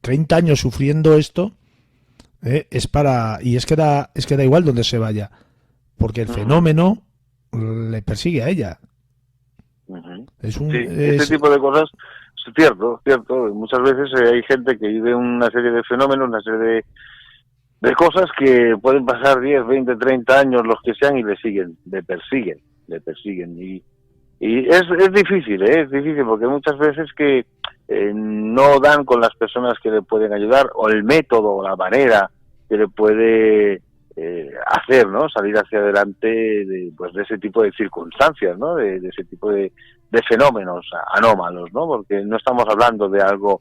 30 años sufriendo esto, y es que da igual donde se vaya, porque el fenómeno le persigue a ella. Este tipo de cosas es cierto. Muchas veces hay gente que vive una serie de fenómenos, una serie de cosas que pueden pasar 10, 20, 30 años, los que sean, y le persiguen. Y es difícil, es difícil, porque muchas veces que no dan con las personas que le pueden ayudar, o el método o la manera que le puede hacer, ¿no?, salir hacia adelante de ese tipo de circunstancias, ¿no?, de ese tipo de fenómenos anómalos, ¿no?, porque no estamos hablando de algo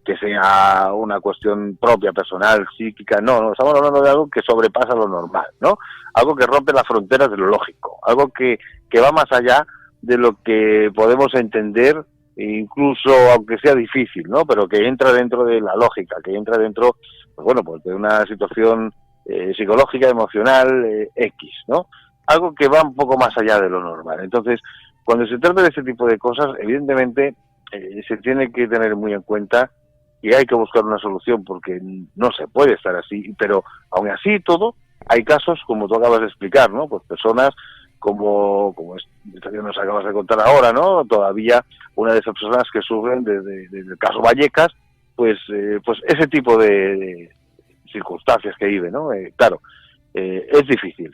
que sea una cuestión propia, personal, psíquica, no, estamos hablando de algo que sobrepasa lo normal, ¿no?, algo que rompe las fronteras de lo lógico, algo que va más allá de lo que podemos entender, incluso aunque sea difícil, ¿no?, pero que entra dentro de la lógica, que entra dentro, pues de una situación psicológica, emocional, X, ¿no? Algo que va un poco más allá de lo normal. Entonces, cuando se trata de este tipo de cosas, evidentemente se tiene que tener muy en cuenta que hay que buscar una solución, porque no se puede estar así, pero aún así todo, hay casos, como tú acabas de explicar, ¿no?, pues personas como esta que nos acabas de contar ahora, ¿no?, todavía una de esas personas que sufren desde el caso Vallecas, pues ese tipo de circunstancias que vive, ¿no? Claro, es difícil.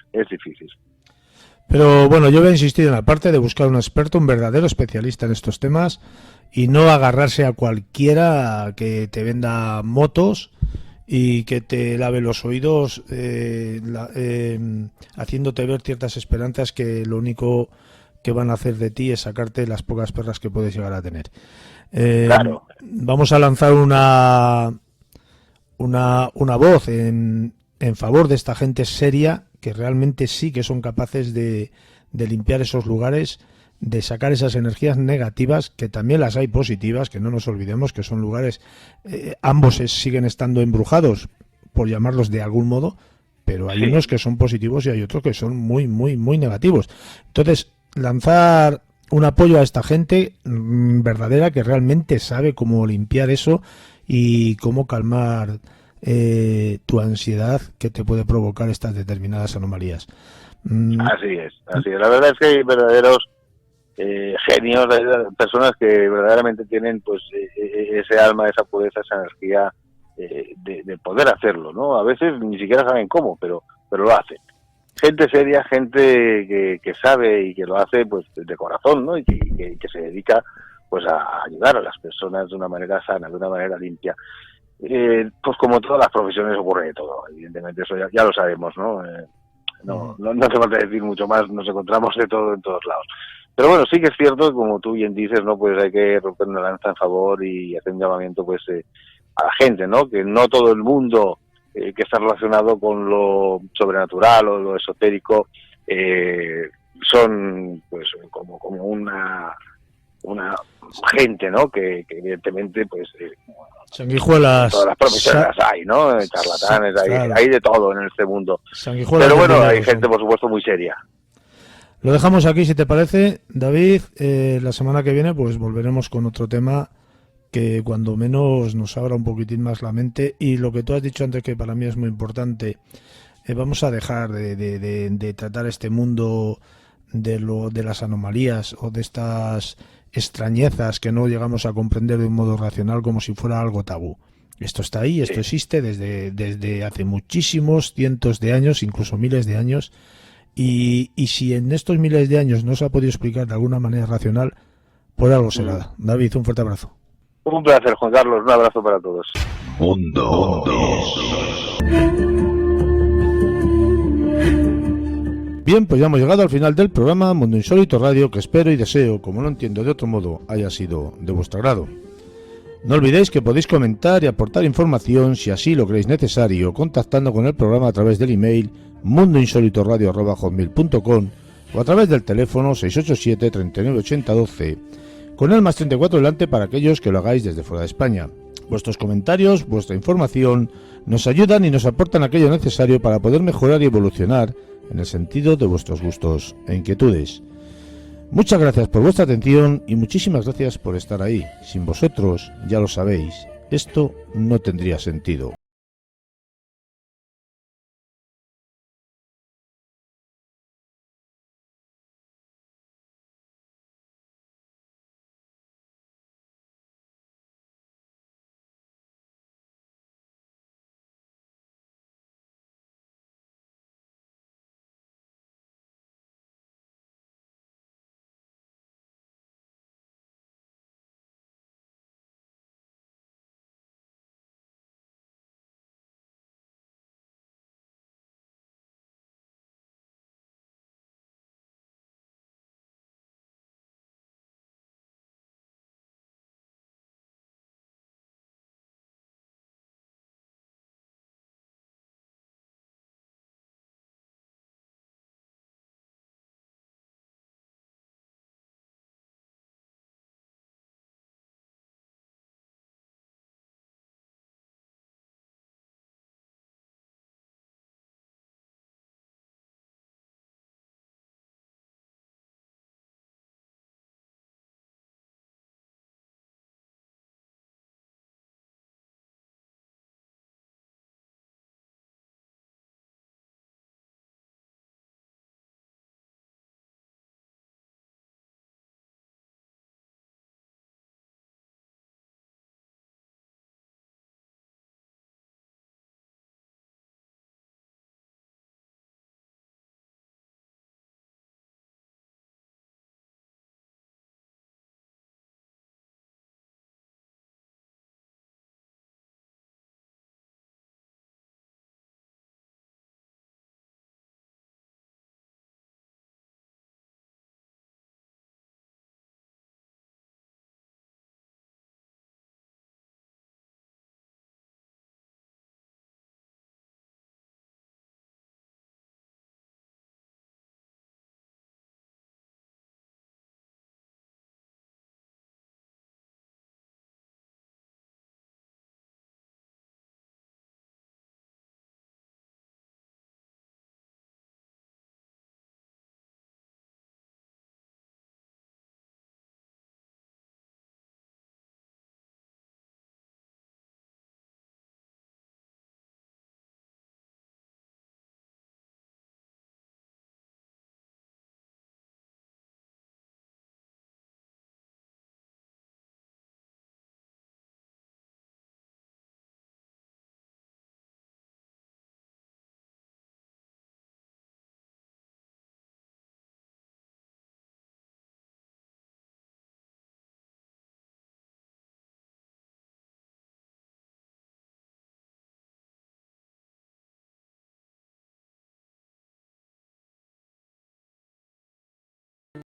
Pero bueno, yo voy a insistir en la parte de buscar un experto, un verdadero especialista en estos temas, y no agarrarse a cualquiera que te venda motos y que te lave los oídos, haciéndote ver ciertas esperanzas que lo único que van a hacer de ti es sacarte las pocas perras que puedes llegar a tener. Claro. Vamos a lanzar una voz en favor de esta gente seria, que realmente sí que son capaces de limpiar esos lugares, de sacar esas energías negativas, que también las hay positivas, que no nos olvidemos que son lugares, ambos siguen estando embrujados, por llamarlos de algún modo, pero hay unos que son positivos y hay otros que son muy, muy, muy negativos. Entonces, lanzar un apoyo a esta gente verdadera, que realmente sabe cómo limpiar eso y cómo calmar tu ansiedad que te puede provocar estas determinadas anomalías. Así es. La verdad es que hay verdaderos genios, personas que verdaderamente tienen pues ese alma, esa pureza, esa energía de poder hacerlo, ¿no? A veces ni siquiera saben cómo, pero lo hacen. Gente seria, gente que sabe y que lo hace pues de corazón, ¿no? Y que se dedica pues a ayudar a las personas de una manera sana, de una manera limpia. Pues como todas las profesiones ocurre de todo, evidentemente eso ya lo sabemos, ¿no? No hace falta decir mucho más, nos encontramos de todo en todos lados. Pero bueno, sí que es cierto, como tú bien dices, ¿no? Pues hay que romper una lanza en favor y hacer un llamamiento pues a la gente, ¿no? Que no todo el mundo que está relacionado con lo sobrenatural o lo esotérico son pues como una una gente, ¿no? Que evidentemente, pues... sanguijuelas. Todas las profesiones las hay, ¿no? Charlatanes, claro. hay de todo en este mundo. Sanguijuelas. Pero bueno, hay gente, por supuesto, muy seria. Lo dejamos aquí, si te parece, David. La semana que viene, pues volveremos con otro tema que cuando menos nos abra un poquitín más la mente. Y lo que tú has dicho antes, que para mí es muy importante, vamos a dejar de tratar este mundo de las anomalías o de estas extrañezas que no llegamos a comprender de un modo racional como si fuera algo tabú. Esto está ahí, esto existe desde hace muchísimos cientos de años, incluso miles de años, y si en estos miles de años no se ha podido explicar de alguna manera racional, por algo será. David, un fuerte abrazo. Un placer, Juan Carlos, un abrazo para todos. Mundo. Bien, pues ya hemos llegado al final del programa Mundo Insólito Radio, que espero y deseo, como no entiendo de otro modo, haya sido de vuestro agrado. No olvidéis que podéis comentar y aportar información, si así lo creéis necesario, contactando con el programa a través del email mundoinsólitoradio@hotmail.com o a través del teléfono 687 39 80 12, con el más 34 delante para aquellos que lo hagáis desde fuera de España. Vuestros comentarios, vuestra información, nos ayudan y nos aportan aquello necesario para poder mejorar y evolucionar en el sentido de vuestros gustos e inquietudes. Muchas gracias por vuestra atención y muchísimas gracias por estar ahí. Sin vosotros, ya lo sabéis, esto no tendría sentido.